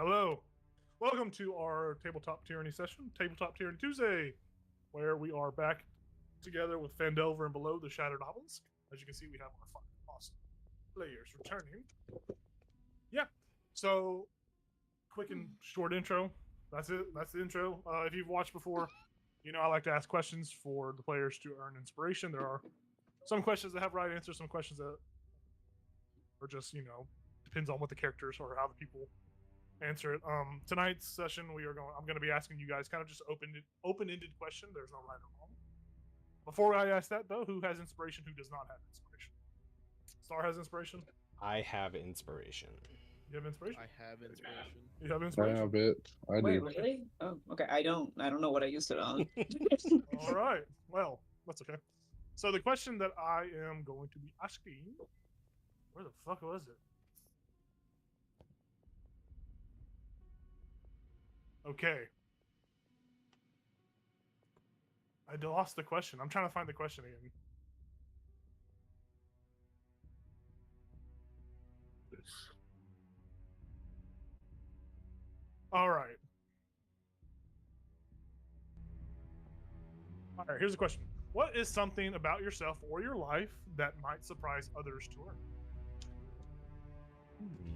Hello. Welcome to our Tabletop Tyranny session, Tabletop Tyranny Tuesday, where we are back together with Phandelver and Below the Shattered Obelisk. As you can see, we have our five awesome players returning. Yeah. So, quick and short intro. That's it. That's the intro. If you've watched before, you know I like to ask questions for the players to earn inspiration. There are some questions that have right answers, some questions that are just, depends on what the characters or how the people answer it. Tonight's session, I'm going to be asking you guys kind of just open-ended question. There's no right or wrong. Before I ask that, though, who has inspiration? Who does not have inspiration? Star has inspiration. I have inspiration. You have inspiration. I have inspiration. You have I inspiration. have it. I Wait, do. really? Oh, okay. I don't know what I used it on. All right. Well, that's okay. So the question that I am going to be asking, where the fuck was it? Okay. I lost the question. I'm trying to find the question again. All right. All right, here's the question. What is something about yourself or your life that might surprise others to learn?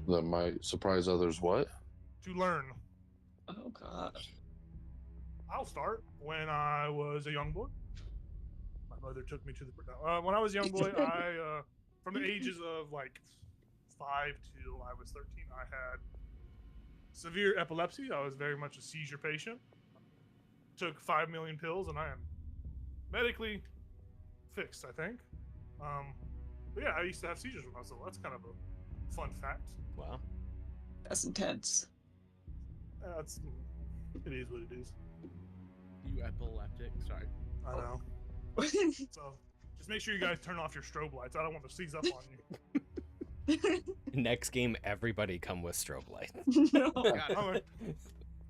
That might surprise others. What? To learn. Oh god. I'll start. When I was a young boy, my mother took me to the. When I was a young boy, I from the ages of like 5 till I was 13, I had severe epilepsy. I was very much a seizure patient. Took 5 million pills, and I am medically fixed, I think. But yeah, I used to have seizures when I was little. That's kind of a fun fact. Wow. That's intense. It is what it is. You epileptic. Sorry. I know. So just make sure you guys turn off your strobe lights. I don't want to seize up on you. Next game, everybody come with strobe lights. No. Got it. I'm like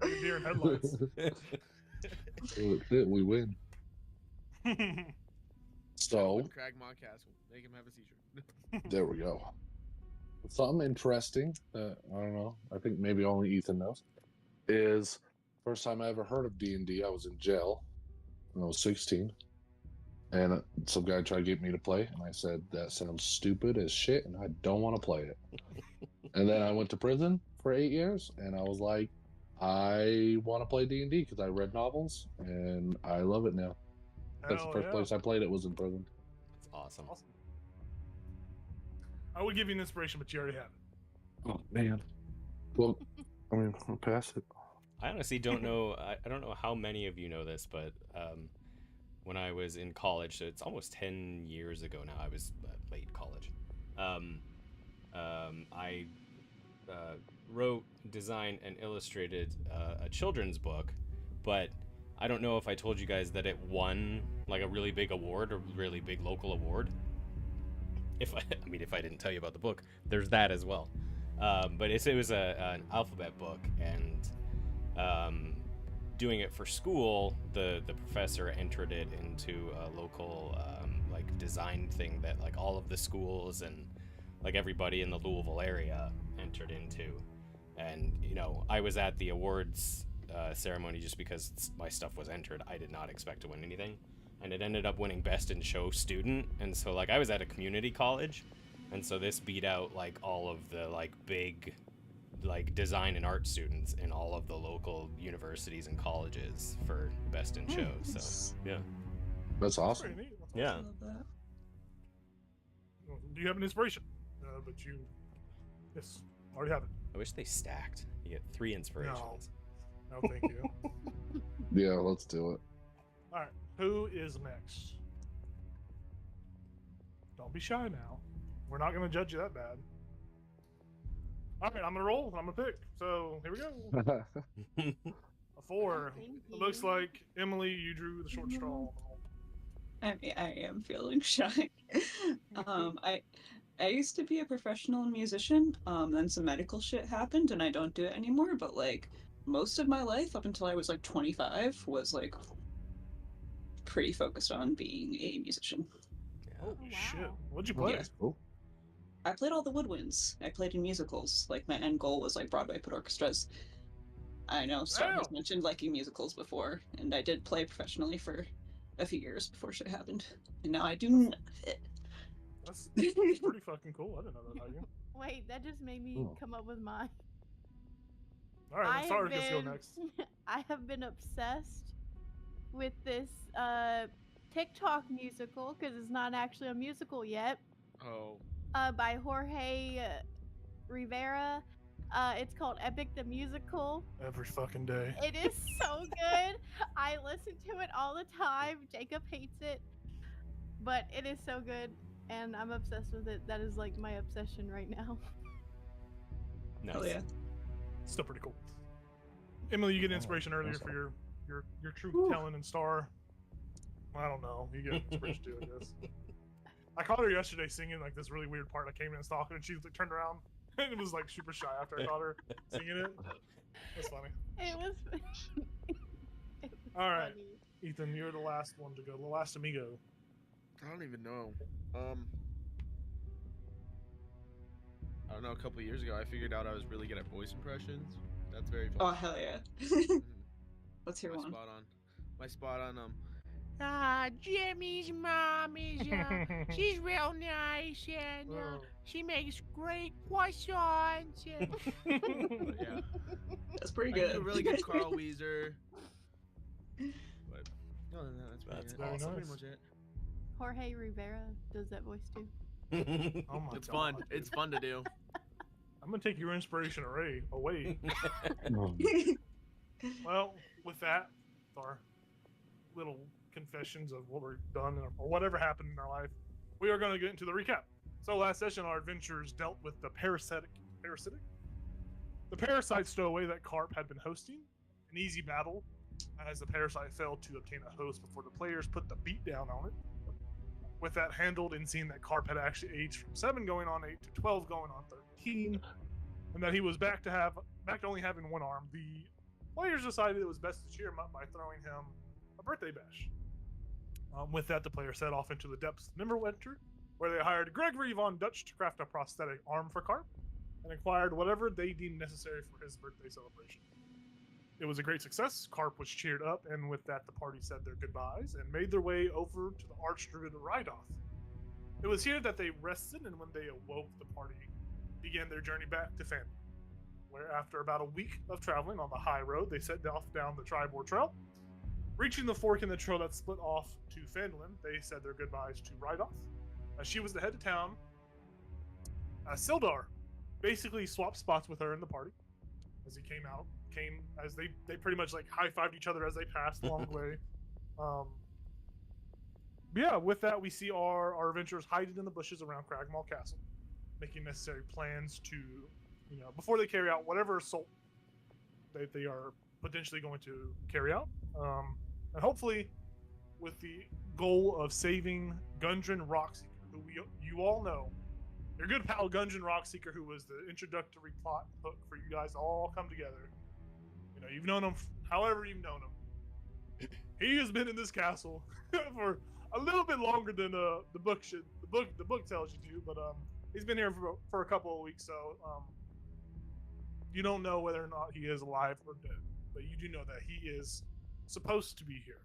a deer in headlights. That's it. We win. So Crag Moncast will make him have a seizure. there we go. Something interesting that I don't know. I think maybe only Ethan knows is first time I ever heard of D&D. I was in jail when I was 16, and some guy tried to get me to play, and I said that sounds stupid as shit, and I don't want to play it. And then I went to prison for 8 years, and I was like, I want to play D&D because I read novels, and I love it now. That's the first place I played it was in prison. That's awesome. I would give you an inspiration, but you already have it. Oh man. Well, I mean, I'll pass it. I honestly don't know. I don't know how many of you know this, but when I was in college, so it's almost 10 years ago now. I was late college. I wrote, designed, and illustrated a children's book, but I don't know if I told you guys that it won like a really big award, a really big local award. If I didn't tell you about the book, there's that as well. But it was an alphabet book, and doing it for school, the professor entered it into a local like design thing that like all of the schools and like everybody in the Louisville area entered into. And I was at the awards ceremony just because my stuff was entered. I did not expect to win anything, and it ended up winning best in show student. And so like I was at a community college, and so this beat out like all of the like big like design and art students in all of the local universities and colleges for best in show. So yeah, That's awesome. Pretty neat. That's yeah. I love that. awesome. Do you have an inspiration? Yes, already have it. I wish they stacked. You get 3 inspirations. No, thank you. Yeah, let's do it. All right, who is next? Don't be shy now. We're not going to judge you that bad. All right, I'm going to roll and I'm going to pick. So here we go. A 4. It looks like Emily, you drew the short straw. I am feeling shy. I used to be a professional musician. Then some medical shit happened, and I don't do it anymore. But like most of my life, up until I was like 25, was like pretty focused on being a musician. Holy wow. shit. What'd you play? Yeah. Cool. I played all the woodwinds. I played in musicals. Like my end goal was like Broadway put orchestras. I know Star has Damn. mentioned liking musicals before, and I did play professionally for a few years before shit happened, and now I do not fit. That's pretty fucking cool. I didn't know that about you. Wait, that just made me Ooh. come up with mine. All right, I then have Star gets to go been- next. I have been obsessed with this TikTok musical because it's not actually a musical yet. Oh, By Jorge Rivera. It's called Epic the Musical. Every fucking day. It is so good. I listen to it all the time. Jacob hates it, but it is so good, and I'm obsessed with it. That is like my obsession right now. Nice. Hell yeah. Still pretty cool. Emily, you get Oh, inspiration earlier awesome. for your truth Whew. telling and Star. I don't know. You get inspiration too, I guess. I caught her yesterday singing like this really weird part. I came in and stalked her, and she like, turned around and it was like super shy after I caught her singing it. That's funny. It was. It was All right. funny. Ethan, you're the last one to go. The last amigo. I don't even know. I don't know. A couple years ago, I figured out I was really good at voice impressions. That's very Oh fun. hell yeah. Mhm. Let's hear My one. spot on. My spot on. Jimmy's mom is, she's real nice and Oh. she makes great croissants. But yeah, That's pretty I do good. a really good Carl Weezer. But other than that, that's pretty That's it. very That's pretty nice. much it. Jorge Rivera does that voice too. Oh my It's God, fun. dude. It's fun to do. I'm gonna take your inspiration away. Oh, Well, with that, our little confessions of what we've done or whatever happened in our life, we are going to get into the recap. So last session, our adventurers dealt with the parasitic, the parasite stowaway that Carp had been hosting. An easy battle, as the parasite failed to obtain a host before the players put the beat down on it. With that handled and seeing that Carp had actually aged from 7 going on 8 to 12 going on 13, and that he was back to only having one arm, the players decided it was best to cheer him up by throwing him a birthday bash. With that, the players set off into the depths of Neverwinter, where they hired Gregory von Dutch to craft a prosthetic arm for Carp, and acquired whatever they deemed necessary for his birthday celebration. It was a great success. Carp was cheered up, and with that, the party said their goodbyes and made their way over to the Archdruid Rydoth. It was here that they rested, and when they awoke, the party began their journey back to Phandelver, where after about a week of traveling on the high road, they set off down the Tribor Trail. Reaching the fork in the trail that split off to Phandalin, they said their goodbyes to Rydoth, as she was the head of town. Sildar basically swapped spots with her in the party as he came as they pretty much like high-fived each other as they passed along the way. Yeah, with that, we see our adventurers hiding in the bushes around Cragmaw Castle, making necessary plans to, before they carry out whatever assault they are potentially going to carry out. And hopefully with the goal of saving Gundren Rockseeker, who you all know, your good pal Gundren Rockseeker, who was the introductory plot hook for you guys to all come together. You've known him however you've known him. He has been in this castle for a little bit longer than the book tells you to, but he's been here for a couple of weeks, so you don't know whether or not he is alive or dead, but you do know that he is supposed to be here.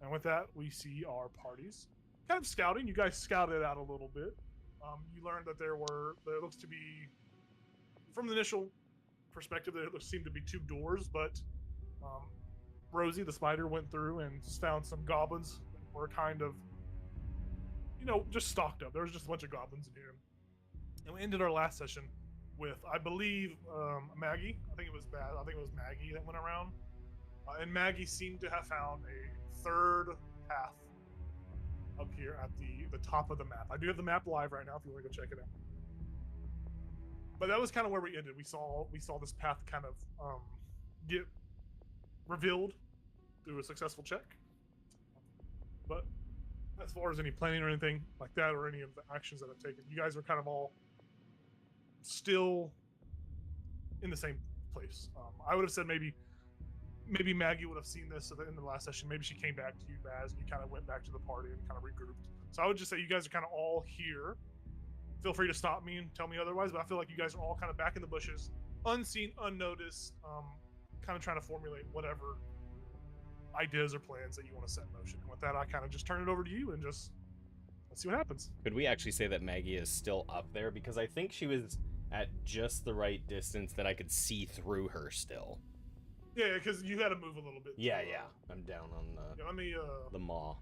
And with that, we see our parties kind of scouting. You guys scouted out a little bit. You learned that there looks to be, from the initial perspective, there seemed to be 2 doors, but Rosie the spider went through and found some goblins that were kind of, just stocked up. There was just a bunch of goblins in here. And we ended our last session with, I believe, Maggie. I think it was Maggie that went around. And Maggie seemed to have found a 3rd path up here at the top of the map. I do have the map live right now if you want to go check it out. But that was kind of where we ended. We saw this path kind of get revealed through a successful check. But as far as any planning or anything like that, or any of the actions that I've taken, you guys are kind of all still in the same place. I would have said maybe Maggie would have seen this in the last session. Maybe she came back to you, Baz, and you kind of went back to the party and kind of regrouped. So I would just say you guys are kind of all here. Feel free to stop me and tell me otherwise, but I feel like you guys are all kind of back in the bushes, unseen, unnoticed, kind of trying to formulate whatever ideas or plans that you want to set in motion. And with that, I kind of just turn it over to you and just let's see what happens. Could we actually say that Maggie is still up there? Because I think she was at just the right distance that I could see through her still. Yeah, because you had to move a little bit. Yeah. I'm down on the Yeah, let me the maw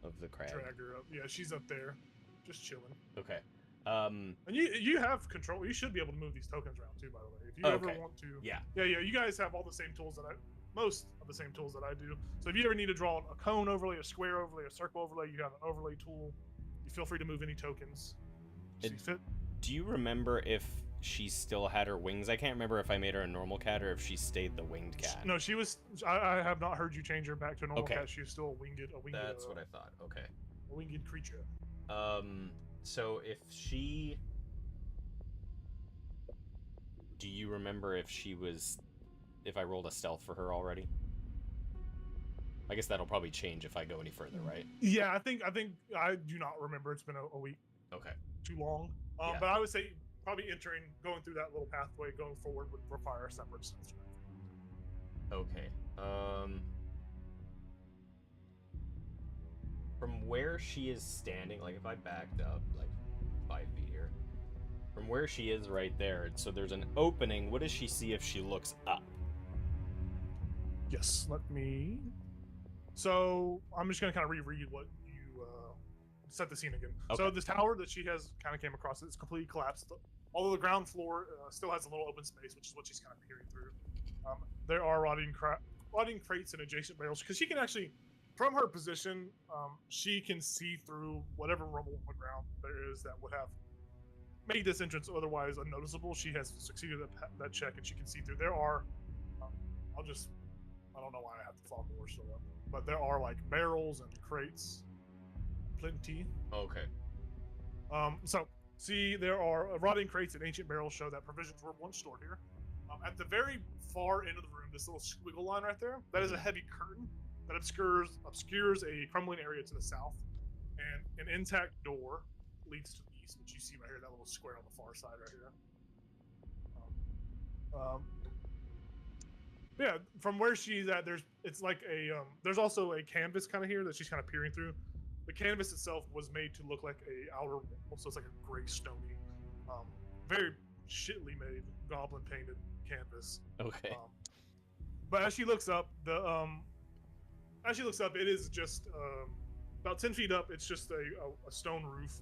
of the crab. drag her up. Yeah, she's up there, just chilling. Okay. And you have control. You should be able to move these tokens around too, by the way. If you ever want to. Yeah. Yeah. You guys have all the same tools that most of the same tools that I do. So if you ever need to draw a cone overlay, a square overlay, a circle overlay, you have an overlay tool. You feel free to move any tokens. See fit. Do you remember if she still had her wings? I can't remember if I made her a normal cat or if she stayed the winged cat. No, she was. I have not heard you change her back to a normal Okay. cat. She's still a winged. That's what I thought. Okay. A winged creature. So if she... Do you remember if she was... If I rolled a stealth for her already? I guess that'll probably change if I go any further, right? Yeah, I think I do not remember. It's been a week. Okay. Too long. Yeah. But I would say probably going through that little pathway, going forward would require a separate stealth check. Okay. From where she is standing, like if I backed up like 5 feet here, from where she is right there, so there's an opening. What does she see if she looks up? Yes, let me. So I'm just gonna kind of reread what you set the scene again. Okay. So this tower that she has kind of came across, it's completely collapsed. Although the ground floor still has a little open space, which is what she's kind of peering through. There are rotting crates and adjacent barrels because she can actually, from her position, she can see through whatever rubble on the ground there is that would have made this entrance otherwise unnoticeable. She has succeeded at that check, and she can see through. There are, I don't know why I have to fog more still up, but there are like barrels and crates, plenty. Okay. So see, there are rotting crates and ancient barrels show that provisions were once stored here. At the very far end of the room, this little squiggle line right there, that is a heavy curtain that obscures a crumbling area to the south, and an intact door leads to the east, which you see right here, that little square on the far side right here. Yeah, from where she's at, there's also a canvas kind of here that she's kind of peering through. The canvas itself was made to look like a outer wall, so it's like a gray stony, very shittily made goblin painted canvas. Okay. But as she looks up, it is just about 10 feet up. It's just a stone roof.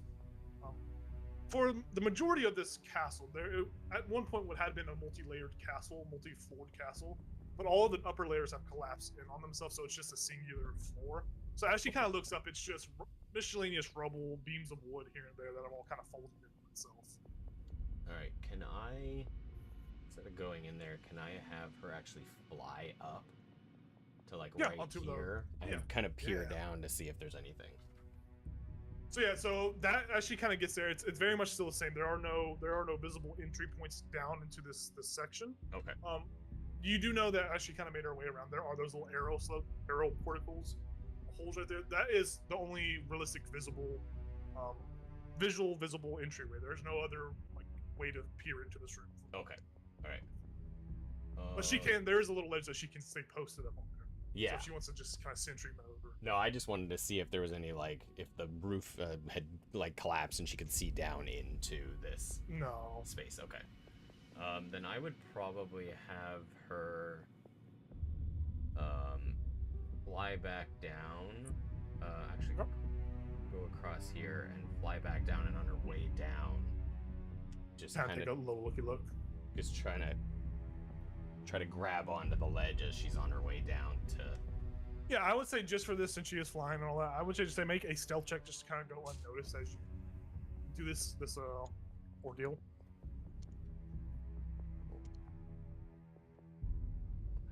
For the majority of this castle, at one point what had been a multi-layered castle, multi-floored castle, but all of the upper layers have collapsed in on themselves, so it's just a singular floor. So as she kind of looks up, it's just miscellaneous rubble, beams of wood here and there that have all kind of folded into itself. All right. Can I, instead of going in there, can I have her actually fly up to like right here and kind of peer down to see if there's anything? So that as she kind of gets there, it's very much still the same. There are no visible entry points down into this section. Okay. You do know that as she kind of made her way around, there are those little arrow porticles, holes right there. That is the only realistic visible entryway. There's no other like way to peer into this room. Okay. All right. But there is a little ledge that she can stay posted up on there. Yeah. So if she wants to just kind of sentry mode. No, I just wanted to see if there was any if the roof had collapsed and she could see down into this space. Okay. Then I would probably have her fly back down. Actually, go across here and fly back down, and on her way down, just kind of a little looky look. Just try to grab onto the ledge as she's on her way down to. Yeah, I would say just for this, since she is flying and all that, I would say make a stealth check just to kind of go unnoticed as you do this ordeal.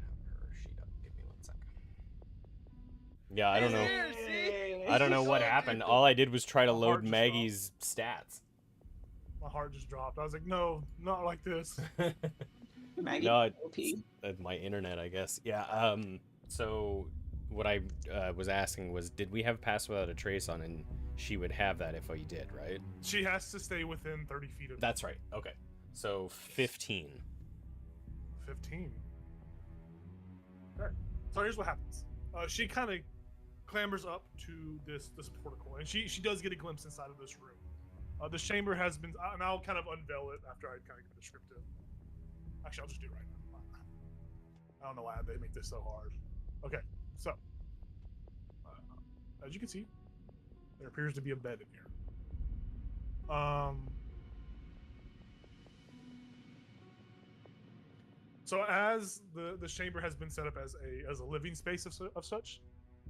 Have her sheet up. Give me 1 second. Yeah, I don't know. I don't know what happened. All I did was try to load Maggie's stats. My heart just dropped. I was like, no, not like this. Maggie, no, it's my internet, I guess. Yeah. So what I was asking was, did we have Pass Without a Trace on? And she would have that if we did, right? She has to stay within 30 feet of. That's right. Okay. So 15. 15. So here's what happens. She kind of clambers up to this portico, and she does get a glimpse inside of this room. This chamber has been, and I'll kind of unveil it after I kind of get descriptive. Actually, I'll just do it right now. I don't know why they make this so hard. Okay, so as you can see, there appears to be a bed in here. So as the chamber has been set up as a living space of such,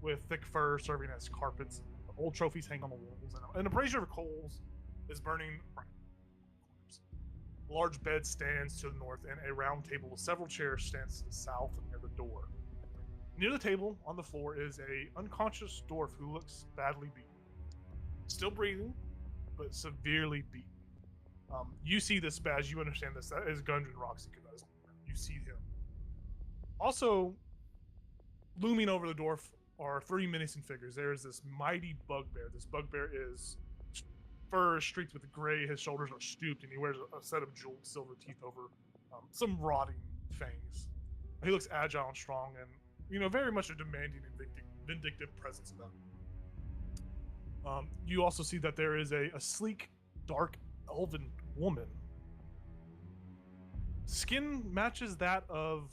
with thick fur serving as carpets, old trophies hang on the walls, and a brazier of coals is burning. A large bed stands to the north, and a round table with several chairs stands to the south near the door. Near the table, on the floor, is a unconscious dwarf who looks badly beaten. Still breathing, but severely beaten. You see this badge, you understand this. That is Gundren Roxy. You see him. Also, looming over the dwarf are three menacing figures. There is this mighty bugbear. This bugbear is fur streaked with gray. His shoulders are stooped, and he wears a set of jeweled silver teeth over some rotting fangs. He looks agile and strong, and very much a demanding and vindictive presence about him. You also see that there is a sleek, dark, elven woman. Skin matches that of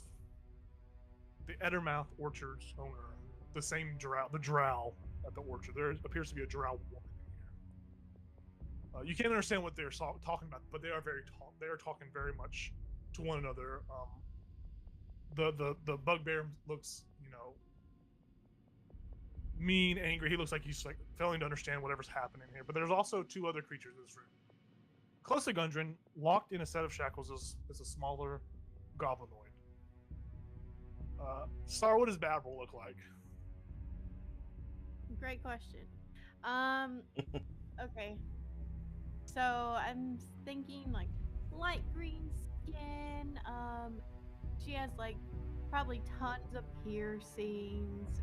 the Ettermouth Orchard's owner, the same drow, the drow at the orchard. There appears to be a drow woman in here. You can't understand what they're talking about, but they are they are talking very much to one another. The bugbear looks, mean, angry. He looks like he's failing to understand whatever's happening here. But there's also two other creatures in this room. Close to Gundren, locked in a set of shackles, is a smaller goblinoid. Star, what does Babel look like? Great question. Okay. So I'm thinking light green skin. She has probably tons of piercings.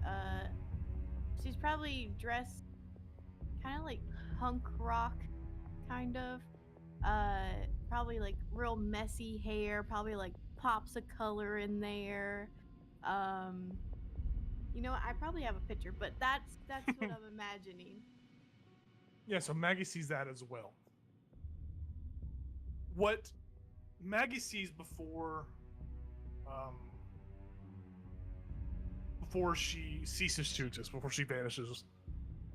She's probably dressed kind of like punk rock, kind of. Probably real messy hair, probably pops of color in there. I probably have a picture, but that's what I'm imagining. Yeah, so Maggie sees that as well. What Maggie sees before she ceases to exist, before she vanishes,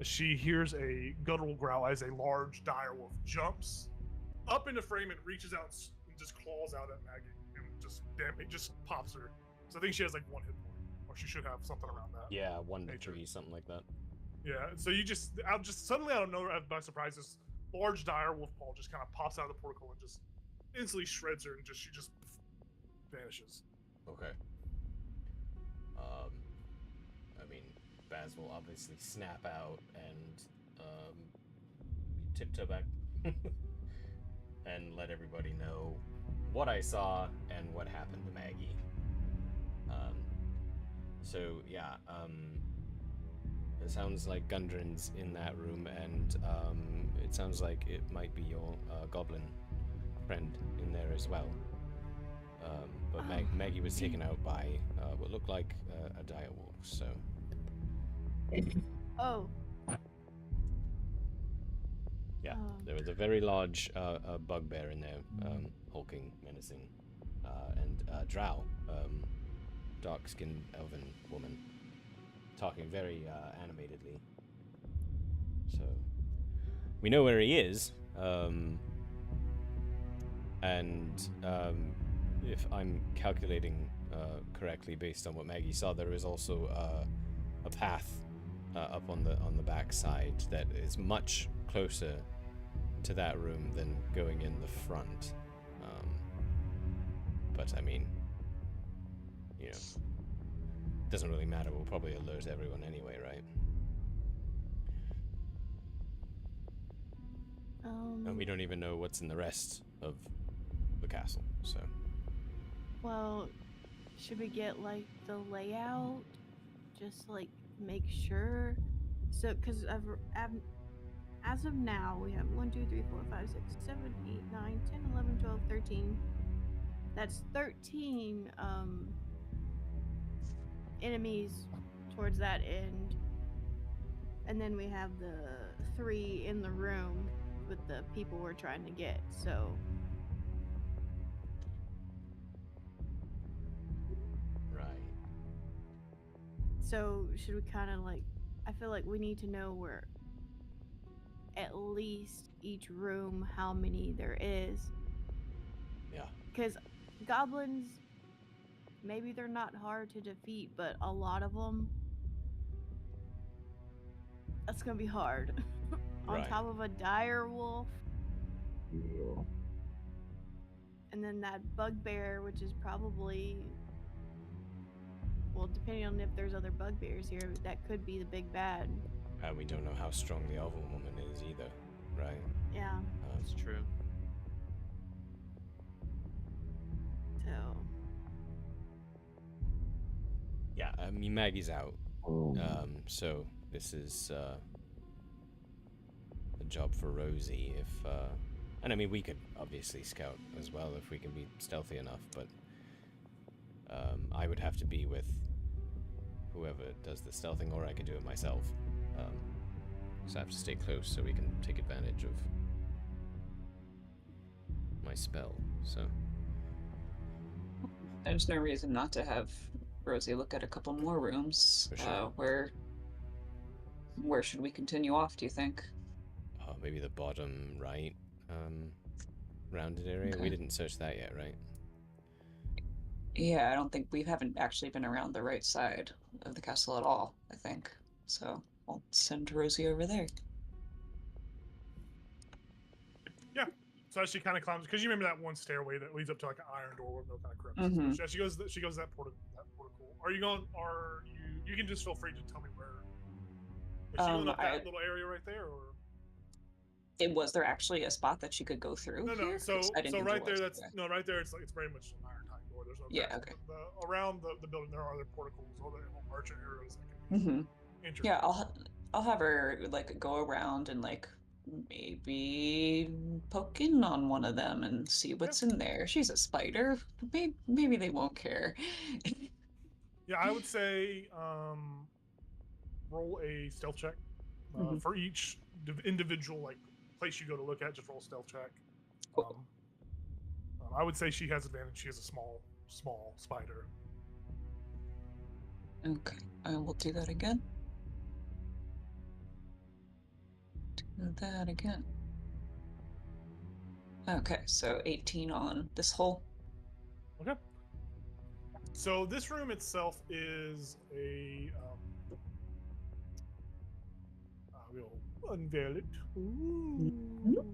she hears a guttural growl as a large direwolf jumps up in the frame and reaches out and just claws out at Maggie and it just pops her. So I think she has one hit point, or she should have something around that. Yeah, 1 to 3, something like that. Yeah. So suddenly out of nowhere, by surprise, this large direwolf paw just kind of pops out of the portico and just instantly shreds her, and she just vanishes. Okay. Baz will obviously snap out and tiptoe back and let everybody know what I saw and what happened to Maggie. It sounds like Gundren's in that room, and it sounds like it might be your goblin friend in there as well. But Maggie was taken out by what looked like a direwolf, so... Oh. Yeah, there was a very large bugbear in there, hulking, menacing, and drow, dark-skinned elven woman, talking very animatedly. So, we know where he is, and if I'm calculating correctly based on what Maggie saw, there is also a path up on the back side that is much closer to that room than going in the front. But doesn't really matter. We'll probably alert everyone anyway, right? And we don't even know what's in the rest of the castle, so. Well, should we get the layout? Just make sure. So, because as of now, we have 1, 2, 3, 4, 5, 6, 7, 8, 9, 10, 11, 12, 13. That's 13 enemies towards that end. And then we have the 3 in the room with the people we're trying to get. So Right. so should we kind of like, I feel like we need to know where at least each room how many there is. Yeah. Because goblins, maybe they're not hard to defeat, but a lot of them, that's gonna be hard. On Right. top of a dire wolf, Yeah. and then that bugbear, which is probably, well, depending on if there's other bugbears here, that could be the big bad. We don't know how strong the elven woman is either, right? Yeah. That's true. So Yeah, I mean, Maggie's out. Oh. So this is a job for Rosie. If and I mean, we could obviously scout as well if we can be stealthy enough, but I would have to be with whoever does the stealthing, or I could do it myself. So I have to stay close so we can take advantage of my spell. So There's no reason not to have Rosie look at a couple more rooms. For sure. Where should we continue off, do you think? maybe the bottom right rounded area. Okay. We didn't search that yet, right? Yeah, I don't think we haven't actually been around the right side of the castle at all, I think. So I'll send Rosie over there. Yeah. So as she kind of climbs, because you remember that one stairway that leads up to like an iron door with no kind of crevice. Mhm. So she goes that portico. Are you going? Are you? You can just feel free to tell me where. Is she going up that little area right there, or? Was there actually a spot that she could go through? No. Here? So 'Cause I didn't think right there, was. that's Okay. no right there. It's like it's very much an iron type door. There's no. Yeah, cracks. okay. But around the building, there are other porticles or the archer arrows that can be Mhm. entered. Yeah, I'll have her like go around and like maybe poke in on one of them and see what's in there. She's a spider. Maybe they won't care. Yeah, I would say roll a stealth check for each individual like place you go to look at. Just roll a stealth check. Cool. I would say she has advantage. She is a small spider. Okay, I will do that again. Okay, so 18 on this hole. Okay. So this room itself is a. We'll unveil it. Ooh.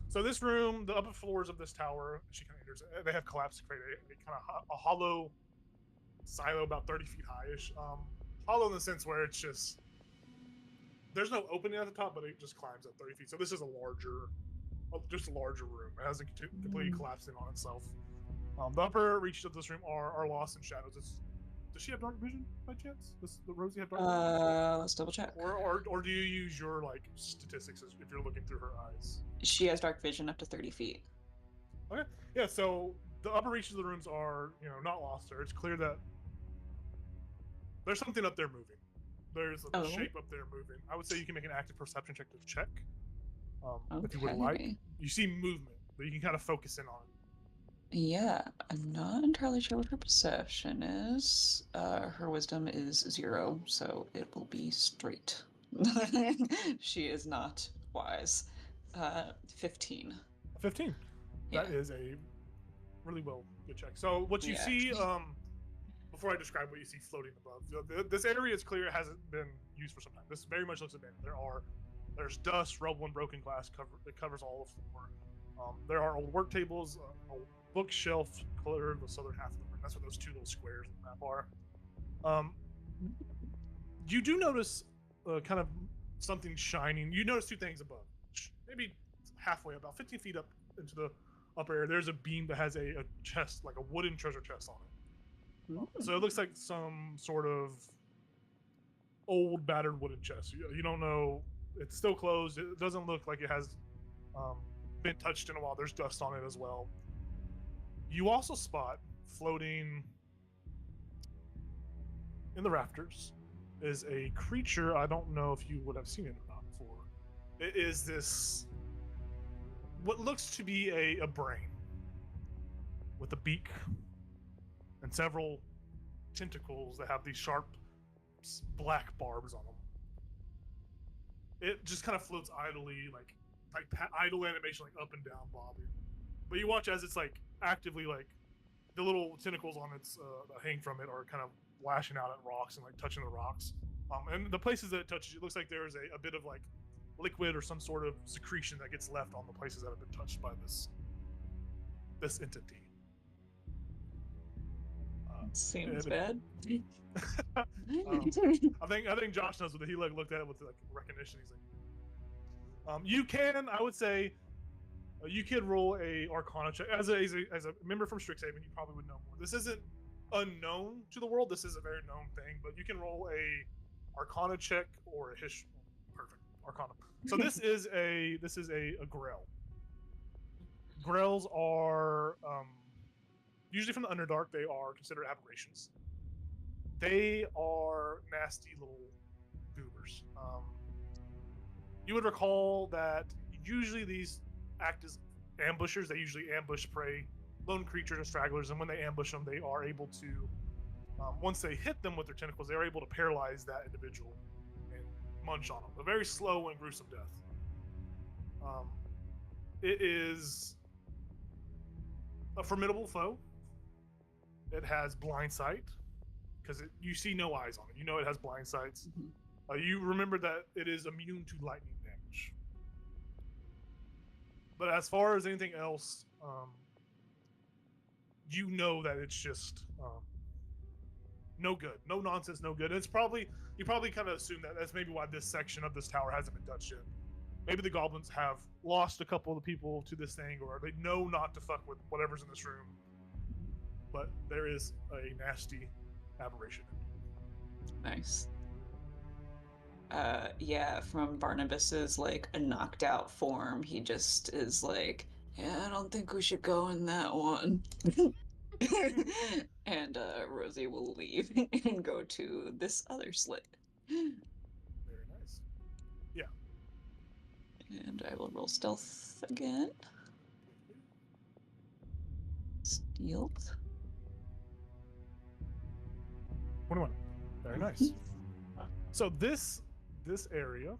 So this room, the upper floors of this tower, she kind of enters. They have collapsed to create a kind of a hollow silo about 30 feet high-ish. Hollow in the sense where it's just there's no opening at the top, but it just climbs up 30 feet. So this is a larger room. It hasn't completely collapsed in on itself. The upper reaches of this room are lost in shadows. Does she have dark vision by chance? Does Rosie have dark vision? Let's double check. Or do you use your like statistics if you're looking through her eyes? She has dark vision up to 30 feet. Okay. Yeah, so the upper reaches of the rooms are, not lost there. It's clear that there's something up there moving. There's a shape up there moving. I would say you can make an active perception check to check. If you would like. You see movement, but you can kind of focus in on it. Yeah, I'm not entirely sure what her perception is. Her wisdom is 0, so it will be straight. She is not wise. 15. 15. Yeah. That is a really good check. So what you see, before I describe what you see floating above, this area is clear. It hasn't been used for some time. This very much looks abandoned. There's dust, rubble, and broken glass that covers all the floor. There are old work tables, a bookshelf clear the southern half of the room. That's what those two little squares on the map are. You do notice kind of something shining. You notice two things above. Maybe halfway, about 15 feet up into the upper area, there's a beam that has a chest, like a wooden treasure chest on it. So it looks like some sort of old, battered wooden chest. You don't know. It's still closed. It doesn't look like it has been touched in a while. There's dust on it as well. You also spot floating in the rafters is a creature. I don't know if you would have seen it or not before. It is this, what looks to be a brain with a beak and several tentacles that have these sharp black barbs on them. It just kind of floats idly, like idle animation, like up and down bobbing. But you watch as it's like actively, like the little tentacles on its that hang from it are kind of lashing out at rocks and like touching the rocks. And the places that it touches, it looks like there is a bit of like liquid or some sort of secretion that gets left on the places that have been touched by this entity. Seems bad. I think Josh knows what he looked at it with like recognition. He's like, you can, I would say, you could roll a Arcana check as a member from Strixhaven. You probably would know more. This isn't unknown to the world. This is a very known thing, but you can roll a Arcana check or a history. Perfect, Arcana. So this is a Grell. Grells are usually from the Underdark. They are considered aberrations. They are nasty little goobers. You would recall that usually these act as ambushers. They usually ambush prey, lone creatures and stragglers, and when they ambush them, they are able to, once they hit them with their tentacles, they're able to paralyze that individual and munch on them. A very slow and gruesome death. It is a formidable foe. It has blind sight, because you see no eyes on it. You know it has blind sights. You remember that it is immune to lightning damage. But as far as anything else, you know that it's just no good, no nonsense, no good. And you probably kind of assume that that's maybe why this section of this tower hasn't been touched yet. Maybe the goblins have lost a couple of the people to this thing, or they know not to fuck with whatever's in this room. But there is a nasty aberration. Nice. Yeah, from Barnabas's like a knocked out form, he just is like, yeah, I don't think we should go in that one. And Rosie will leave and go to this other slit. Very nice. Yeah. And I will roll stealth again. Stealth. 21. Very nice. So this area,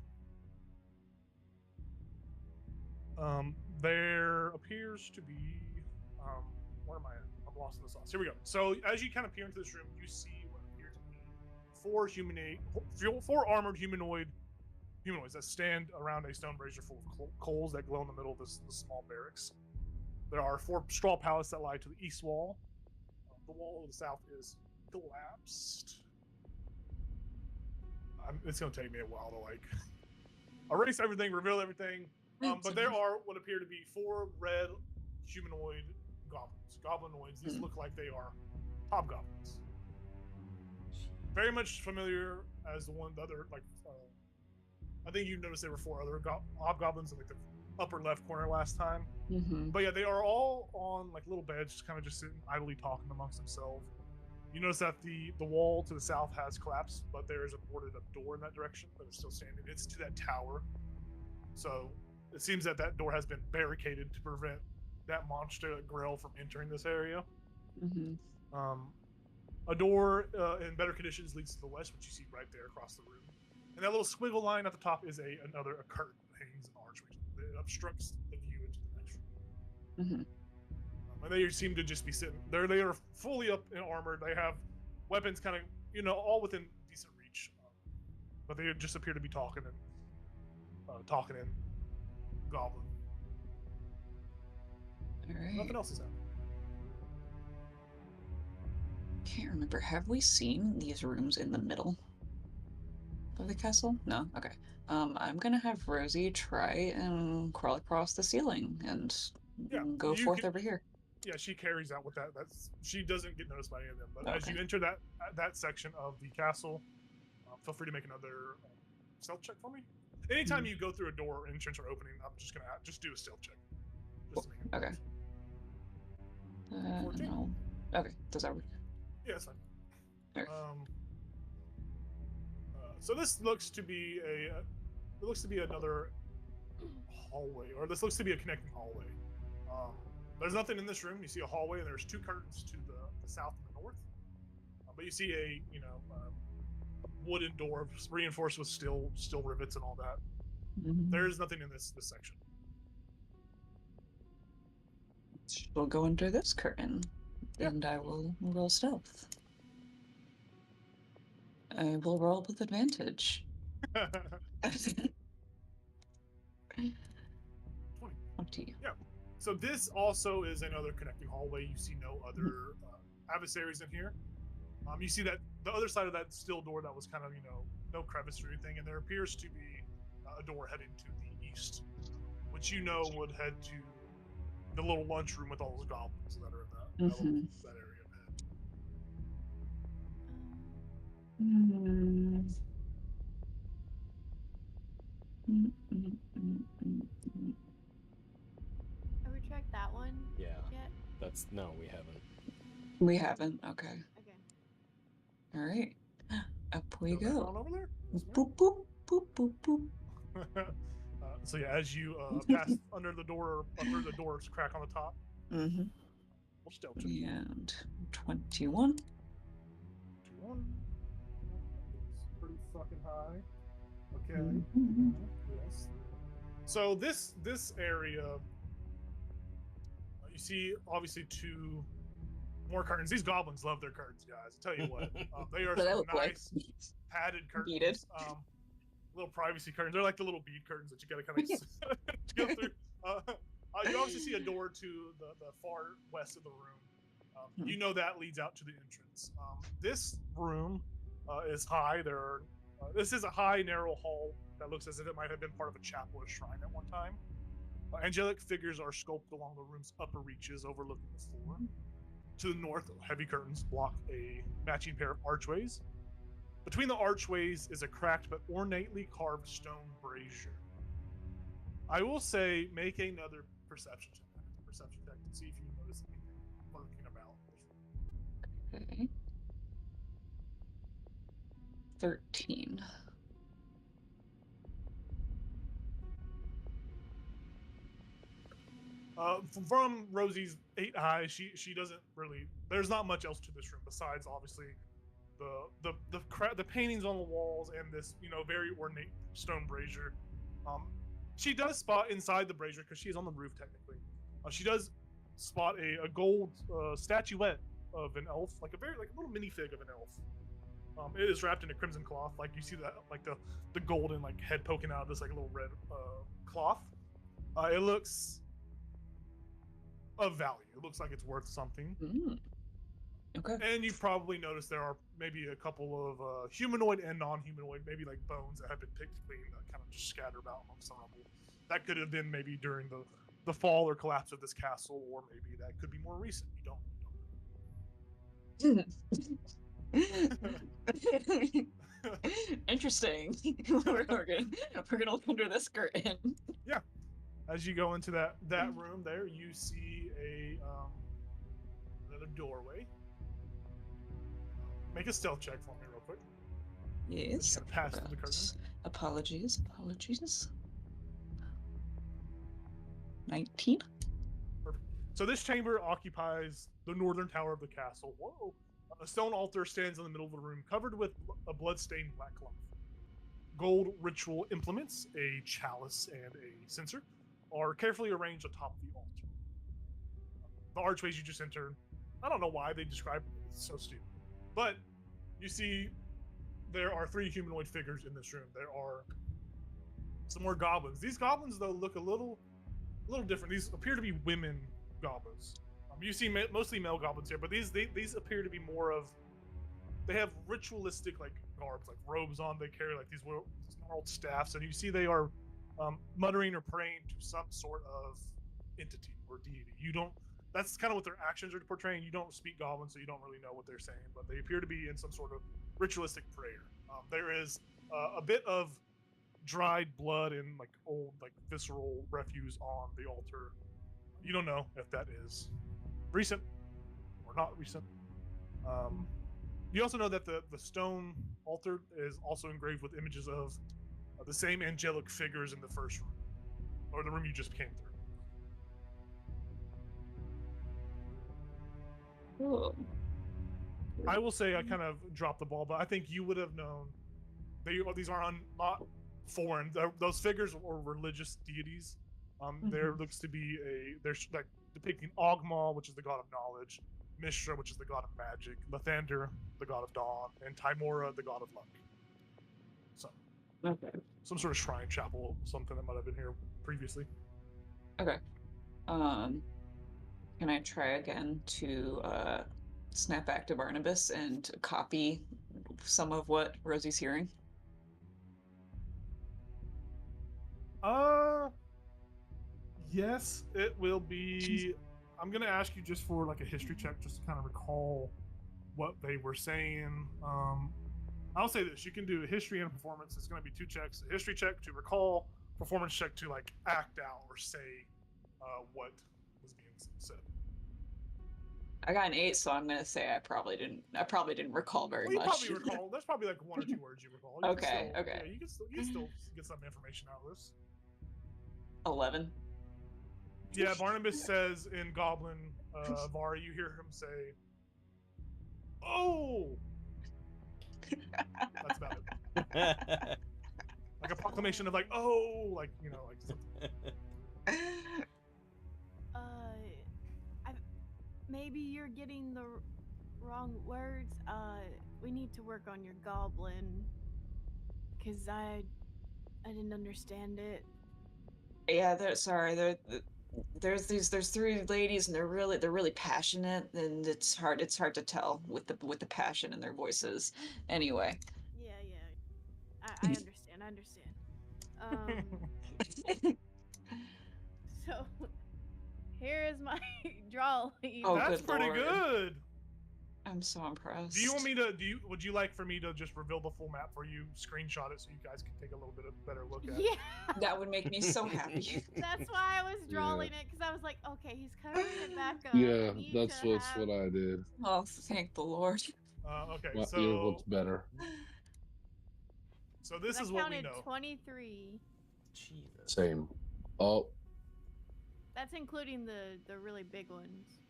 there appears to be, where am I at? I'm lost in the sauce. Here we go. So as you kind of peer into this room, you see what appears to be four armored humanoids that stand around a stone brazier full of coals that glow in the middle of this small barracks. There are 4 straw pallets that lie to the east wall. The wall to the south is collapsed. It's going to take me a while to like erase everything, reveal everything. But there are what appear to be 4 red humanoid goblinoids. These look like they are hobgoblins. Very much familiar as the other, like, I think you noticed there were 4 other hobgoblins in like the upper left corner last time. But yeah, they are all on like little beds, just kind of just sitting idly talking amongst themselves. You notice that the wall to the south has collapsed, but there is a boarded up door in that direction that is still standing. It's to that tower. So it seems that door has been barricaded to prevent that monster Grell from entering this area. A door in better conditions leads to the west, which you see right there across the room. And that little squiggle line at the top is another curtain that hangs an archway that obstructs the view into the next room. And they seem to just be sitting there. They are fully up and armored. They have weapons kind of, all within decent reach. But they just appear to be talking in Goblin. All right. Nothing else is happening. Can't remember. Have we seen these rooms in the middle of the castle? No? Okay. I'm gonna have Rosie try and crawl across the ceiling and go forth over here. Yeah, she carries out with that. She doesn't get noticed by any of them. But as you enter that section of the castle, feel free to make another stealth check for me. Anytime you go through a door, entrance, or opening, I'm just gonna do a stealth check. Just to make it okay. No. Okay. Does that work? Yeah, that's fine. Okay. So this looks to be another hallway, or this looks to be a connecting hallway. There's nothing in this room. You see a hallway, and there's two curtains to the south and the north. But you see a wooden door reinforced with steel rivets and all that. There is nothing in this section. We'll go under this curtain, Yeah. and I will roll stealth. I will roll with advantage. 20. Yeah. So this also is another connecting hallway. You see no other adversaries in here. You see that the other side of that steel door that was kind of, no crevice or anything, and there appears to be a door heading to the east, which would head to the little lunchroom with all those goblins that are in that area. Have we checked that one Yeah. yet? No, we haven't. We haven't. Okay. Okay. All right. Up we Go back go. on over there. Boop boop boop boop boop. So yeah, as you pass under the door, through the door's crack on the top. Mm-hmm. We'll stealth check. And 21. 21. It's pretty fucking high. Okay. Mhm. Yes. So this area, you see obviously two more curtains. These goblins love their curtains, guys. I tell you what, they are What I some look like. nice padded curtains. Beaded. Little privacy curtains. They're like the little bead curtains that you gotta kind of go through. You obviously see a door to the far west of the room. You know that leads out to the entrance. This room is high. This is a high, narrow hall that looks as if it might have been part of a chapel or shrine at one time. Angelic figures are sculpted along the room's upper reaches, overlooking the floor. To the north, heavy curtains block a matching pair of archways. Between the archways is a cracked but ornately carved stone brazier. I will say, make another perception check to see if you notice anything lurking about this room. Okay. 13. From Rosie's 8 eyes, she doesn't really. There's not much else to this room besides obviously the paintings on the walls and this very ornate stone brazier. She does spot inside the brazier because she is on the roof technically. She does spot a gold statuette of an elf, like a little minifig of an elf. It is wrapped in a crimson cloth, like you see that like the golden like head poking out of this like little red cloth. It looks of value. It looks like it's worth something. Okay. And you've probably noticed there are maybe a couple of humanoid and non-humanoid, maybe like bones that have been picked clean that kind of just scatter about amongst the rubble. That could have been maybe during the fall or collapse of this castle, or maybe that could be more recent. You don't. Interesting. we're gonna look under this curtain. Yeah. As you go into that room there, you see another doorway. Make a stealth check for me real quick. Yes. Pass through the curtain. Apologies. 19. Perfect. So this chamber occupies the northern tower of the castle. Whoa. A stone altar stands in the middle of the room, covered with a blood-stained black cloth. Gold ritual implements, a chalice and a censer, are carefully arranged atop the altar. The archways you just entered, I don't know why they describe it. It's so stupid. But you see there are 3 humanoid figures in this room. There are some more goblins. These goblins, though, look a little different. These appear to be women goblins. You see mostly male goblins here, but these appear to be more of. They have ritualistic like garbs, like robes on. They carry like these gnarled staffs, and you see they are muttering or praying to some sort of entity or deity. You don't. That's kind of what their actions are portraying. You don't speak Goblin, so you don't really know what they're saying, but they appear to be in some sort of ritualistic prayer. There is a bit of dried blood and like old like visceral refuse on the altar. You don't know if that is recent or not recent. You also know that the stone altar is also engraved with images of the same angelic figures in the first room, or the room you just came through. Cool. I will say I kind of dropped the ball, but I think you would have known. These are not foreign. Those figures are religious deities. There looks to be they're like depicting Ogmal, which is the god of knowledge, Mishra, which is the god of magic, Lathander, the god of dawn, and Timora, the god of luck. So, Okay. some sort of shrine chapel, something that might have been here previously. Okay. Can I try again to snap back to Barnabas and copy some of what Rosie's hearing? Yes, it will be. I'm gonna ask you just for like a history check, just to kind of recall what they were saying. I'll say this: you can do a history and a performance. It's gonna be 2 checks: a history check to recall, performance check to like act out or say what was being said. I got an 8, so I'm gonna say I probably didn't recall very Well, you much. probably recall. There's probably like 1 or 2 words you recall. You Okay, okay. Yeah, you can still get some information out of this. 11. Yeah, Barnabas says in Goblin, Var, you hear him say, "Oh!" That's about it. Like a proclamation of like, "Oh!" Like, you know, like something. Maybe you're getting the wrong words. We need to work on your goblin. Cause I didn't understand it. Yeah, there's 3 ladies and they're really passionate, and it's hard to tell with the passion in their voices. Anyway. Yeah. I understand. So here is my drawing. Oh, That's good pretty Lord. good. I'm so impressed. Do you want me to? Would you like for me to just reveal the full map for you, screenshot it, so you guys can take a little bit of better look at it? Yeah. That would make me so happy. That's why I was drawing it, because I was like, okay, he's covering it back up. Yeah, I need that's to have... what I did. Oh, thank the Lord. Okay, Yours so looks better. this is what we know. 23. Jesus. Same. Oh, That's including the really big ones.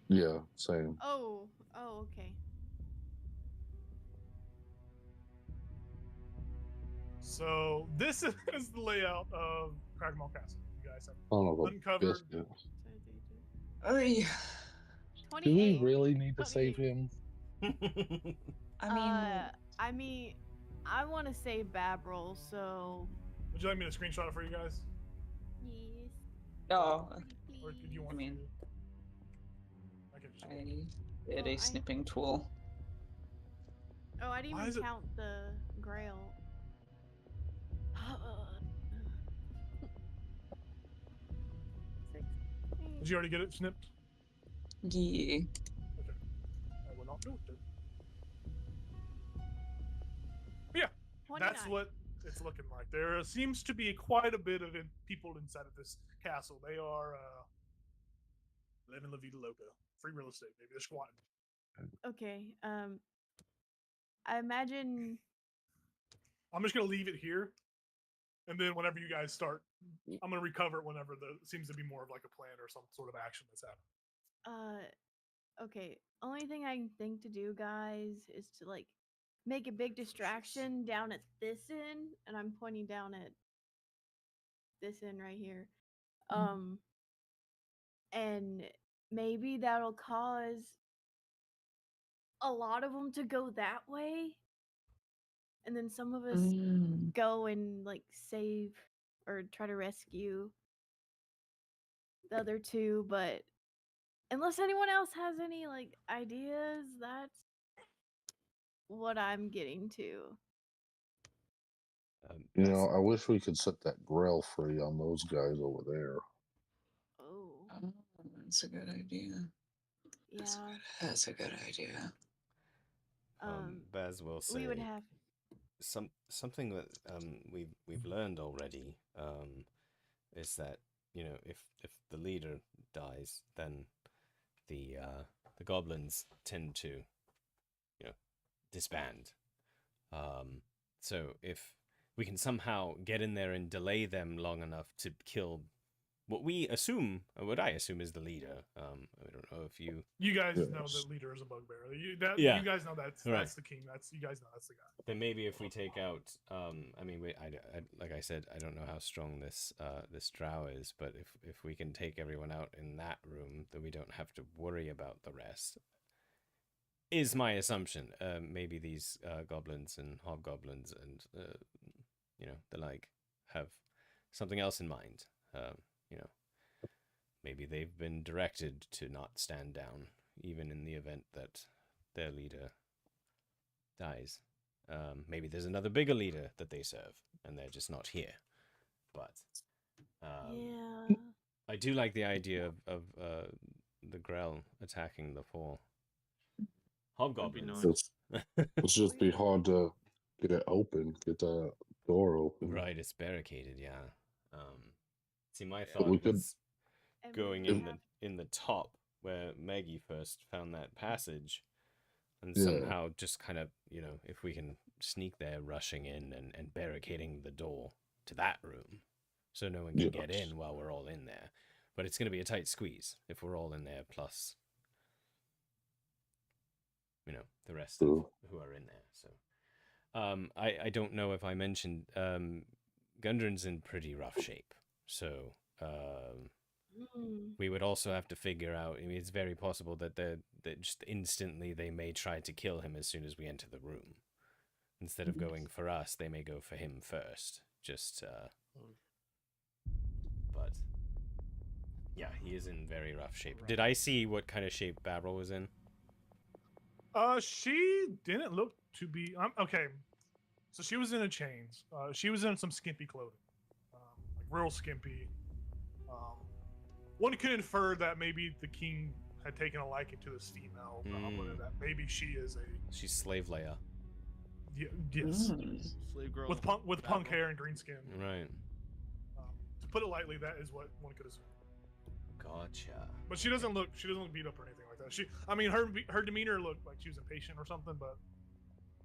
yeah, same. Oh, okay. So this is the layout of Cragmaw Castle. You guys have Oh, uncovered. Oy. 28. Do we really need to save 28. him? I mean, I want to save Babril, so... Would you like me to screenshot it for you guys? Yes. Oh, Or did you want I mean, to? I can just. I did a snipping tool. Oh, I didn't even count the grail. Did you already get it snipped? Yeah. Okay. I will not do it. Yeah, 29. that's what it's looking like. There seems to be quite a bit of people inside of this castle. They are living La Vida Loca, free real estate. Maybe they're squatting. Okay. I imagine. I'm just gonna leave it here, and then whenever you guys start, I'm gonna recover it whenever seems to be more of like a plan or some sort of action that's happening. Okay. Only thing I can think to do, guys, is to like make a big distraction down at this end, and I'm pointing down at this end right here. And maybe that'll cause a lot of them to go that way, and then some of us go and like save or try to rescue the other 2. But unless anyone else has any like ideas, that's what I'm getting to. You know, I wish we could set that grail free on those guys over there. Oh, that's a good idea. Yeah. That's a good idea. Baz will say we would have something that we've learned already is that, you know, if the leader dies, then the goblins tend to disband. So if we can somehow get in there and delay them long enough to kill what I assume is the leader. I don't know if you... You guys Yes. know the leader is a bugbear. You guys know that's Right. the king. You guys know that's the guy. Then maybe if we take out, like I said, I don't know how strong this drow is, but if we can take everyone out in that room, then we don't have to worry about the rest. Is my assumption. Maybe these goblins and hobgoblins and the like have something else in mind. Maybe they've been directed to not stand down, even in the event that their leader dies. Maybe there's another bigger leader that they serve, and they're just not here. But Yeah. I do like the idea of the Grell attacking the 4 hobgoblins. It's just be hard to get it open, get the door open. Right, it's barricaded. Yeah. See, my But thought we could- was going in the top where Maggie first found that passage, and somehow just kind of, if we can sneak there, rushing in and barricading the door to that room so no one can get in while we're all in there. But it's going to be a tight squeeze if we're all in there, plus the rest of who are in there. So I don't know if I mentioned Gundren's in pretty rough shape, so we would also have to figure out. I mean, it's very possible that just instantly they may try to kill him as soon as we enter the room. Instead of going for us, they may go for him first. But yeah, he is in very rough shape. Did I see what kind of shape Babril was in? She didn't look to be. Okay, so she was in a chains. She was in some skimpy clothing, like real skimpy. One could infer that maybe the king had taken a liking to this female, and that maybe she is She's slave Leia. Yes, Slave girl with punk hair and green skin. Right. To put it lightly, that is what one could assume. Gotcha. But she doesn't look beat up or anything like that. Her demeanor looked like she was impatient or something, but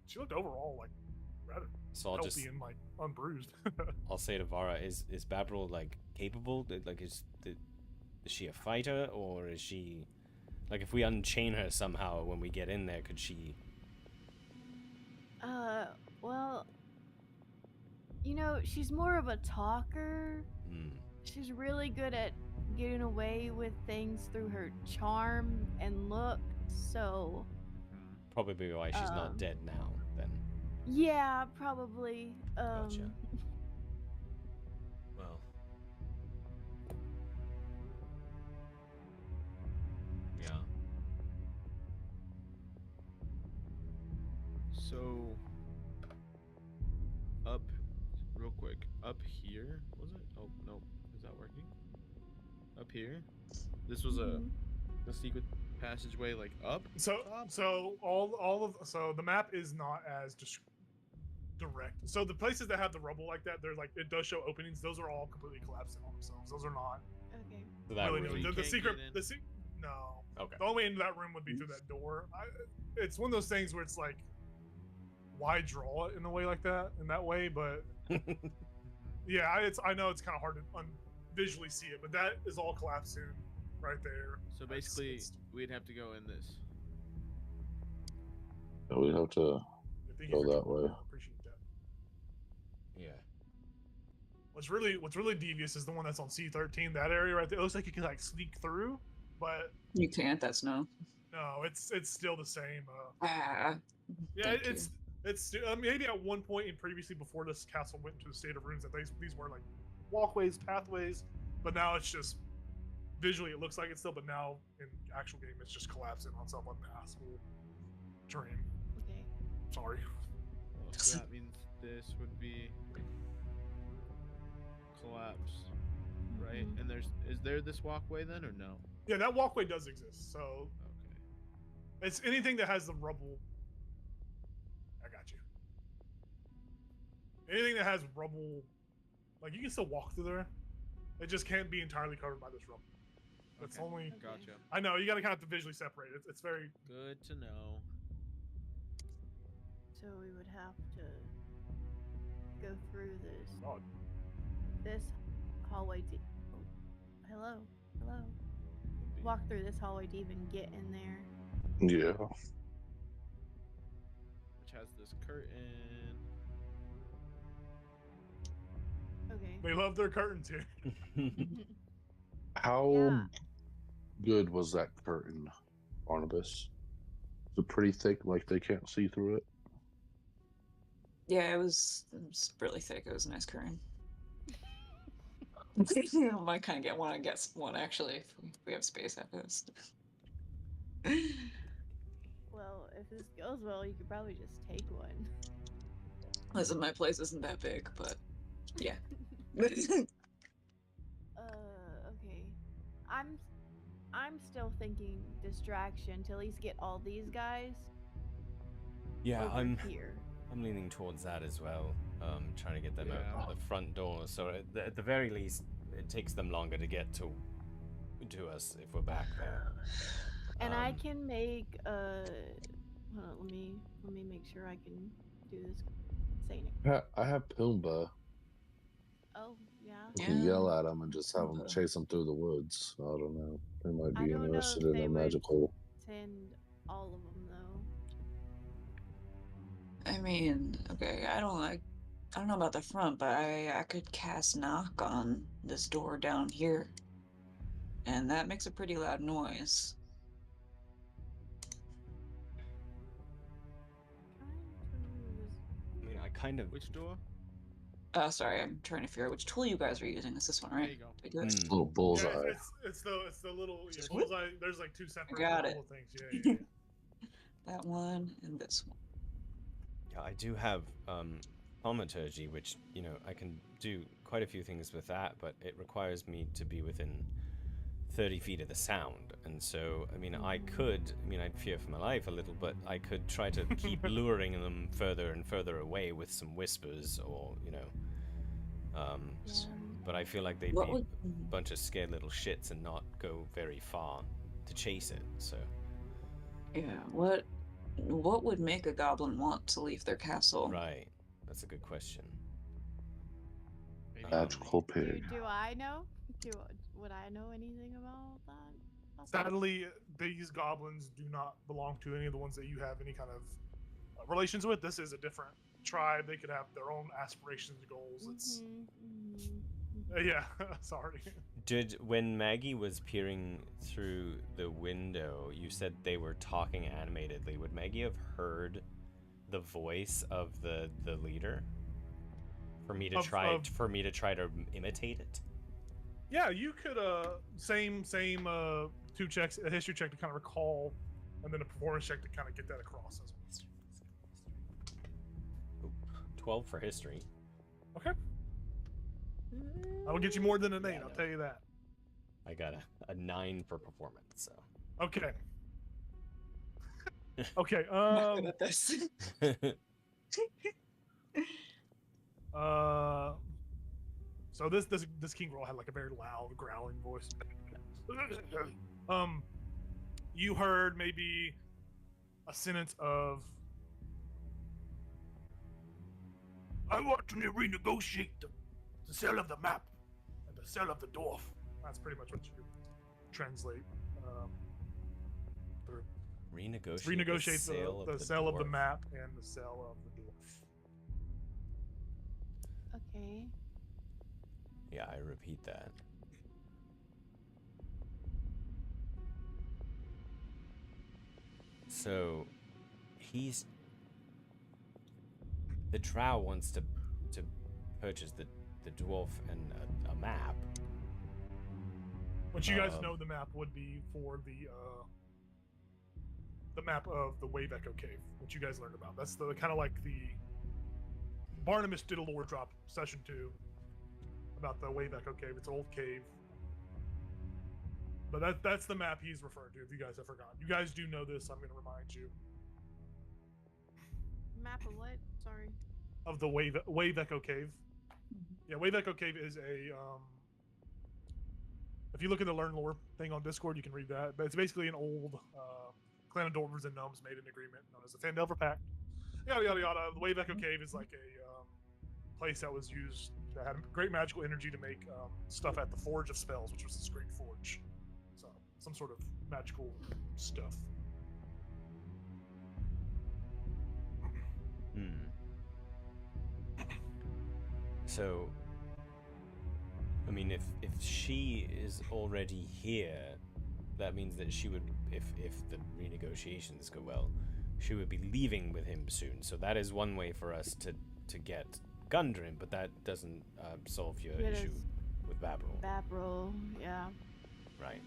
she looked overall like rather healthy and like unbruised. I'll say to Vara, is Babril like capable? Like is she a fighter, or is she like, if we unchain her somehow when we get in there, could she? Well, she's more of a talker. She's really good at getting away with things through her charm and look, so... Probably why she's not dead now, then. Yeah, probably. Gotcha. Well... Yeah. So... Up... Real quick. Up here? Was it? Oh, no. Is that working? Up here? This was a secret passageway, like up. So the map is not as direct. So the places that have the rubble like that, they're like, it does show openings. Those are all completely collapsing on themselves. Those are not. Okay. So that really room. the secret. No. Okay. The only way into that room would be through that door. It's one of those things where it's like, why draw it in a way like that, in that way? But yeah, I know it's kind of hard to visually see it, but that is all collapsing right there. So basically, we'd have to go in this. Yeah, we'd have to go that way. Appreciate that. Yeah. What's really devious is the one that's on C13. That area right there. It looks like you can like sneak through, but You can't. That's no. no, it's still the same. Ah. Yeah, Thank it's maybe at one point in previously before this castle went into the state of ruins that these were like walkways, pathways, but now it's just visually it looks like it's still, but now in actual game it's just collapsing on itself like the asshole dream. Okay. Sorry. Well, so that means this would be collapse, right? And is there this walkway then, or no? Yeah, that walkway does exist. So Okay. it's anything that has the rubble. I got you. Anything that has rubble, like you can still walk through there. It just can't be entirely covered by this rubble. It's Okay. only. Gotcha. I know you got to kind of have to visually separate it. It's very. Good to know. So we would have to go through God. this hallway to. Oh, hello. Walk through this hallway to even get in there. Yeah. Which has this curtain. Okay. They love their curtains here. How Yeah. good was that curtain, Barnabas? Is it pretty thick, like they can't see through it? Yeah, it was really thick. It was a nice curtain. I might kind of want to get one actually if we have space after this. Well, if this goes well, you could probably just take one. Listen, my place isn't that big, but yeah. Okay. I'm still thinking distraction to at least get all these guys Yeah, over I'm here. leaning towards that as well. Trying to get them Yeah. out the front door. So at the very least, it takes them longer to get to us if we're back there. And I Um, can make hold on, let me make sure I can do this. Saying it. I have Pumbaa. Oh yeah. You can yell Yeah. at them and just have them Pumbaa. chase them through the woods. I don't know. They might I be don't know interested if in they a would magical. send all of them though. I mean, okay, I don't know about the front, but I could cast knock on this door down here. And that makes a pretty loud noise. I mean, I kind of. Which door? Sorry, I'm trying to figure out which tool you guys are using. It's this one, There right? you go. Did I do it? Mm. Little bullseye. Yeah, it's the little This yeah, one? bullseye. There's like two separate got little it. things. Yeah. That one and this one. Yeah, I do have thaumaturgy, which I can do quite a few things with that, but it requires me to be within 30 feet of the sound, and so I'd fear for my life a little, but I could try to keep luring them further and further away with some whispers, or but I feel like they'd What be would- a bunch of scared little shits and not go very far to chase it. So Yeah, what would make a goblin want to leave their castle? right, that's a good question. Maybe Magical Do, pig. do I know? Would I know anything about that? Sadly, these goblins do not belong to any of the ones that you have any kind of relations with. This is a different tribe. They could have their own aspirations and goals. It's yeah. Sorry. When Maggie was peering through the window, you said they were talking animatedly. Would Maggie have heard the voice of the leader for me to try to imitate it? Yeah, you could same 2 checks, a history check to kind of recall, and then a performance check to kind of get that across as well. 12 for history. Okay. I will get you more than an 8, Yeah, I'll no. tell you that. I got a 9 for performance, so. Okay. Okay. I'm not good at this. So this king roll had like a very loud growling voice. You heard maybe a sentence of, "I want to renegotiate the sale of the map and the sale of the dwarf." That's pretty much what you translate through. Renegotiate the sale of the dwarf. map and the sale of the dwarf. Okay. Yeah, I repeat that. So, the drow wants to purchase the dwarf and a map. What you guys know the map would be for the map of the Wave Echo Cave, which you guys learned about. That's the kind of like the Barnabas did a lore drop session 2 about the Wave Echo Cave. It's an old cave. But that's the map he's referring to, if you guys have forgotten. You guys do know this, I'm going to remind you. Map of what? Sorry. Of the Wave Echo Cave. Yeah, Wave Echo Cave is a... if you look at the Learn Lore thing on Discord, you can read that. But it's basically an old Clan of Dwarves and Gnomes made an agreement known as the Phandelver Pact. yada yada yada. The Wave Echo Cave is like a place that was used that had great magical energy to make stuff at the Forge of Spells, which was this great forge. So some sort of magical stuff. So, I mean, if she is already here, that means that she would, if the renegotiations go well, she would be leaving with him soon. So that is one way for us to get Gundren, but that doesn't solve your issue with Babril. Babril, yeah. Right.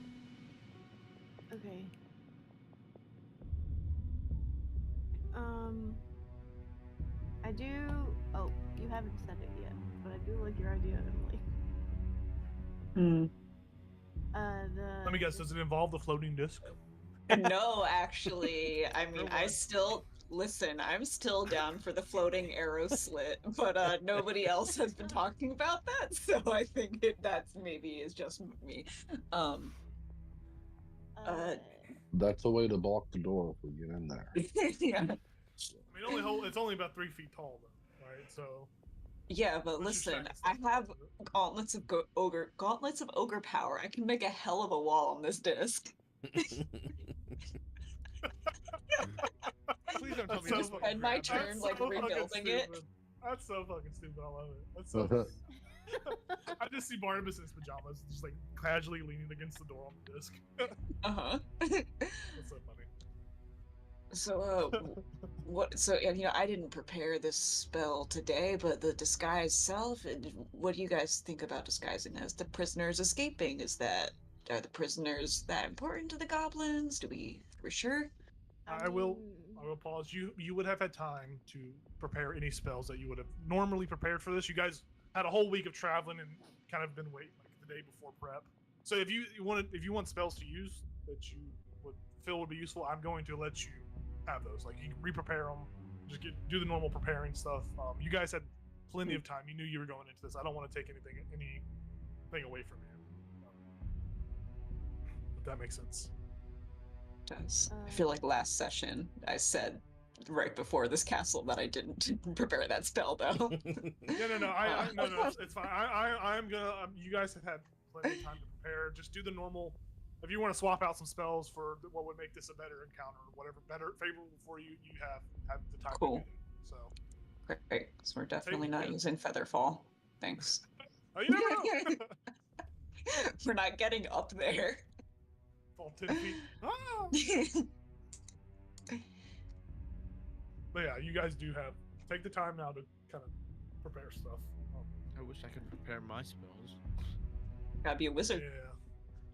Okay. I do. Oh, you haven't said it yet, but I do like your idea, Emily. Let me guess. Does it involve the floating disc? No, actually. I mean, I still listen. I'm still down for the floating arrow slit, but nobody else has been talking about that, so I think that's maybe is just me. That's a way to block the door if we get in there. Yeah. I mean, it's only about 3 feet tall, though, right? So. Yeah, but listen, I have gauntlets of ogre power. I can make a hell of a wall on this disc. Please don't tell me Just spend my turn like rebuilding it. That's so fucking stupid. I love it. That's so. I just see Barnabas in his pajamas, just like casually leaning against the door on the disc. That's so funny. So, what? So, I didn't prepare this spell today, but the disguise self. What do you guys think about disguising as the prisoners escaping? Are the prisoners that important to the goblins? We're sure? I will pause. You would have had time to prepare any spells that you would have normally prepared for this. You guys had a whole week of traveling and kind of been waiting like the day before prep. So if you want spells to use that you would feel would be useful, I'm going to let you have those. Like you can re-prepare them, just do the normal preparing stuff. You guys had plenty of time. You knew you were going into this. I don't want to take anything away from you. If that makes sense. It does. I feel like last session I said right before this castle that I didn't prepare that spell though. No, it's fine. I'm gonna. You guys have had plenty of time to prepare. Just do the normal. If you want to swap out some spells for what would make this a better encounter, or whatever favorable for you, you have the time to do that. So great. So we're definitely not using Featherfall. Thanks. Oh, you never know. We're not getting up there. Fall 10 feet. Ah! But yeah, you guys do take the time now to kind of prepare stuff. I wish I could prepare my spells. Gotta be a wizard. Yeah.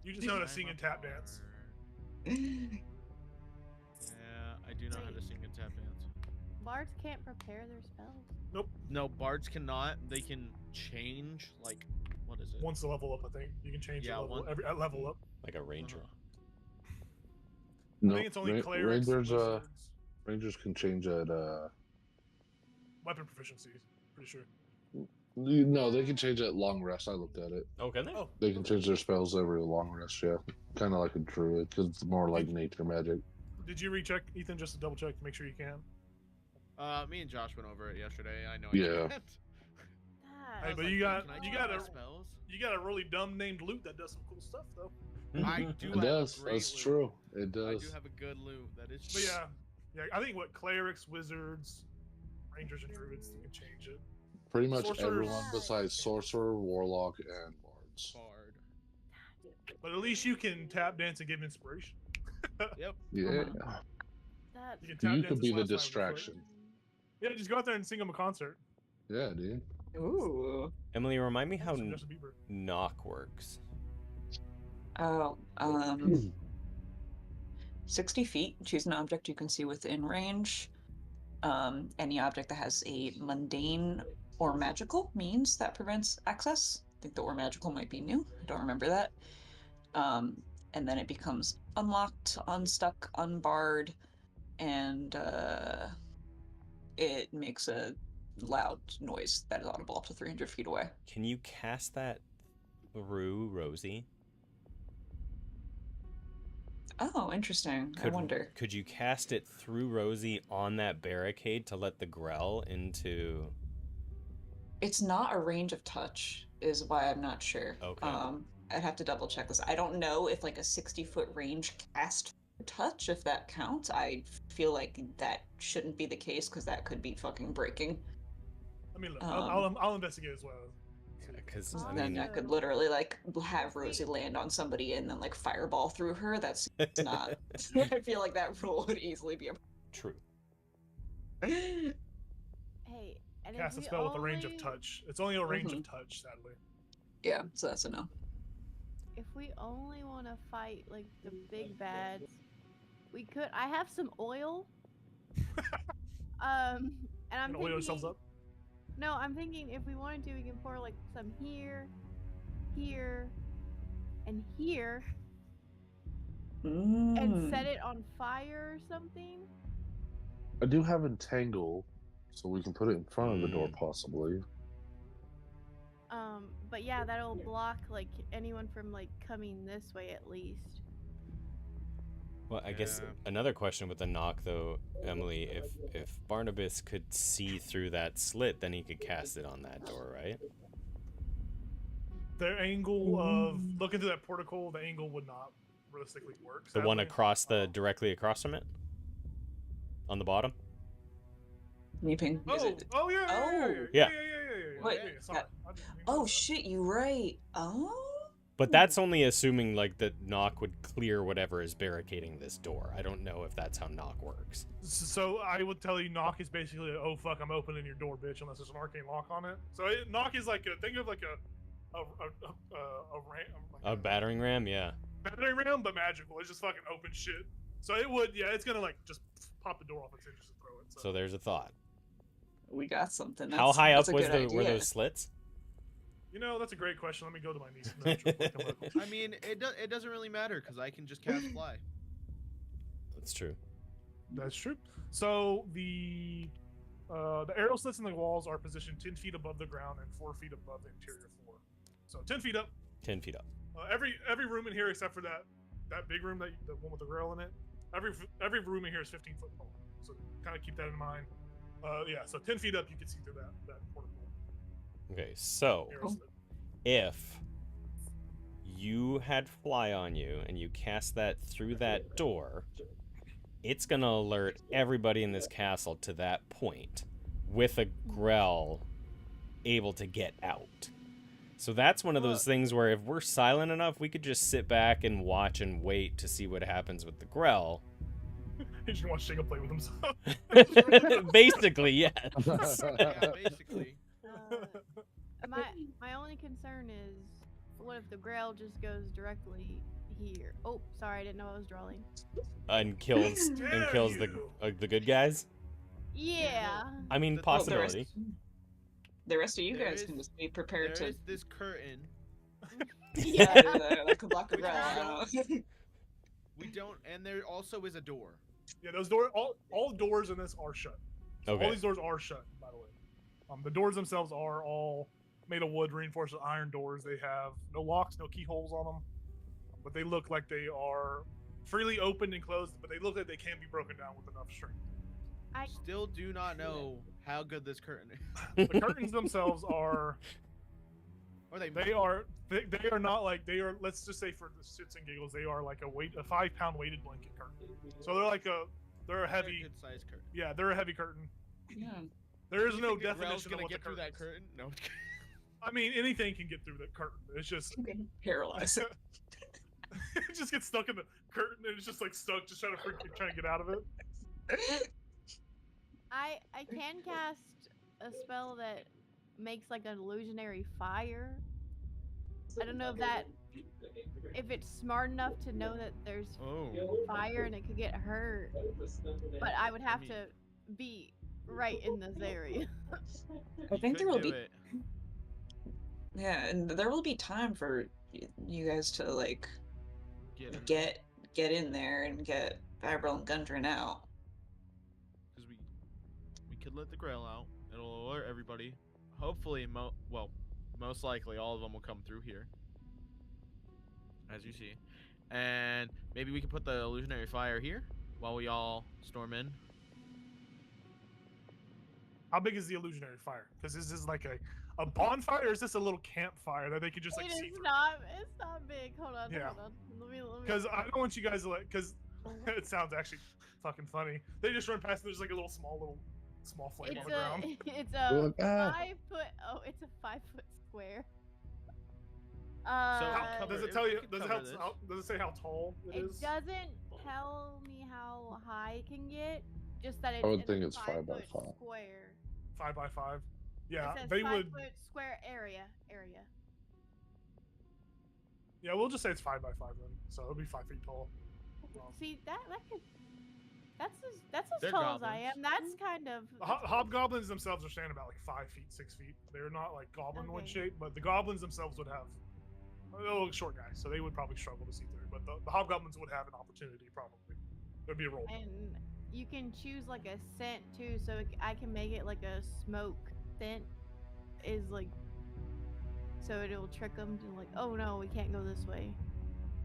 You just know how to sing and tap dance. Yeah, I do know how to sing and tap dance. Bards can't prepare their spells. Nope. No, bards cannot. They can change, like, what is it? Once the level up, I think. You can change the level at level up. Like a ranger. I think it's only clerics. Rangers can change at weapon proficiency, pretty sure. No, they can change at long rest. I looked at it. Oh, can they? Oh. They can change their spells every long rest, yeah. Kind of like a druid, because it's more like nature magic. Did you recheck, Ethan, just to double check to make sure you can? Me and Josh went over it yesterday. I know. Yeah. Hey, but you got a really dumb named loot that does some cool stuff though. I do. It does. That's true. It does. I do have a good loot. That is true. But yeah. I think clerics, wizards, rangers, and druids can change it. Pretty much Sorcerers. everyone besides sorcerer, warlock, and bards. Bard. But at least you can tap dance and give inspiration. Yep. Yeah. You can tap You dance could and be slap the slide with your distraction. foot. Yeah, just go out there and sing them a concert. Yeah, dude. Ooh. Emily, remind me how From Justin Bieber. knock works. Oh, 60 feet. Choose an object you can see within range. Any object that has a mundane or magical means that prevents access. I think the or magical might be new. I don't remember that. And then it becomes unlocked, unstuck, unbarred, and it makes a loud noise that is audible up to 300 feet away. Can you cast that through Rosie? Oh, interesting. I wonder. Could you cast it through Rosie on that barricade to let the Grell into? It's not a range of touch, is why I'm not sure. Okay. I'd have to double check this. I don't know if like a 60-foot range cast touch, if that counts. I feel like that shouldn't be the case because that could be fucking breaking. I mean, look, Um, I'll investigate as well. Because I then mean, I could literally like have Rosie land on somebody and then like fireball through her. That's not. I feel like that rule would easily be a. true. Hey, and Cast a if we spell with a range of only- touch. It's only a range of touch, sadly. Yeah, so that's a no. If we only want to fight like the big bads, we could. I have some oil. And I'm Gonna oil yourselves thinking. up. No, I'm thinking if we wanted to, we can pour like some here, here, and here, and set it on fire or something. I do have entangle, so we can put it in front of the door, Mm. possibly. But yeah, that'll block like anyone from like coming this way at least. Well, I guess Yeah. another question with the knock, though, Emily, if Barnabas could see through that slit, then he could cast it on that door, right? The angle of looking through that portico, the angle would not realistically work. The one sadly. across directly across from it, on the bottom. Meeping. Oh yeah. Yeah. Wait, Sorry. that- I didn't mean Oh that. shit, you right. Oh. But that's only assuming like that knock would clear whatever is barricading this door. I don't know if that's how knock works. So I would tell you, knock is basically a, oh fuck, I'm opening your door, bitch, unless there's an arcane lock on it. So knock is like think of like A battering ram, yeah. battering ram, but magical. It's just fucking open shit. So it would, yeah, it's gonna like just pop the door off its hinges and throw it. So there's a thought. We got something. How high up that's a was good were idea. those slits? You know, that's a great question. Let me go to my niece. and notes real quick and look. I mean, it doesn't really matter because I can just cast fly. That's true. That's true. So the arrow slits in the walls are positioned 10 feet above the ground and 4 feet above the interior floor. So 10 feet up. 10 feet up. Every room in here except for that big room, the one with the grill in it. Every room in here is 15 foot tall. So kind of keep that in mind. Yeah. So 10 feet up, you can see through that portico. Okay, so Arrow slit. if you had fly on you and you cast that through that door, it's gonna alert everybody in this castle to that point with a Grell able to get out. So that's one of those things where if we're silent enough, we could just sit back and watch and wait to see what happens with the Grell. He's gonna watch Shingo play with himself. Basically, yes. Yeah, basically. My only concern is, what if the Grail just goes directly here? Oh, sorry, I didn't know I was drawing. And kills Dare the good guys. Yeah. I mean, The- possibility. The rest of you There guys is- can just be prepared There to. is this curtain. Yeah, like a block of Which ground. We don't, and there also is a door. Yeah, those all doors in this are shut. So Okay. all these doors are shut, by the way. The doors themselves are all made of wood, reinforced with iron doors. They have no locks, no keyholes on them, but they look like they are freely opened and closed. But they look like they can be broken down with enough strength. I Still do not know how good this curtain is. The curtains themselves are Or they they are not like they are. Let's just say for the shits and giggles, they are like a 5 pound weighted blanket curtain. So they're like they're a heavy. good sized curtain. Yeah, they're a heavy curtain. Yeah. There is You no think Grell's definition of gonna what the get through curtain that curtain. No. I mean, anything can get through the curtain. It's just Paralyzed. it just gets stuck in the curtain and it's just like stuck, just trying to get out of it. I can cast a spell that makes like an illusionary fire. I don't know if it's smart enough to know that there's Oh. fire and it could get hurt, but I would have mean- to be right in this area. I think there will be. It. Yeah, and there will be time for you guys to like Get in get in there and get Vibril and Gundren out. because we could let the Grail out. It'll alert everybody. Hopefully, most likely all of them will come through here, as you see. And maybe we can put the illusionary fire here while we all storm in. How big is the illusionary fire? Because is this like a bonfire, or is this a little campfire that they could just like It see is through? not. It's not big. Hold on. Yeah. Hold on. Let me. Because I don't want you guys to like. Because it sounds actually fucking funny. They just run past and there's like a small flame on the ground. It's They're a like, ah. 5 foot. Oh, it's a 5 foot square. How, does it tell you? We could Does it, cover this. does it say how tall it It is? doesn't tell me how high it can get. Just that it's. I would in think a it's 5 by 5 foot 5. Square. 5 by 5. Yeah, It says they 5 would. foot square area. Yeah, we'll just say it's 5 by 5 then. So it'll be 5 feet tall. See that could. That's as They're tall as I goblins. am. That's kind of. The hobgoblins themselves are standing about like 5 feet, 6 feet. They're not like goblin-like Okay. shape, but the goblins themselves would have. They're a little short guys, so they would probably struggle to see through. But the hobgoblins would have an opportunity, probably. There'd be a roll. And you can choose like a scent too, so I can make it like a smoke scent. Is like. So it'll trick them to like, oh no, we can't go this way.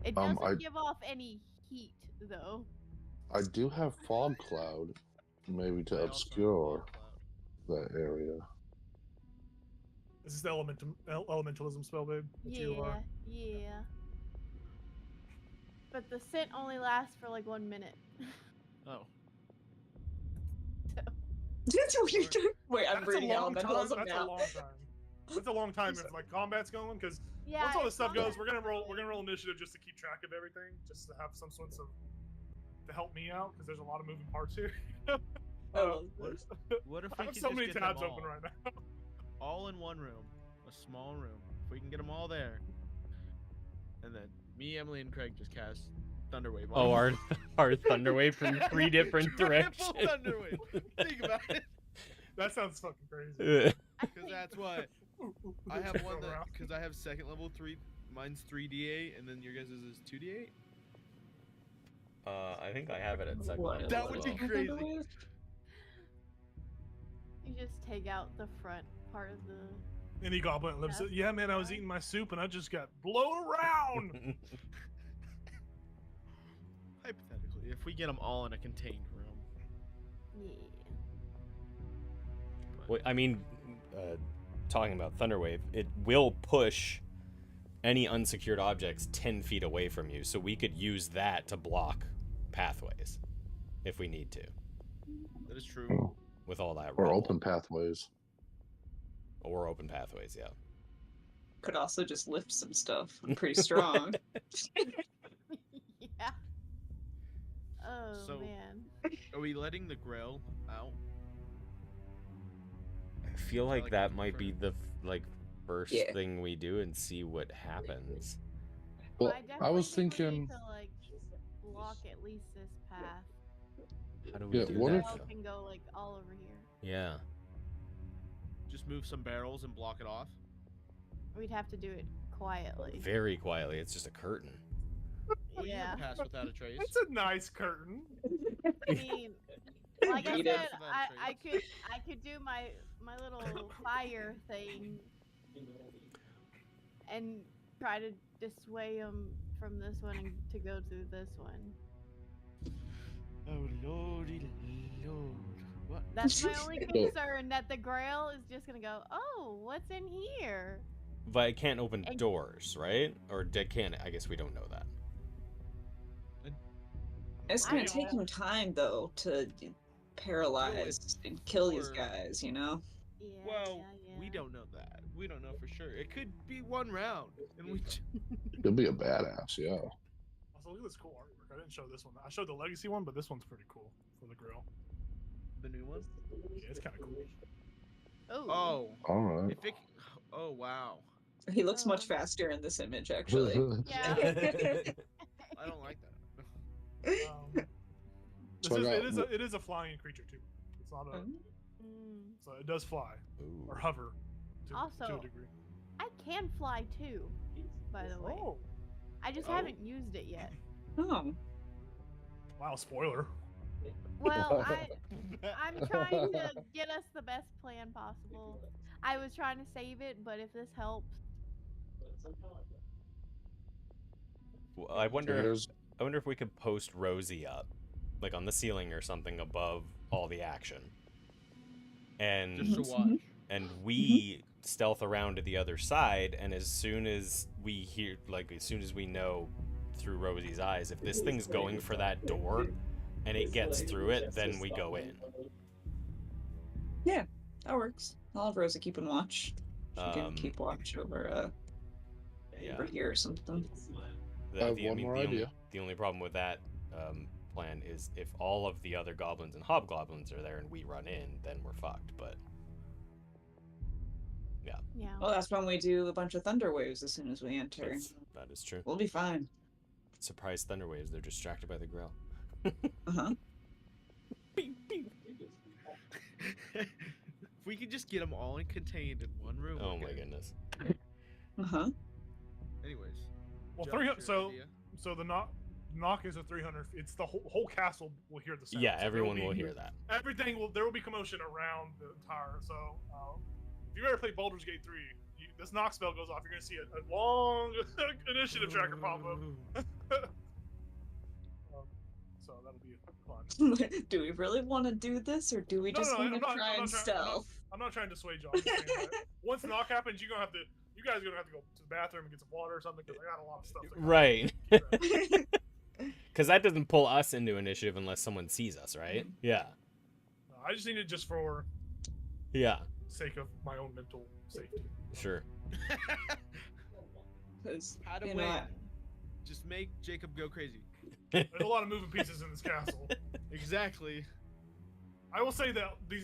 It doesn't I- give off any heat though. I do have fog cloud, maybe I to also have obscure Fog Cloud. that area. This is the elementalism spell, babe. that you Yeah, are- yeah. But the scent only lasts for like 1 minute. Oh. That's what you're doing. Wait, I'm That's a reading long time. elementalism That's a now. long time. That's a long time if like combat's going, because Yeah. once all this it's stuff not goes, that we're gonna roll early. initiative just to keep track of everything, just to have some sorts of to help me out, because there's a lot of moving parts here. Oh, What if I we have can so just many get them tabs all, open right now. all in one room, a small room. If we can get them all there, and then me, Emily, and Craig just cast Thunderwave. Oh, on our Thunderwave from 3 different Triple directions. Thunderwave. Think about it, That sounds fucking crazy. because that's what I have one that because I have second level 3. Mine's 3d8, and then your guys' is 2d8. I think I have it at second What? level. That as would well. be crazy. You just take out the front part of the. Any goblin lives Yeah. it. Yeah, man, I was eating my soup and I just got blown around. Hypothetically, if we get them all in a contained room. Yeah. But Well, I mean, talking about Thunderwave, it will push any unsecured objects 10 feet away from you, so we could use that to block pathways if we need to, that is true. Oh. with all that Or rubble. open pathways. Or open pathways, yeah. could also just lift some stuff. I'm pretty strong. Yeah. Oh So- man. Are we letting the Grail out? I feel like like that the might be the first Yeah. thing we do and see what happens. Well, I I definitely was think we need thinking, to like block at least this path. How do we Yeah, do what that? if- Trail though? can go like all over here. Yeah. Just move some barrels and block it off. We'd have to do it quietly. Very quietly. It's just a curtain. Well, you Yeah. can pass without a trace. It's a nice curtain. I mean, like I Eat said, it. I could do my little fire thing and try to dissuade them from this one and to go through this one. Oh lordy lord! What? That's my only concern, that the Grail is just gonna go, oh, what's in here? But it can't open And- doors, right? Or it can. I guess we don't know that. It's I gonna don't take know. him time though to paralyze and kill these guys, you know? Yeah, Well, yeah, we yeah. don't know that. We don't know for sure. It could be one round, and we. he'll be a badass, yeah. Also, look at this cool artwork. I didn't show this one. I showed the legacy one, but this one's pretty cool for the grill. The new one. Yeah, it's kind of cool. Oh, All right. if it. Oh wow. He looks much Um, faster in this image, actually. Yeah. I don't like that. This So I is, got- it is a flying creature too. It's not a. Mm. So it does fly Ooh. or hover to a Also- degree. I can fly too, by the way. Oh, I just Oh. haven't used it yet. Oh, wow! Spoiler. Well, I'm trying to get us the best plan possible. I was trying to save it, but if this helps, I wonder. There's I wonder if we could post Rosie up, like on the ceiling or something above all the action, and Just to Mhm, watch. and we stealth around to the other side, and as soon as we hear, like as soon as we know through Rosie's eyes, if this thing's going for that door and it gets through it, then we go in. Yeah, that works. I'll have Rosa keeping watch. She can Um, keep watch over yeah. over here or something. I have one more idea. The only problem with that plan is if all of the other goblins and hobgoblins are there and we run in, then we're fucked. But Yeah. Well, that's when we do a bunch of thunder waves as soon as we enter. that is true. We'll be fine. Surprise thunder waves. They're distracted by the grill. Uh-huh. If we could just get them all contained in one room. Oh we're my good. goodness. Uh-huh. Anyways. Well, Josh, 300. your So idea? the knock is a 300. It's the whole castle will hear the sound. Yeah, So everyone will hear that. Everything will. There will be commotion around the entire. So if you ever play Baldur's Gate 3, this knock spell goes off. You're gonna see a long initiative tracker pop up. So that'll be fun. Do we really want to do this, or do we just want to try and stealth? I'm not trying to sway you. I'm just saying that once knock happens, you guys are gonna have to go to the bathroom and get some water or something because I got a lot of stuff. Right. Because that doesn't pull us into initiative unless someone sees us, right? Yeah. I just need it just for Yeah. sake of my own mental safety. Sure. How to you win. know, Just make Jacob go crazy. There's a lot of moving pieces in this castle. Exactly. I will say that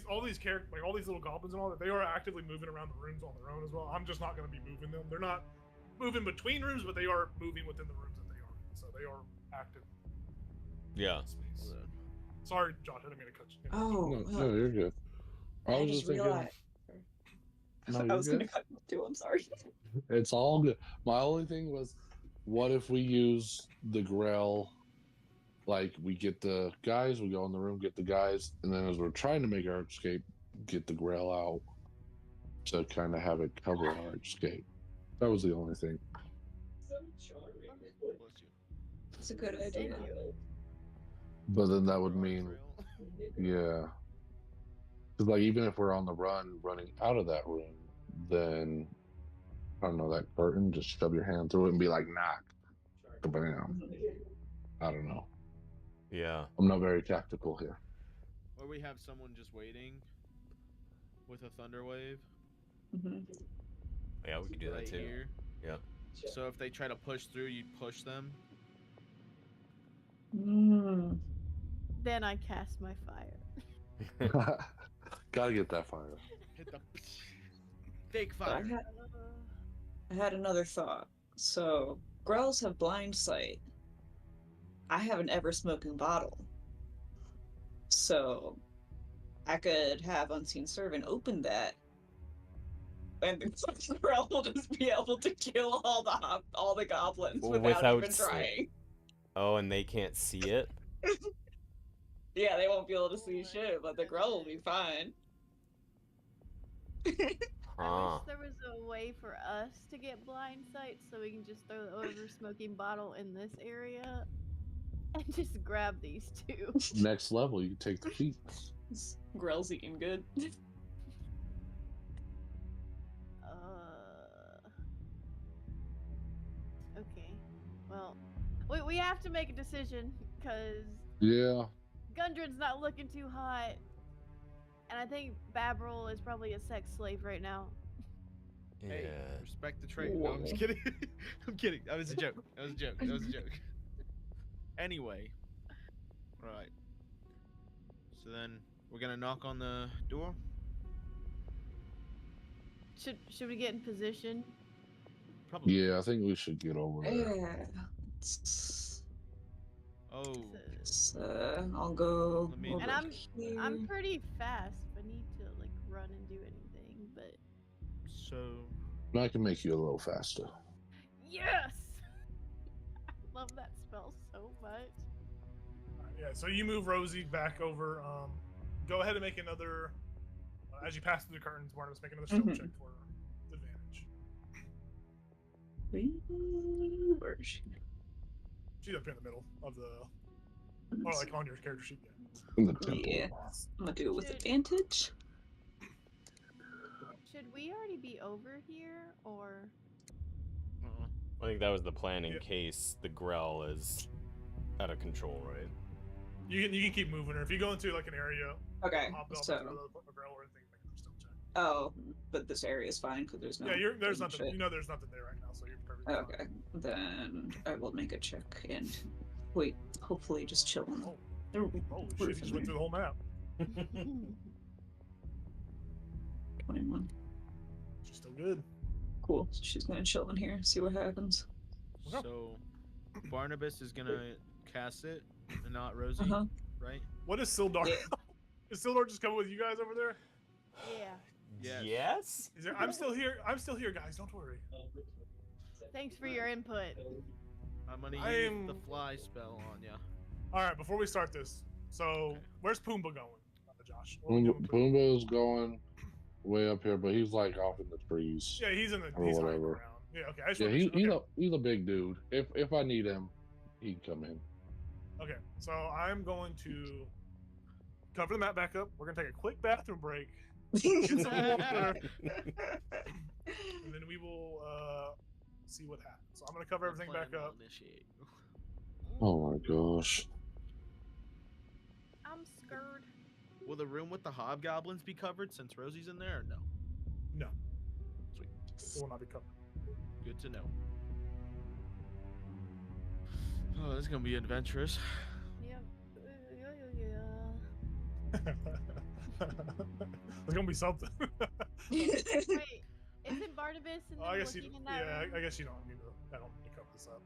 all these characters, like all these little goblins and all that, they are actively moving around the rooms on their own as well. I'm just not going to be moving them. They're not moving between rooms, but they are moving within the rooms that they are in. So they are active Yeah. in space. Sorry, Josh, I didn't mean to cut you. Oh, No, you're good. I was just thinking. realized. No, I you're was going to good. cut you too. I'm sorry. It's all good. My only thing was, what if we use the Grell? Like, we get the guys, we go in the room, get the guys, and then as we're trying to make our escape, get the Grell out to kind of have it cover our escape. That was the only thing. Bless you. It's a good idea. But then that would mean, yeah. Because, like, even if we're on the run, running out of that room, then, I don't know, that curtain, just shove your hand through it and be like, knock. Bam. I don't know. Yeah. I'm not very tactical here. Or we have someone just waiting with a thunder wave Mhm. Yeah, we could do that right too. here. Yeah. So if they try to push through, you push them. Mm. Then I cast my fire. Gotta get that fire. Hit the fake I fire. had another thought. So, Grells have blind sight. I have an ever-smoking bottle. So, I could have Unseen Servant open that, and then Grell will just be able to kill all the goblins without even trying. Oh, and they can't see it? Yeah, they won't be able to see shit, but the Grell will be fine. I Huh. wish there was a way for us to get blind sight so we can just throw the over smoking bottle in this area and just grab these two. Next level, you can take the feet. Grell's eating good. Okay. Well, we have to make a decision because Yeah. Gundren's not looking too hot. And I think Babril is probably a sex slave right now. Hey, Yeah. respect the trade. No, I'm just kidding. I'm kidding. That was a joke. That was a joke. That was a joke. Anyway. Right. So then we're gonna knock on the door. Should we get in position? Probably. Yeah, I think we should get over there. Yeah. Oh. I'll go. Let me- over And here. I'm pretty fast if I need to like run and do anything, but So. And I can make you a little faster. yes! I love that spell so much. Yeah, so you move Rosie back over. Go ahead and make another. As you pass through the curtains, Barnabas, make another stealth check for advantage. Where is she? She's up here in the middle of the, or like on your character sheet. Yeah. In the temple. Yeah, I'm gonna do it with Should- advantage. Should we already be over here, or I think that was the plan in Yeah. case the Grell is out of control, right? You can keep moving her if you go into like an area. Okay, Hop up so into the grill or anything. Make her still check. oh, but this area is fine because there's no. Yeah, there's green nothing. shit. You know, there's nothing there right now, so you're perfectly Okay, then I will make a check and wait. Hopefully, just chill on Oh. the fine. Holy shit! You roof just in went through the whole map. 21. She's still good. Cool. So she's gonna chill in here, see what happens. Okay. So, Barnabas is gonna cast it, and not Rosie, Uh huh. right? What is Sildar? Yeah. Is Sildar just coming with you guys over there? yeah? Yes. Yes? Is there? I'm still here. I'm still here, guys. Don't worry. Thanks for your input. I'm gonna I use am- the fly spell on ya. All right. Before we start this, so Okay. where's Pumbaa going, Josh? What are we doing with Pumbaa? Pumbaa is going way up here, but he's like off in the trees. Yeah, he's in the. Or He's hiding whatever. around. Yeah. Okay. I just Yeah, wanna make sure. he's a big dude. If I need him, he can come in. Okay, so I'm going to cover the map back up. We're gonna take a quick bathroom break, get some water, and then we will see what happens. So I'm gonna cover everything back Plan will up. initiate. Oh my gosh. I'm scared. Will the room with the hobgoblins be covered since Rosie's in there, or no? No, Sweet. it will not be covered. Good to know. Oh, this is gonna be adventurous. Yep. There's gonna be something. Wait, isn't Barnabas and Oh, I them guess you. looking in that Yeah, room? I guess you don't need to. I don't need to cover this up.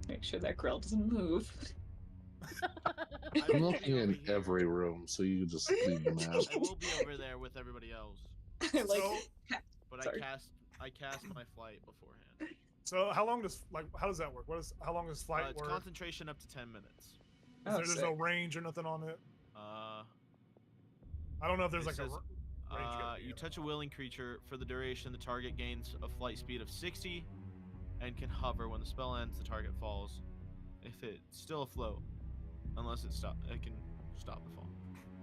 Make sure that grill doesn't move. I'm looking in every room, so you can just leave the map. I will be over there with everybody else, like, So- but Sorry. I cast my flight beforehand. So how long does how does that work? How long does flight It's work? concentration up to 10 minutes. oh, There's no sick. range or nothing on it. Uh, I don't know if there's It like says, a range. gonna be you in touch it. a willing creature for the duration. The target gains a flight speed of 60 and can hover. When the spell ends, the target falls. If it's still afloat, unless it can stop the fall.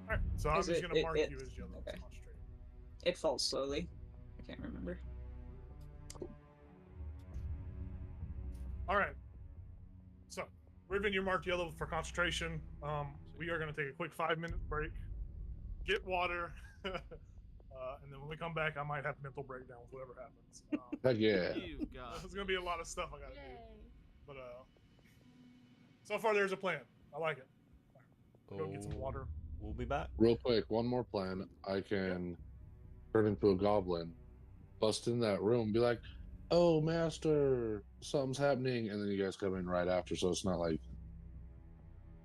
Alright, so I'm Is just it- gonna mark it- you as yellow. okay. Concentrate. It falls slowly. I can't remember. Alright. So, Riven, you're marked yellow for concentration. We are gonna take a quick 5-minute break, get water, and then when we come back, I might have mental breakdown with whatever happens. Heck yeah. You got There's gonna be a lot of stuff I gotta do. Yay. But so far there's a plan. I like it. Go get some Oh, water. We'll be back. Real quick, one more plan. I can turn into a goblin, bust in that room, be like, "Oh, master, something's happening," and then you guys come in right after, so it's not like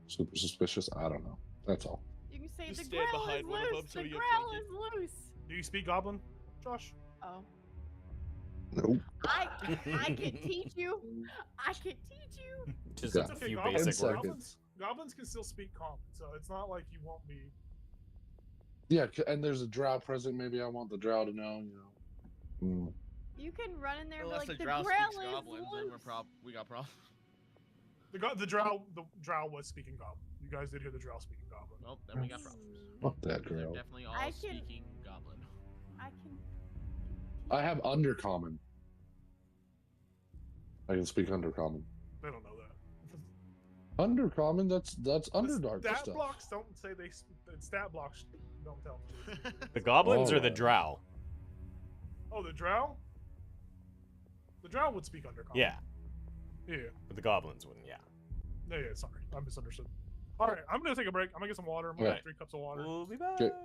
super suspicious. I don't know. That's all. You can say Just the stand growl is behind one of them loose. so The you growl flank is loose. Do you speak Goblin, Josh? Oh, Nope. I can teach you. I can teach you. Just Yeah. a It's okay, few goblins, basic seconds. words. goblins can still speak common, so it's not like you won't be. Yeah, and there's a drow present. Maybe I want the drow to know. You can run in there and be unless like, the the drow growl speaks is goblins, then loose. we got problems. The drow was speaking Goblin. You guys did hear the drow speaking Goblin. Well, then we got problems. Fuck that They're drow. definitely all I can- speaking goblin. I can. I have undercommon. I can speak undercommon. They don't know that. Undercommon. That's Underdark Stat stuff. blocks don't say they. Stat blocks don't tell. The goblins or the Oh. drow? Oh, the drow. The drow would speak undercommon. Yeah, Yeah. but the goblins wouldn't. Yeah. Yeah. Sorry, I misunderstood. All right, I'm gonna take a break. I'm gonna get some water. I'm gonna Right. have 3 cups of water. We'll be back. Okay.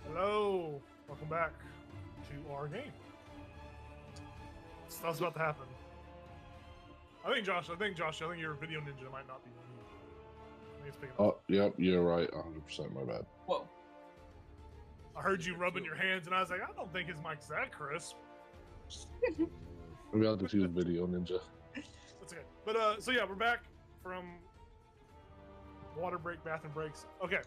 Hello, welcome back to our game. Stuff's about to happen. I think Josh, your video ninja might not be one. I think it's picking up. Oh, yep, you're right. 100%. My bad. Whoa. I heard you rubbing your hands, and I was like, I don't think his mic's that crisp. Maybe I'll just use Video Ninja. That's okay. But so yeah, we're back from water break, bathroom breaks. Okay.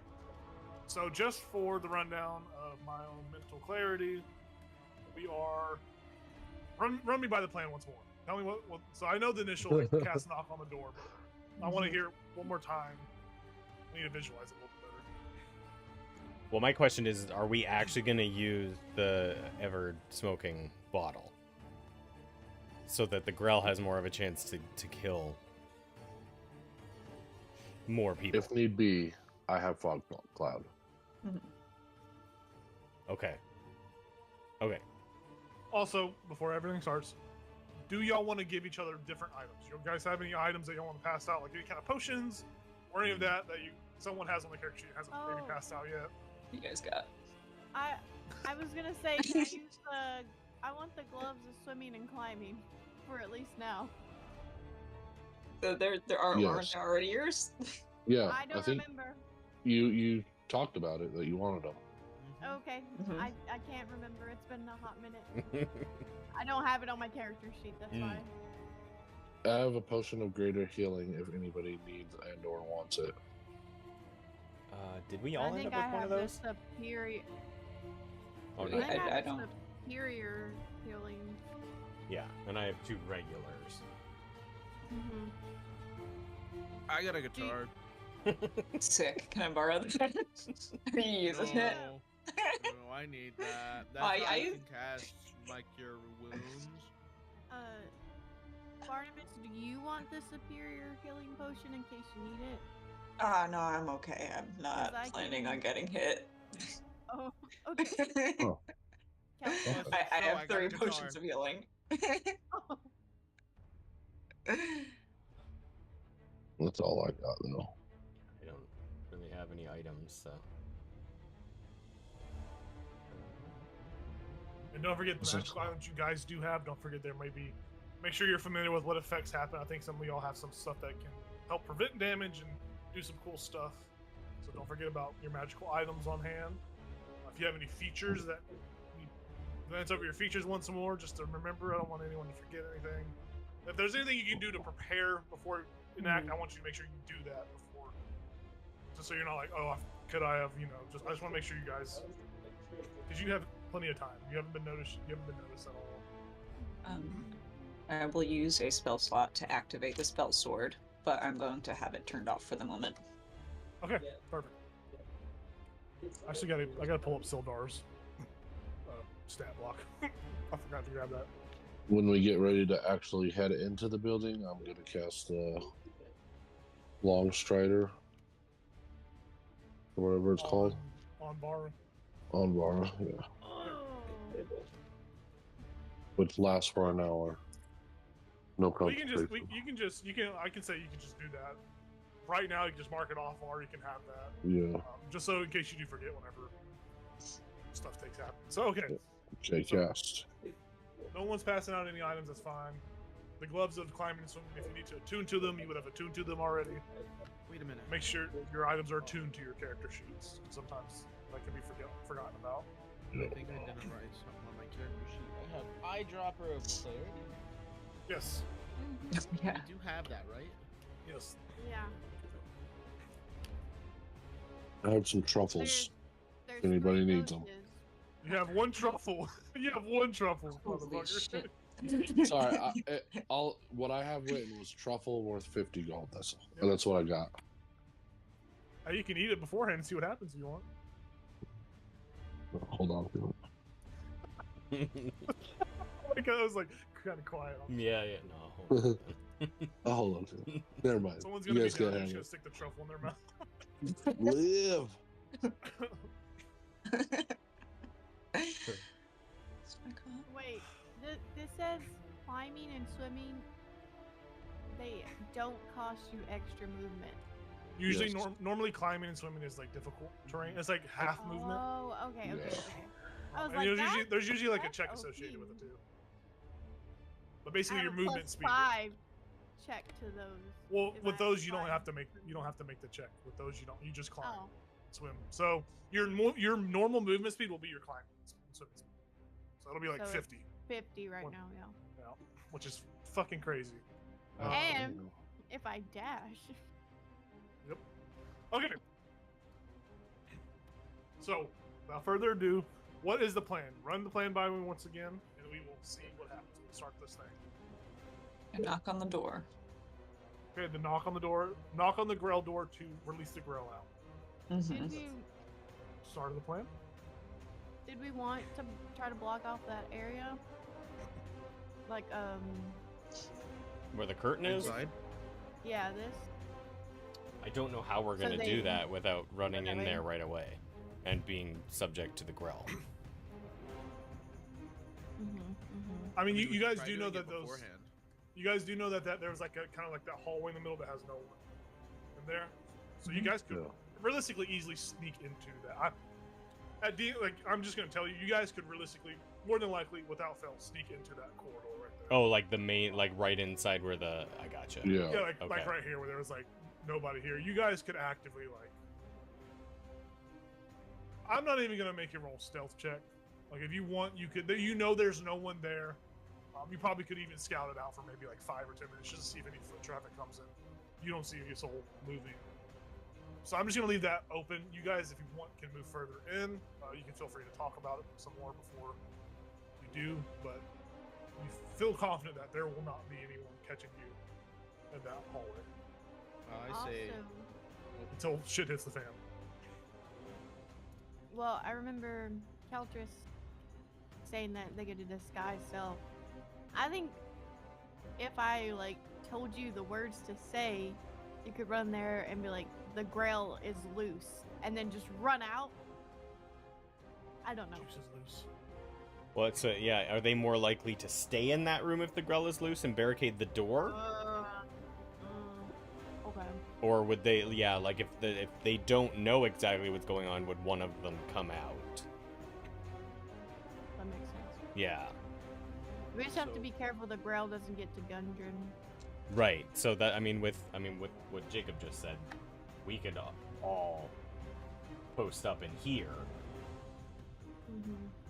So just for the rundown of my own mental clarity, we are run me by the plan once more. Tell me what so I know the initial cast knock on the door, but I want to hear it one more time. I need to visualize it a little bit better. Well, my question is, are we actually going to use the ever smoking bottle so that the Grell has more of a chance to kill more people? If need be, I have Fog Cloud. Okay. Okay. Also, before everything starts, do y'all want to give each other different items? You guys have any items that y'all want to pass out, like any kind of potions or any of that someone has on the character sheet hasn't maybe passed out yet? You guys got. I was gonna say, can I use I want the gloves of swimming and climbing, for at least now. So there aren't Yes. already yours. Yeah, I don't think remember. you talked about it that you wanted them. Okay, Mhm. I can't remember. It's been a hot minute. I don't have it on my character sheet. That's why. I have a potion of greater healing if anybody needs and or wants it. Did we I all end think up I with one have of those? the superior. Oh, I no. think I I have don't. superior healing. Yeah, and I have 2 regulars. Mm-hmm. I got a guitar. Sick. Can I borrow that? Are you using it? No, I need that. That's I- how I- you can cast my cure wounds. Barnabas, do you want the superior healing potion in case you need it? No, I'm okay. I'm not 'Cause I planning can- on getting hit. Oh, okay. Oh. Calculate. Plus, I so have got 3 a guitar. potions of healing. Oh, That's all I got though. I don't really have any items, so. And don't forget the So- magical items you guys do have. Don't forget there may be. Make sure you're familiar with what effects happen. I think some of y'all have some stuff that can help prevent damage and do some cool stuff. So don't forget about your magical items on hand. If you have any features that you glance over your features once more, just to remember. I don't want anyone to forget anything. If there's anything you can do to prepare before enact, I want you to make sure you do that before. Just so you're not like, oh, could I have, I just want to make sure you guys, because you have plenty of time. You haven't been noticed at all. I will use a spell slot to activate the spell sword, but I'm going to have it turned off for the moment. Okay, perfect. I gotta pull up Sildar's stat block. I forgot to grab that. When we get ready to actually head into the building, I'm gonna cast the Long Strider, or whatever it's called. On bar. On bar, yeah. oh. Which lasts for an hour. No Well, you can concentration. I can say you can just do that. Right now, you can just mark it off, or you can have that. Yeah. Just so in case you do forget whenever stuff takes happen. So, okay. Okay, cast. No one's passing out any items, that's fine. The gloves of climbing and swimming, if you need to attune to them, you would have attuned to them already. Wait a minute. Make sure your items are attuned to your character sheets. Sometimes that can be forgotten about. I think I didn't write something on my character sheet. I have Eyedropper of Clarity. Yes. Yeah. I do have that, right? Yes. Yeah. I have some truffles. There's Anybody 3 needs 'em. doses. You have one truffle. You have one truffle, Holy motherfucker. shit. Sorry, what I have written was truffle worth 50 gold. That's what I got. You can eat it beforehand and see what happens if you want. Hold on. Like, I was like kind of quiet. Yeah, no. Hold on. I'll hold on to it. Never mind. Someone's You gonna be guys down can there, have just gonna it. stick the truffle in their mouth. Live. Wait, this says climbing and swimming. They don't cost you extra movement. Usually, Yes. normally climbing and swimming is like difficult terrain. It's like half movement. Oh, okay. Yeah. I was And like, there's usually like a that's check OP. associated with it too. But I basically, have your a movement plus speed. 5 check to those. Well, if with I those you don't climb. have to make the check. With those you just climb, Oh, swim. So your normal movement speed will be your climbing swimming speed. So it'll be like So it's 50, 50 right One- now, yeah. yeah, which is fucking crazy. And if I dash, Yep. Okay. So, without further ado, what is the plan? Run the plan by me once again, and we will see what happens. We'll start this thing. And knock on the door. Okay, the knock on the door, knock on the grill door to release the grill out. Mhm. Start of the plan. did we want to try to block off that area? Like, Where the curtain is? Inside. yeah, this. I don't know how we're So gonna they- do that without running in away. there right away and being subject to the grill. I mean, We you should guys try do know doing it that those. beforehand. You guys do know that there's like a kind of like that hallway in the middle that has no one in there, so you guys could Yeah. realistically easily sneak into that. I'm just gonna tell you, you guys could realistically, more than likely, without fail, sneak into that corridor right there. Oh, like the main, like right inside where the. I gotcha. Yeah. Yeah, like Okay. right here where there was like nobody here. You guys could actively like. I'm not even gonna make you roll stealth check. Like if you want, you could. You know, there's no one there. You probably could even scout it out for maybe like 5 or 10 minutes just to see if any foot traffic comes in. You don't see a soul moving. So I'm just gonna leave that open. You guys, if you want, can move further in. You can feel free to talk about it some more before you do, but you feel confident that there will not be anyone catching you in that hallway I say. Also, until shit hits the fan. well, I remember Keltris saying that they get a disguise self. I think if I like told you the words to say, you could run there and be like, "The Grail is loose," and then just run out. I don't know. Juice is loose. Well, so yeah, are they more likely to stay in that room if the grill is loose and barricade the door, Okay. or would they? Yeah, like if they don't know exactly what's going on, would one of them come out? That makes sense. Yeah. We just have to So- be careful the Grail doesn't get to Gundren. Right. So that with what Jacob just said, we could all post up in here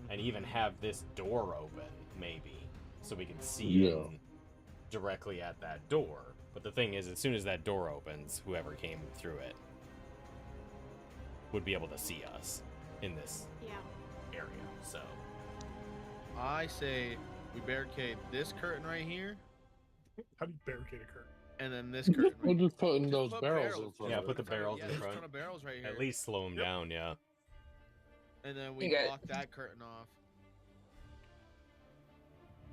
and even have this door open, maybe, so we can see Yeah. in directly at that door. But the thing is, as soon as that door opens, whoever came through it would be able to see us in this Yeah. area. So I say we barricade this curtain right here, How do you barricade a curtain? and then this curtain. We're Right just putting Just those put barrels in front Yeah, of put it. the barrels in just front. ton of barrels right here. at least slow them Yep. down. Yeah. And then we You got- block that curtain off.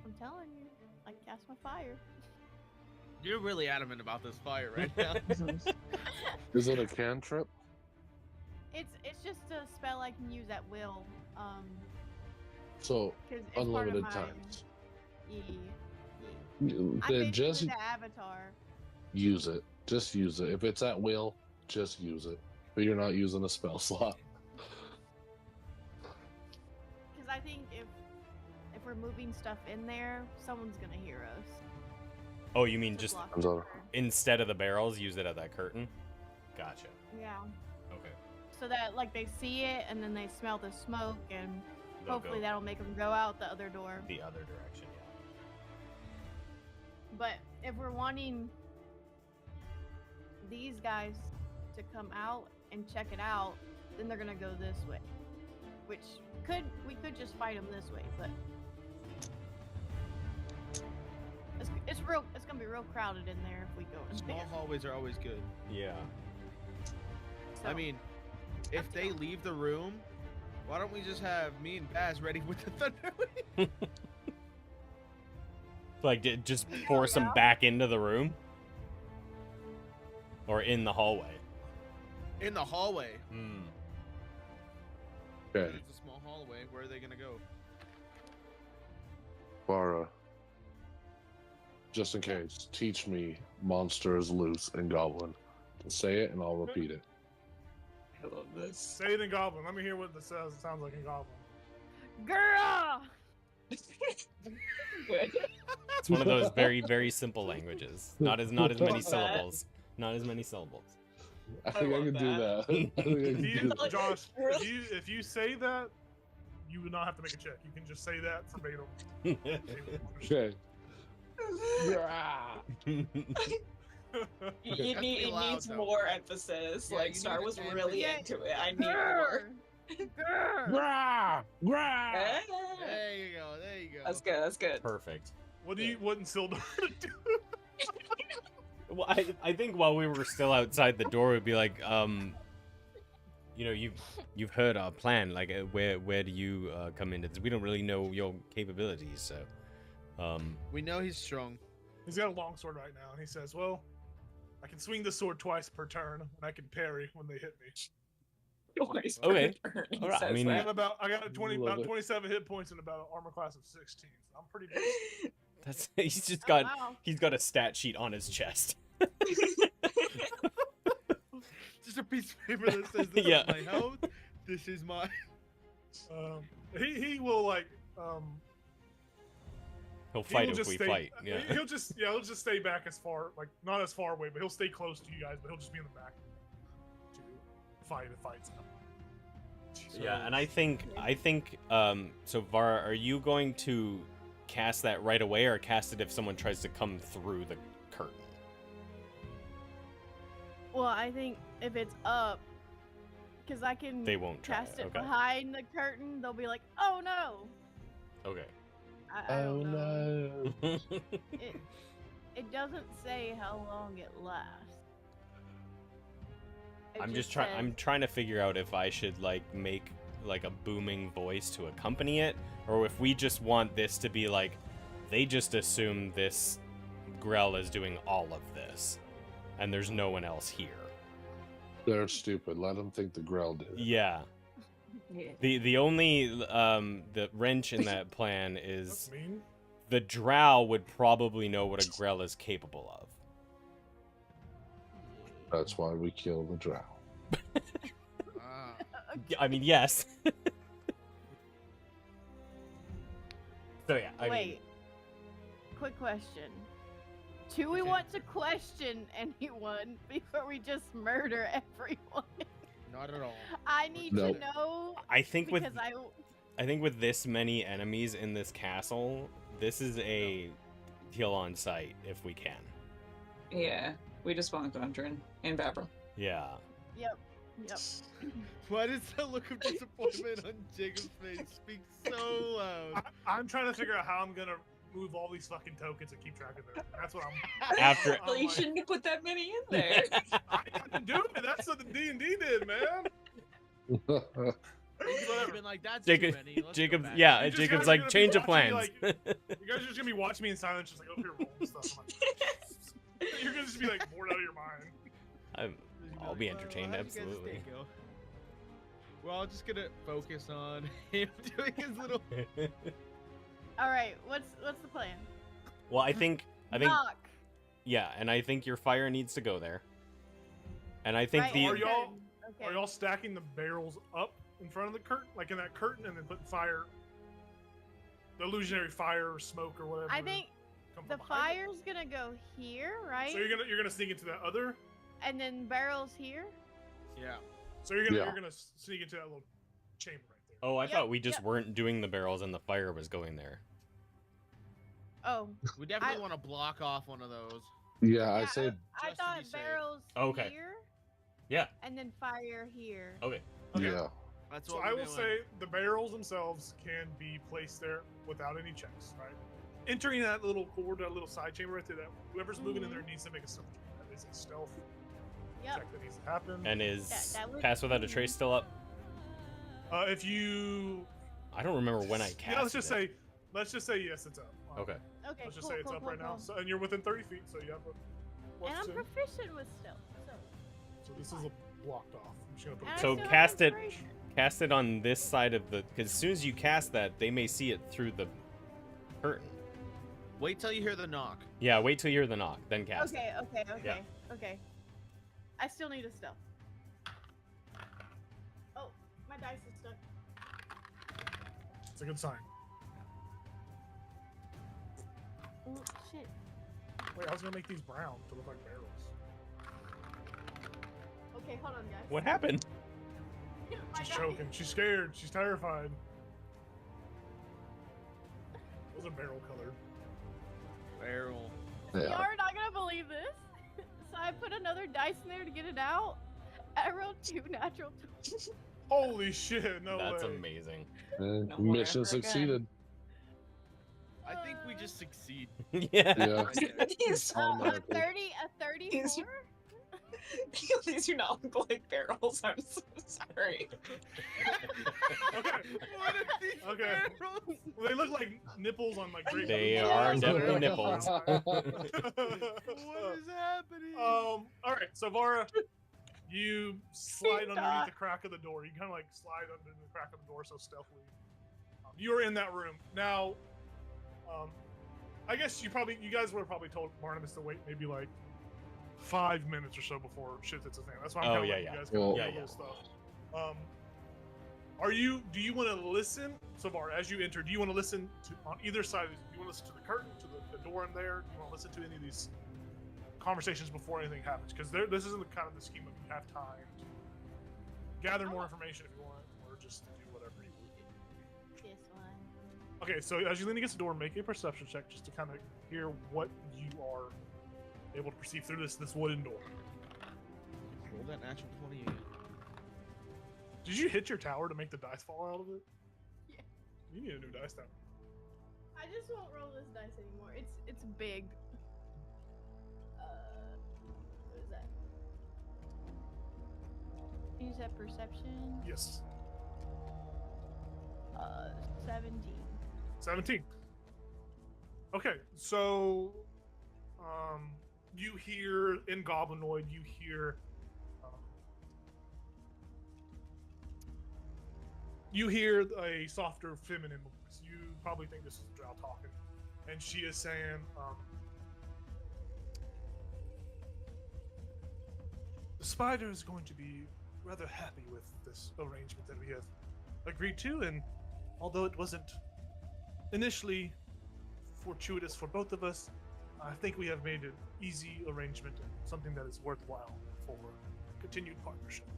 I'm telling you, I cast my fire. You're really adamant about this fire right now. Is it a cantrip? It's just a spell I can use at will. So Because it's unlimited part of my, times. Yeah. Then I'm basically just the avatar. use it. Just use it. If it's at will, just use it. But you're not using a spell slot. Because I think if we're moving stuff in there, someone's gonna hear us. Oh, you mean to just block I'm the sorry. door. instead of the barrels, use it at that curtain? Gotcha. Yeah. Okay. So that like they see it and then they smell the smoke and They'll hopefully go that'll make them go out the other door. the other direction. Yeah. But if we're wanting these guys to come out and check it out, then they're gonna go this way. Which we could just fight them this way, but it's gonna be real crowded in there if we go in Small there. hallways are always good. Yeah. I So, mean, if up to they you. leave the room, why don't we just have me and Baz ready with the thunder? Like, just force them yeah. back into the room? Or in the hallway? In the hallway. Hmm. Okay, It's a small hallway. Where are they gonna go? Bara. Just in case, teach me monster is loose and goblin. Say it, and I'll repeat it. I love this. Say it in Goblin. Let me hear what this says. It sounds like in Goblin. Girl! Good. It's one of those very, very simple languages. Not as Love many that. syllables. Not as many syllables. I think I love can do that. that. I think I can If do you, that. Josh, if you say that, you would not have to make a check. You can just say that verbatim. Okay. Yeah. It loud, needs though. more emphasis. Yeah, Like you Star need was an really emphasis. into it. I need more. Grr! Grah! Grah! Eh. There you go. There you go. That's good. That's good. Perfect. What do you want Sildar to do? Well, I think while we were still outside the door, we'd be like, you know, you've heard our plan. Like, where do you come into this? We don't really know your capabilities, so, We know he's strong. He's got a long sword right now, and he says, "Well, I can swing the sword twice per turn, and I can parry when they hit me. Twice Okay. per turn, he All right, I says mean- that. I got Love about it. 27 hit points and about an armor class of 16. So I'm pretty good. that's he's just Oh, got wow. he's got a stat sheet on his chest. Just a piece of paper that says this Yeah. is my health. This is my. He will like He'll he fight will if just we stay, fight. Yeah. He'll just stay back as far, like not as far away, but he'll stay close to you guys, but he'll just be in the back to fight if fights happen. Yeah, and I think so Vara, are you going to cast that right away or cast it if someone tries to come through the curtain? Well, I think if it's up, because I can They won't try cast it. it Okay. behind the curtain, they'll be like, "Oh no!" Okay. I Oh don't know. no. It doesn't say how long it lasts. It I'm just says- trying to figure out if I should like make like a booming voice to accompany it, or if we just want this to be like they just assume this Grell is doing all of this, and there's no one else here. They're stupid. Let them think the Grell did it. Yeah. Yeah. The only the wrench in that plan That's is mean. the Drow would probably know what a Grell is capable of. That's why we kill the Drow. Ah. I mean, yes. So yeah, I Wait. mean, Quick question. Do we Okay. want to question anyone before we just murder everyone? Not at all. I need Nope. to know I think with because I think with this many enemies in this castle, this is a kill on sight if we can. Yeah, we just want Gondrin and Babra. Yeah. Yep. Why does the look of disappointment on Jacob's face speak so loud? I'm trying to figure out how I'm gonna move all these fucking tokens and keep track of them. That's what I'm. After Well, you like- shouldn't have put that many in there. I didn't do it. That's what the D&D did, man. He's Whatever. been like, that's Jacob, too many. Let's go Jacob, back." yeah, You just Jacob's guys are like gonna be change of watching plans. me You guys are just gonna be watching me in silence, just like over here rolling stuff. I'm like, you're gonna just be like bored out of your mind. I'll be entertained, how'd you guys' absolutely. day go? We're all just gonna focus on him doing his little. All right. What's the plan? Well, I think Knock. yeah, and I think your fire needs to go there. And I think Right, the Are y'all- okay. Are y'all stacking the barrels up in front of the curtain, like in that curtain, and then putting fire, the illusionary fire or smoke or whatever? I think come the from behind it? fire's gonna go here, right? So you're gonna sneak into that other. And then barrels here. Yeah. So you're Yeah. gonna sneak into that little chamber right there. Oh, I Yep, thought we just yep. weren't doing the barrels and the fire was going there. Oh. We definitely I- want to block off one of those. Yeah, I yeah, say I just to thought be safe. barrels Okay. here. Yeah. And then fire here. Okay. Okay. yeah. That's So what I we're will doing. say the barrels themselves can be placed there without any checks, right? Entering that little cord, that little side chamber right there, that whoever's moving in there needs to make a stealth check. That is a stealth Yep. check that needs to happen. And is that would Pass Without a be- Trace still up? If you, I don't remember when I cast yeah, let's just say yes, it's up. Okay. Okay. Let's just cool, say it's cool, up cool, right now. cool. So, and you're within 30 feet, so you have a And plus I'm 2. proficient with stealth. So this is a blocked off. I'm just gonna put And I So still have cast it- inspiration. Cast it on this side of the because as soon as you cast that, they may see it through the curtain. Wait till you hear the knock. Yeah, wait till you hear the knock, then cast it. Okay. Yeah. Okay. I still need a stealth. Oh, my dice is stuck. It's a good sign. Oh shit. Wait, I was gonna make these brown to look like barrels. Okay, hold on, guys. What happened? My She's dice. choking. She's scared. She's terrified. Those are barrel colored. Barrel. Y'all Yeah. are not gonna believe this. So I put another dice in there to get it out. I rolled 2 natural 20s. Holy shit! No That's way. amazing. No Mission wonder. succeeded. I think we just succeed. Yeah. Yeah. Right there. These, A Automatically. 34? these do not look like barrels. I'm so sorry. Okay. What are these Okay. barrels? Well, they look like nipples on like grape. They jelly. are So definitely they're like nipples. What is happening? All right, so Vara, you slide underneath died. the crack of the door. You kind of like slide under the crack of the door so stealthily. You're in that room now. I guess you guys would have probably told Barnabas to wait maybe like 5 minutes or so before shit hits the fan. That's why I'm Oh, kind of yeah, letting yeah. you guys kind of Yeah, do yeah. little stuff. Do you want to listen, Savar, as you enter? Do you want to listen to on either side? Do you want to listen to the curtain, to the door in there? Do you want to listen to any of these conversations before anything happens? Because this isn't the kind of the scheme of you have time to gather more information if you want, or just to do whatever you want. This one. Okay, so as you lean against the door, make a perception check just to kind of hear what you are able to perceive through this wooden door. Roll that natural 20 again. Did you hit your tower to make the dice fall out of it? Yeah. You need a new dice tower. I just won't roll this dice anymore. It's big. What is that? Use that perception. Yes. 17. 17. Okay, so you hear in Goblinoid, you hear a softer feminine voice. You probably think this is Drow talking, and she is saying, "The spider is going to be rather happy with this arrangement that we have agreed to, and although it wasn't initially fortuitous for both of us, I think we have made an easy arrangement and something that is worthwhile for continued partnership."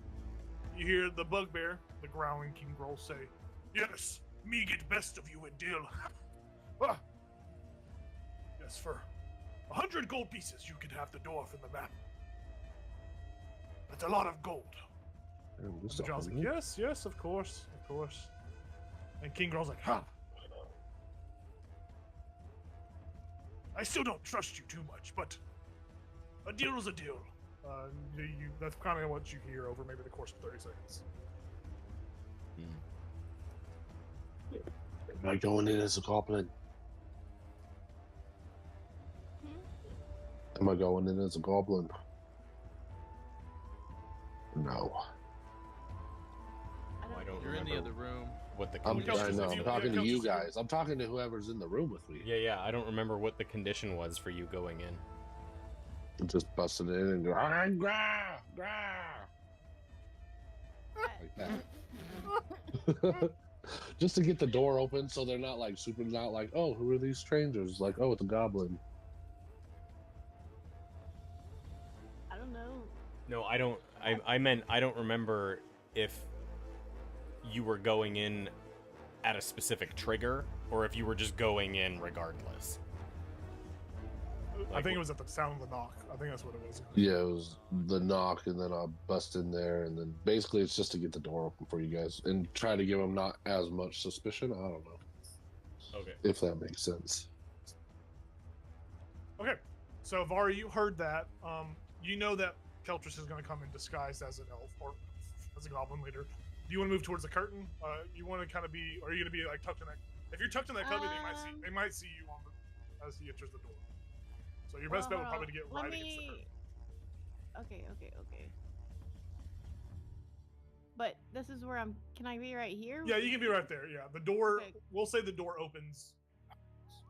You hear the bugbear, the growling King Groll, say, "Yes, me get best of you a deal." Ah. Yes, for 100 gold pieces you could have the dwarf in the map. That's a lot of gold. And the Drow's like, "Yes, yes, of course, of course." And King Groll's like, "Ha! I still don't trust you too much, but a deal is a deal." That's kind of what you hear over maybe the course of 30 seconds. Am I going in as a goblin? Am I going in as a goblin? No. I don't You're in the remember other room. what the I condition know. was. I'm talking to Yeah, you Kelsey. guys. I'm talking to whoever's in the room with me. Yeah, I don't remember what the condition was for you going in. Just busting in and go, "Ah, grah, grah," like that. Just to get the door open so they're not like super, not like, "Oh, who are these strangers?" Like, "Oh, it's a goblin." I don't know. No, I don't. I meant I don't remember if you were going in at a specific trigger or if you were just going in regardless. I Like think what- it was at the sound of the knock. I think that's what it was. Yeah, it was the knock, and then I bust in there, and then basically it's just to get the door open for you guys and try to give them not as much suspicion. I don't know Okay. if that makes sense. Okay, so Vara, you heard that. You know that Keltris is going to come in disguised as an elf or as a goblin leader. Do you want to move towards the curtain? You want to kind of be, or are you going to be like tucked in that? If you're tucked in that cubby, they might see you as he enters the door. So your best bet would probably to get right against the curtain. Okay. But this is where I'm. Can I be right here? Yeah, you can be right there. Yeah, the door. Okay. We'll say the door opens,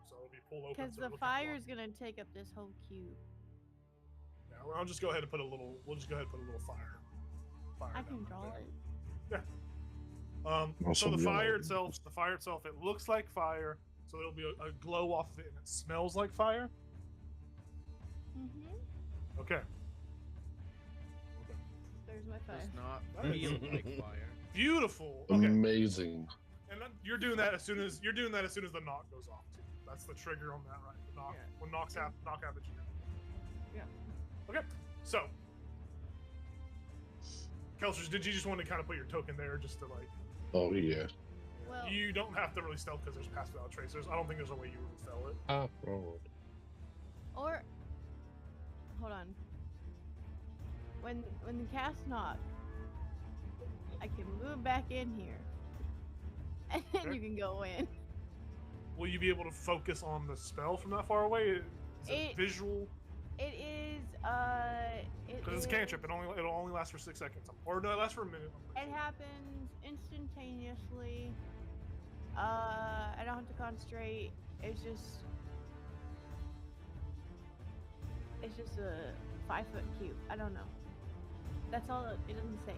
so it'll be pulled open. Because so the it'll kind of fire is gonna take up this whole cube. Yeah. I'll just go ahead and put a little. We'll just go ahead and put a little fire. I down can right draw there. it. So Also the fire yellow. itself, it looks like fire, so there'll be a glow off of it, and it smells like fire. Mm-hmm. Okay. There's my fire. Does not Nice. feel like fire. Beautiful. Okay. Amazing. And then you're doing that as soon as the knock goes off. Too. That's the trigger on that, right? The knock. Yeah. When knock happens, you do. Yeah. Okay. So, Kelsers, did you just want to kind of put your token there just to like? Oh yeah. Well, You don't have to really stealth because there's pass without trace. I don't think there's a way you really fell it. Road. or hold on. When the cast knock, I can move back in here, and then Okay. you can go in. Will you be able to focus on the spell from that far away? Is it It- visual? It is Because it's a cantrip. It'll only last for 6 seconds. Or no, it lasts for a minute. It happens instantaneously. I don't have to concentrate. It's just a 5-foot cube. I don't know. That's all it doesn't say.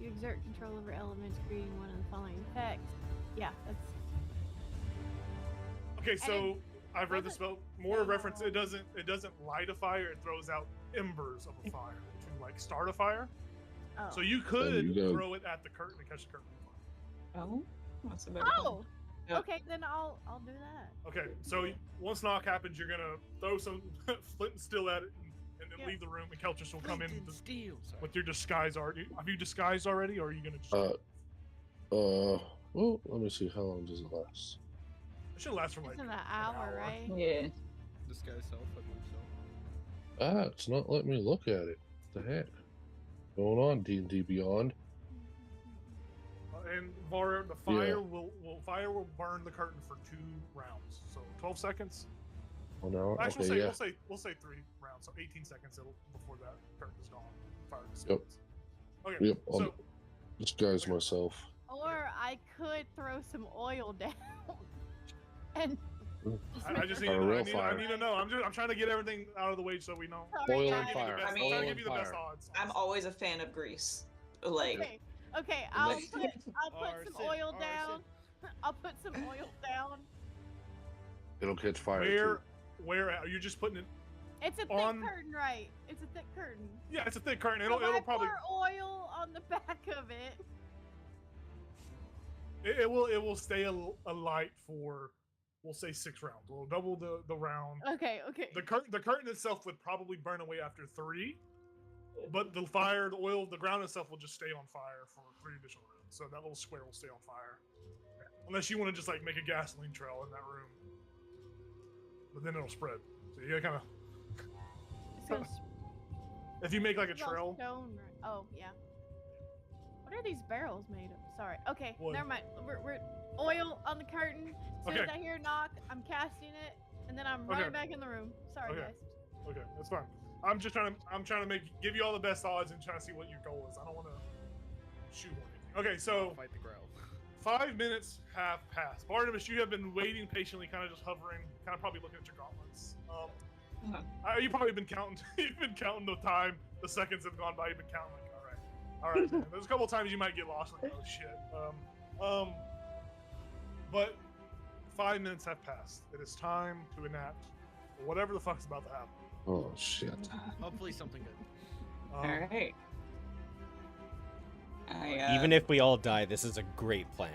You exert control over elements, creating one of the following effects. Yeah, that's Okay, so I've read the doesn't spell. More say reference. how- It doesn't light a fire. It throws out embers of a fire to like start a fire. oh. So you could you go. throw it at the curtain and catch the curtain on fire. Oh, that's a better Oh. Yeah. Okay, then I'll do that. Okay, so once knock happens, you're gonna throw some flint and steel at it, and then Yeah. leave the room. And Kelchus will come in Flint and steel. Sorry. with your disguise art. Have you disguised already, or are you gonna just? Well, let me see. How long does it last? It should last for like It's in an hour, right? Yeah. Disguise self, I believe so. It's not letting me look at it. What the heck? Going on D&D Beyond? And Var, the fire will burn the curtain for 2 rounds. So 12 seconds. 1 hour? Actually, Okay, yeah. we'll say 3 rounds. So 18 seconds before that curtain is gone. Fire Yep. dissipates. Okay. Yep, I'll So disguise myself. Or I could throw some oil down. And I just need Or to know. real I fire. need to know. I'm trying to get everything out of the way so we know. sorry, Oil guys. and fire. I'm I trying to mean- give you the best Fire. odds. I'm always a fan of grease. Like, Okay, I'll Like- put some Arson, oil arson. down. I'll put some oil down. It'll catch fire Where are you just putting it? It's a thick On- curtain, right? It's a thick curtain. Yeah, it's a thick curtain. So It'll I probably pour oil on the back of it. it will stay a light for we'll say 6 rounds. We'll double the round. Okay. The curtain itself would probably burn away after 3, but the fire, the oil, the ground itself will just stay on fire for 3 additional rounds. So that little square will stay on fire, unless you want to just like make a gasoline trail in that room. But then it'll spread. So you gotta kind of It's gonna if you make like a it's all trail. stone, right? Oh yeah. What are these barrels made of? Sorry. Okay, Wood. never mind. We're oil on the curtain. As soon as Okay. I hear a knock, I'm casting it, and then I'm Okay. running back in the room. Sorry, Okay. guys. Okay, that's fine. I'm trying to give you all the best odds and trying to see what your goal is. I don't want to shoot anything. Okay, so Fight the growl. 5 minutes have passed. Barnabas, you have been waiting patiently, kind of just hovering, kind of probably looking at your gauntlets. You've probably been counting. You've been counting the time, the seconds have gone by. You've been counting like, all right. Man. There's a couple times you might get lost, like, oh shit. But 5 minutes have passed. It is time to enact whatever the fuck's about to happen. Oh, shit. Hopefully something good. all right. I Even if we all die, this is a great plan.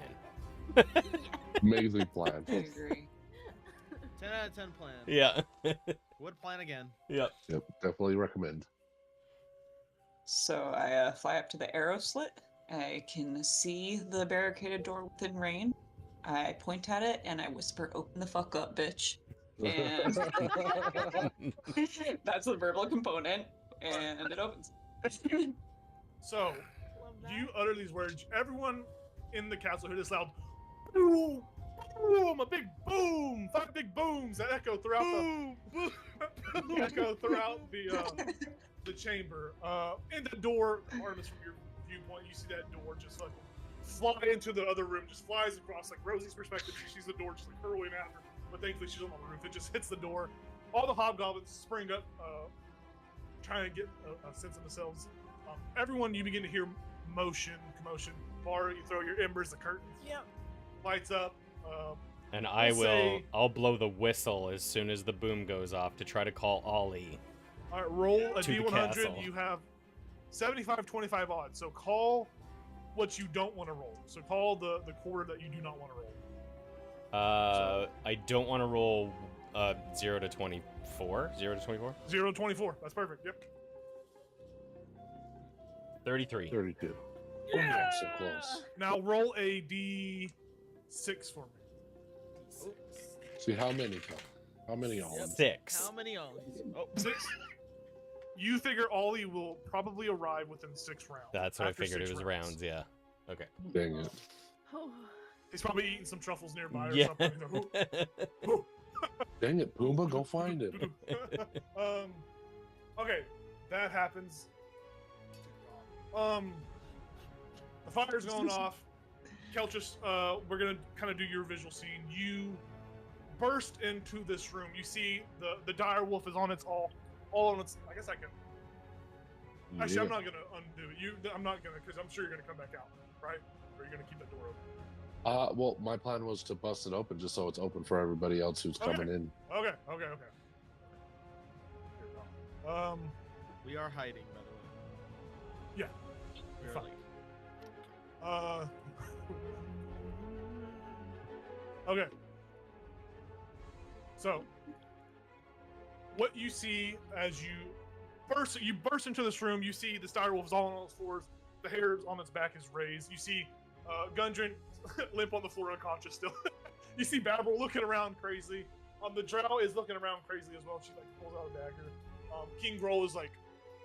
Amazing plan. I agree. 10 out of 10 plan. Yeah. Would plan again. Yep. Yep, definitely recommend. So I fly up to the arrow slit. I can see the barricaded door within range. I point at it and I whisper, "Open the fuck up, bitch." And that's the verbal component, and it opens. So Love that. you utter these words. Everyone in the castle heard this loud boom, boom, a big boom, 5 big booms that echo throughout the chamber. In the door, Artemis, from your viewpoint, you see that door just like fly into the other room, just flies across. Like Rosie's perspective, she sees the door just like hurling at her, but thankfully she's on the roof. It just hits the door. All the hobgoblins spring up trying to get a sense of themselves. Everyone, you begin to hear motion, commotion. Bar, you throw your embers, the curtains. Yep. Lights up. And We'll I'll blow the whistle as soon as the boom goes off to try to call Ollie. All right, roll a To the D100. castle. You have 75-25 odds. So call what you don't want to roll. So call the quarter that you do not want to roll. I don't want to roll 0 to 24. 0 to 24? 0 to 24. That's perfect. Yep. 33. 32. Yeah! So close. Now roll a D6 for me. See how many come? How many on? 6. How many on? Oh, 6. You figure Ollie will probably arrive within 6 rounds. That's what After I figured. It 6 was rounds, yeah. Okay. Dang it. Oh, He's probably eating some truffles nearby or Yeah. something. He's like, "Ooh, ooh." Dang it, Pumbaa, go find it. Okay, that happens. The fire's going off. Kelchus, we're gonna kind of do your visual scene. You burst into this room. You see the dire wolf is on its all on its. I guess I can. Actually, I'm not gonna undo it. I'm not gonna, because I'm sure you're gonna come back out, right? Or you're gonna keep that door open. Well, my plan was to bust it open just so it's open for everybody else who's Okay. coming in. Okay. we are hiding, by the way. Yeah. We are Fine. like, Okay. So, what you see as you burst into this room, you see the dire wolf is all on its floors. The hair on its back is raised. You see Gundren limp on the floor unconscious still. You see Babel looking around crazy. The drow is looking around crazy as well. She like pulls out a dagger. King Groll is like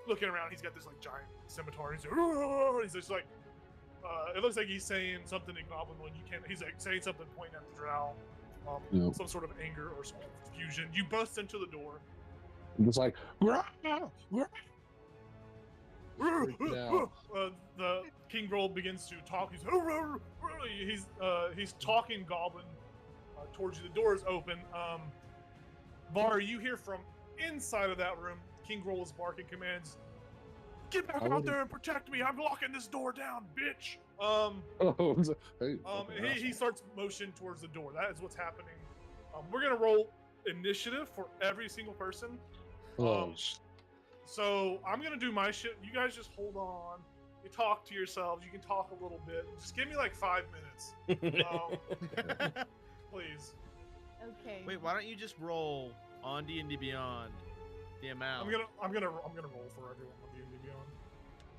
looking around. He's got this like giant scimitar. He's like, "Roar!" He's just like, it looks like he's saying something in Goblin when you can't. He's like saying something pointing at the drow. Yep. Some sort of anger or some confusion. You bust into the door. I'm just like, "Grah! Grah!" Now. The King Groll begins to talk. He's talking Goblin towards you. The door is open. Var, you hear from inside of that room. King Groll is barking commands. Get back out there and protect me! I'm locking this door down, bitch! Hey, He starts motion towards the door. That is what's happening. We're gonna roll initiative for every single person. So I'm gonna do my shit. You guys just hold on. You talk to yourselves. You can talk a little bit. Just give me like 5 minutes, please. okay. wait, why don't you just roll on D&D Beyond the amount? I'm gonna roll for everyone on D&D Beyond.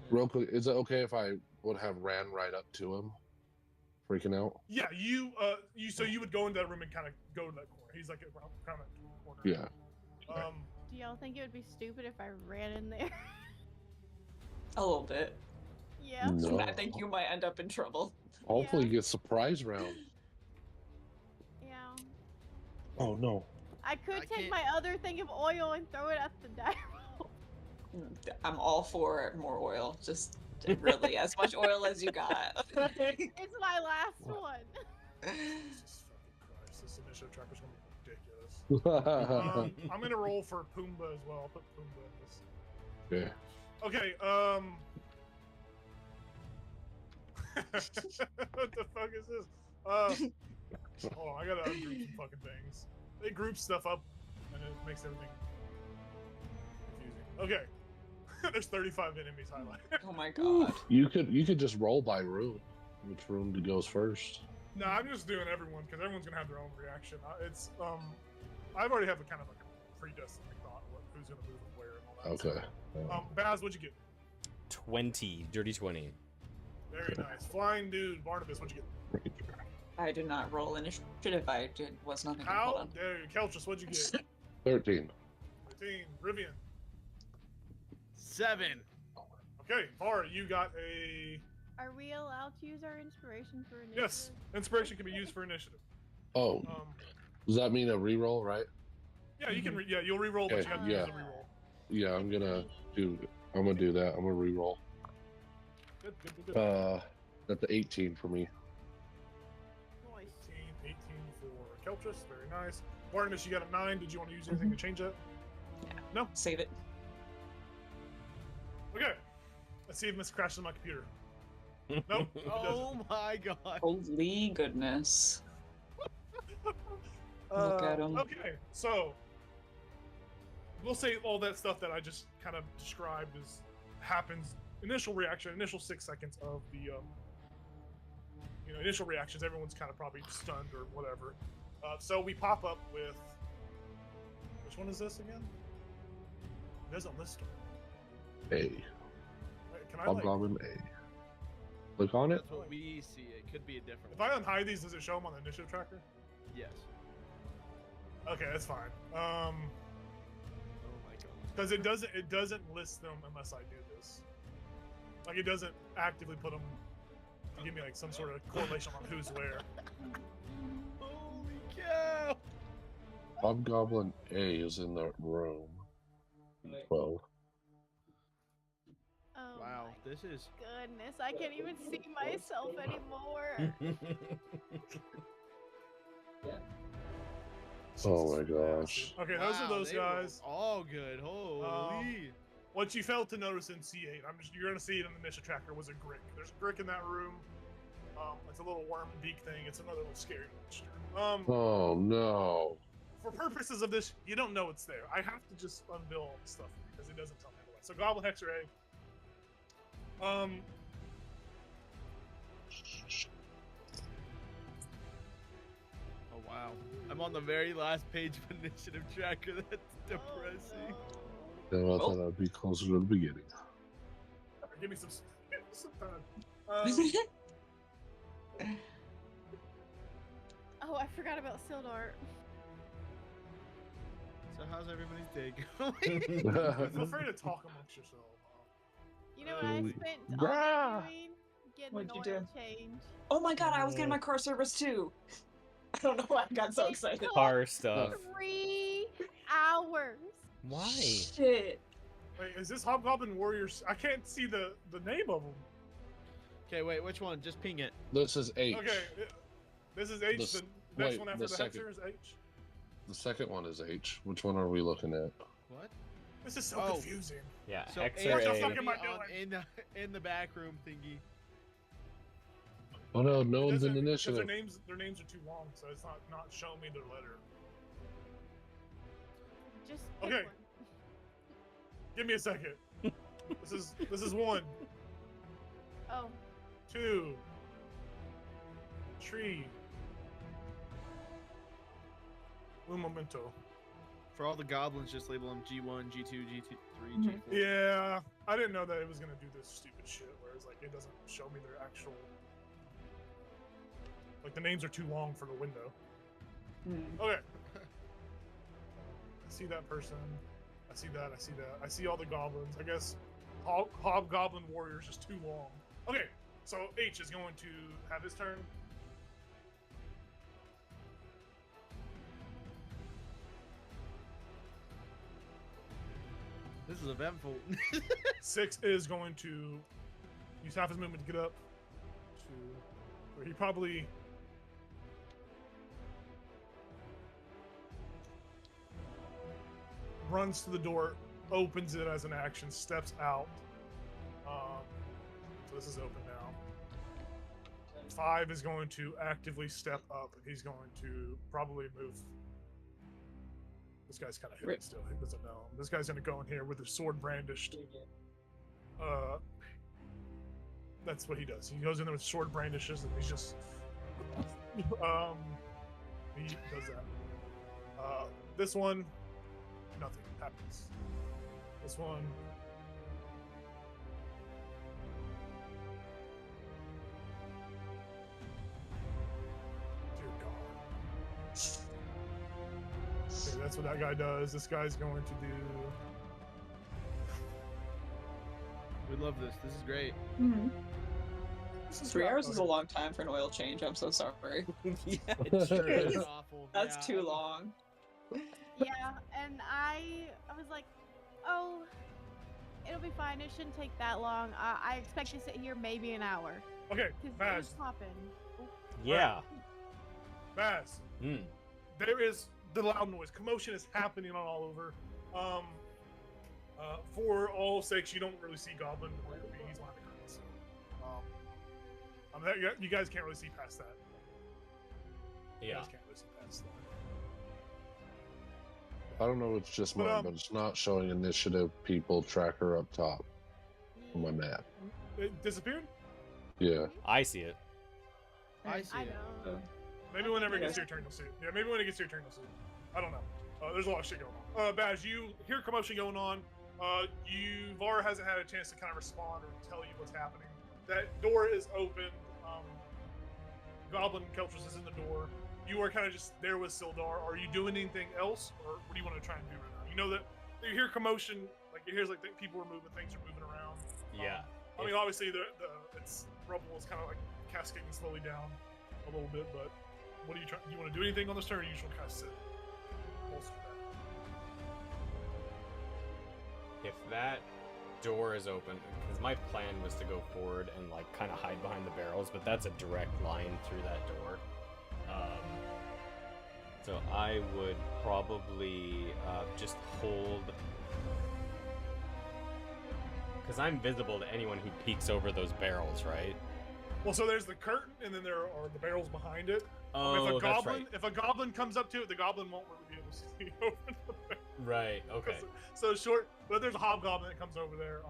Real quick, is it okay if I would have ran right up to him, freaking out? Yeah, you would go into that room and kind of go to that corner. He's like around kind of corner. Yeah. Do y'all think it would be stupid if I ran in there? A little bit. Yeah. No. I think you might end up in trouble. Hopefully, you get surprise round. Yeah. Oh no. I could I take can't- my other thing of oil and throw it at the dire wolf. I'm all for more oil. Just really as much oil as you got. It's my last one. Jesus fucking Christ, this initiative tracker's gonna be ridiculous. I'm gonna roll for Pumbaa as well. I'll put Pumbaa in this. Okay. Okay, what the fuck is this? Hold on, I gotta ungroup some fucking things. They group stuff up and it makes everything confusing. Okay. There's 35 enemies highlighted. Oh my god. You could just roll by room, which room goes first. No, I'm just doing everyone because everyone's gonna have their own reaction. It's I've already have a kind of like a predestined thought who's gonna move and where and all that. Okay. Baz, what'd you get? 20. Dirty 20. Very nice. Flying dude, Barnabas, what'd you get? I did not roll initiative. I was not thinking. Hold How on. dare you? Kelchus, what'd you get? 13. 13. Rivian. 7. Okay, Var, you got a Are we allowed to use our inspiration for initiative? yes. Inspiration can be used for initiative. Oh, does that mean a reroll, right? Yeah, you can. You'll re-roll, but you have to Yeah. use a re-roll. Yeah, I'm gonna do that. I'm gonna reroll. Good, good, good, good. That's an 18 for me. Nice. 18 for Kelchus. Very nice. Barnabas, you got a 9. Did you want to use anything to change that? Save it. Okay. Let's see if this crashes my computer. Nope. it Oh my god. Holy goodness. doesn't. Look at 'em. Okay, so we'll say all that stuff that I just kind of described is happens. Initial reaction, initial 6 seconds of the initial reactions. Everyone's kind of probably stunned or whatever. So we pop up with which one is this again? It doesn't list them. A. Wait, can I like? Hobgoblin A. Click on it. That's what we see. It could be a different If one. I unhide these, does it show them on the initiative tracker? Yes. Okay, that's fine. Oh my god. Because it doesn't list them unless I do this. Like it doesn't actively put them to give me like some sort of correlation on who's where. Holy cow! Hobgoblin A is in that room. 12. Oh Wow, my this is. goodness, I can't even see myself anymore. Oh my gosh. Okay, those are Wow, those they were guys. all good. Holy. What you failed to notice in C8, you're gonna see it in the initiative tracker, was a Grick. There's a Grick in that room. It's a little worm beak thing. It's another little scary monster. Oh no. For purposes of this, you don't know it's there. I have to just unveil all the stuff because it doesn't tell me otherwise. So Goblin Hexer A. Oh wow. I'm on the very last page of initiative tracker. That's depressing. Then I thought I'd be closer to the beginning. Give me some time. Oh, I forgot about Sildar. So how's everybody's day going? Feel free to talk amongst yourself. You know what I Holy- spent all Brah. day doing? Getting What'd an you oil do? change. Oh my god, I was getting my car service too. I don't know why I got so excited. Car stuff. 3 hours. Why? Shit. Wait, is this Hobgoblin Warriors? I can't see the name of them. Okay, wait, which one? Just ping it. This is H. Okay, this is H. The The next wait, one after the the second. Hexer is H. The second one is H. Which one are we looking at? What? This is so Oh. confusing. Yeah, So Hexer What the A. fuck A am I in the back room thingy. Oh no, no It one's in doesn't- 'cause initiative. Their names are too long, so it's not showing me their letter. Just pick Okay. one. Give me a second. This is 1, Oh, 2, 3. Un momento. For all the goblins, just label them G1, G2, G3, Mhm. G4. Yeah, I didn't know that it was gonna do this stupid shit. Whereas like it doesn't show me their actual. Like the names are too long for the window. Hmm. Okay. I see that person. I see that. I see that. I see all the goblins. I guess Hobgoblin Warriors is too long. Okay, so H is going to have his turn. This is eventful. 6 is going to use half his movement to get up to where he probably runs to the door, opens it as an action, steps out. So this is open now. 5 is going to actively step up, and he's going to probably move. This guy's kind of hidden Rip. still. He doesn't know. This guy's going to go in here with his sword brandished. That's what he does. He goes in there with sword brandishes, and he's just he does that. This one, nothing happens. This one. Dear God. Okay, that's what that guy does. This guy's going to do. We love this. This is great. Mhm. This is 3 not- hours is a okay. long time for an oil change. I'm so sorry. Yeah, It's Yes. awful. That's yeah. too long. yeah, and I was like, oh, it'll be fine. It shouldn't take that long. I expect to sit here maybe an hour. Okay, Because Baz, it's popping. Yeah. Baz. There is the loud noise. Commotion is happening all over. For all sakes, you don't really see Goblin or he's behind the curtains. You guys can't really see past that. You Yeah. guys can't really see past that. I don't know if it's just But, mine, but it's not showing initiative people tracker up top on my map. It disappeared? Yeah. I see it. I see I it. know. Maybe whenever it gets to your turn, you'll see it. Yeah, maybe when it gets to your turn, you'll see it. I don't know. There's a lot of shit going on. Baz, you hear commotion going on. Var hasn't had a chance to kind of respond or tell you what's happening. That door is open. Goblin Keltrus is in the door. You are kind of just there with Sildar. Are you doing anything else, or what do you want to try and do right now? You know that you hear commotion, like you hear like people are moving, things are moving around. Yeah. I mean, obviously it's rubble is kind of like cascading slowly down a little bit, but what are you trying? You want to do anything on this turn, or you just want to kind of sit? If that door is open, because my plan was to go forward and like kind of hide behind the barrels, but that's a direct line through that door. So I would probably just hold, because I'm visible to anyone who peeks over those barrels, right? Well, so there's the curtain, and then there are the barrels behind it. Oh, that's right. If a goblin comes up to it, the goblin won't really be able to see over the barrel. Right. Okay. So short, but there's a hobgoblin that comes over there.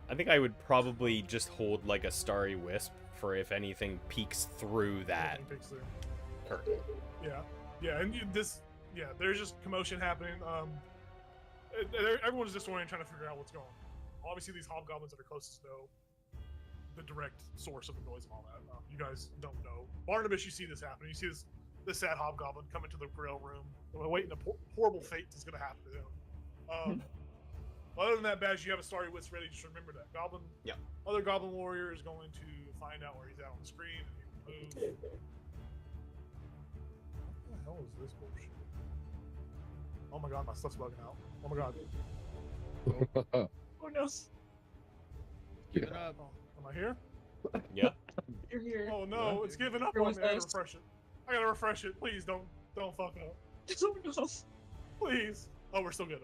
I think I would probably just hold like a starry wisp for if anything peeks through that curtain. Yeah, and there's just commotion happening. Everyone's disoriented, trying to figure out what's going on. Obviously, these hobgoblins that are closest know the direct source of the noise and all that. You guys don't know. Barnabas, you see this happen. You see this sad hobgoblin come into the grill room, waiting a horrible fate is going to happen to him. Other than that, Baz, you have a starry wisp ready. Just remember that goblin. Yeah. Other goblin warrior is going to find out where he's at on the screen and he will move. What the hell is this bullshit? Oh my god, my stuff's bugging out. Oh my god. Oh no. Give it up. Oh, am I here? Yeah. You're here. Oh no, it's giving up Where on was me. I gotta this? refresh it. I gotta refresh it. Please don't fuck up. Oh no. Please. Oh, we're still good.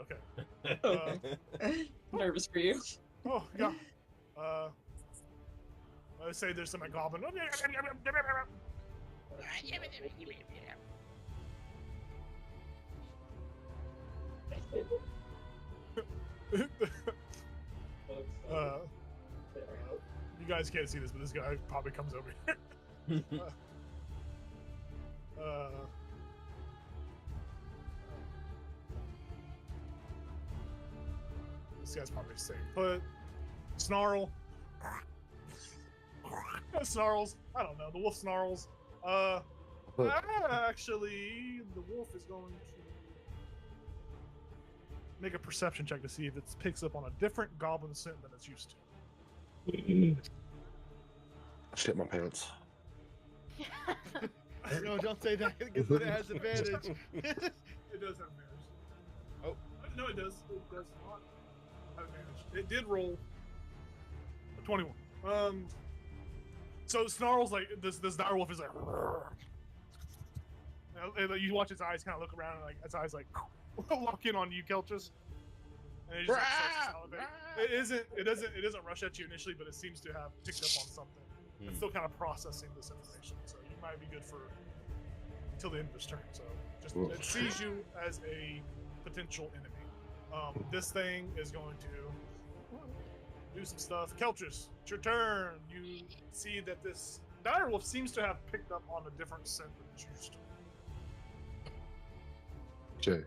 Okay. Nervous for you. Oh yeah. Let's say there's some goblin. You guys can't see this, but this guy probably comes over here. This guy's probably safe. But snarl. Snarls. I don't know. The wolf snarls. Actually, the wolf is going to make a perception check to see if it picks up on a different goblin scent than it's used to. Shit my pants. No, don't say that because then it has advantage. It does have advantage. Oh. No, it does. It does not have advantage. It did roll a 21. So snarls like this dire wolf is like, and you watch his eyes kind of look around and like its eyes like lock in on you, Keltrus. And it just like, starts to salivate. It doesn't rush at you initially, but it seems to have picked up on something. It's still kind of processing this information, so you might be good for until the end of this turn. So just it sees you as a potential enemy. This thing is going to do some stuff. Keltrus, it's your turn. You see that this direwolf seems to have picked up on a different scent than it's used to. Okay.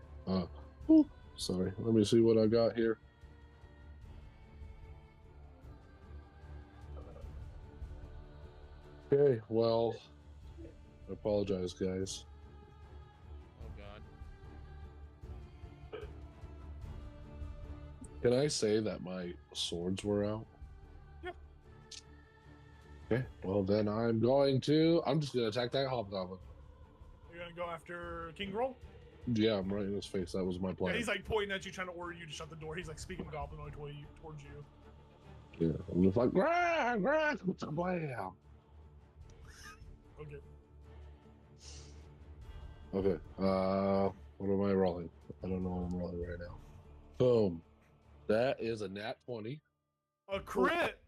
Sorry. Let me see what I got here. Okay. Well, I apologize, guys. Oh god. Can I say that my swords were out? Yeah. Okay. Well, then I'm just gonna attack that hobgoblin. You're gonna go after King Roll? Yeah, I'm right in his face. That was my plan. Yeah, he's like pointing at you, trying to order you to shut the door. He's like speaking goblinoid towards you. Yeah, I'm just like, grah, grah, blam. Okay. Okay. What am I rolling? I don't know what I'm rolling right now. Boom. That is a nat 20. A crit.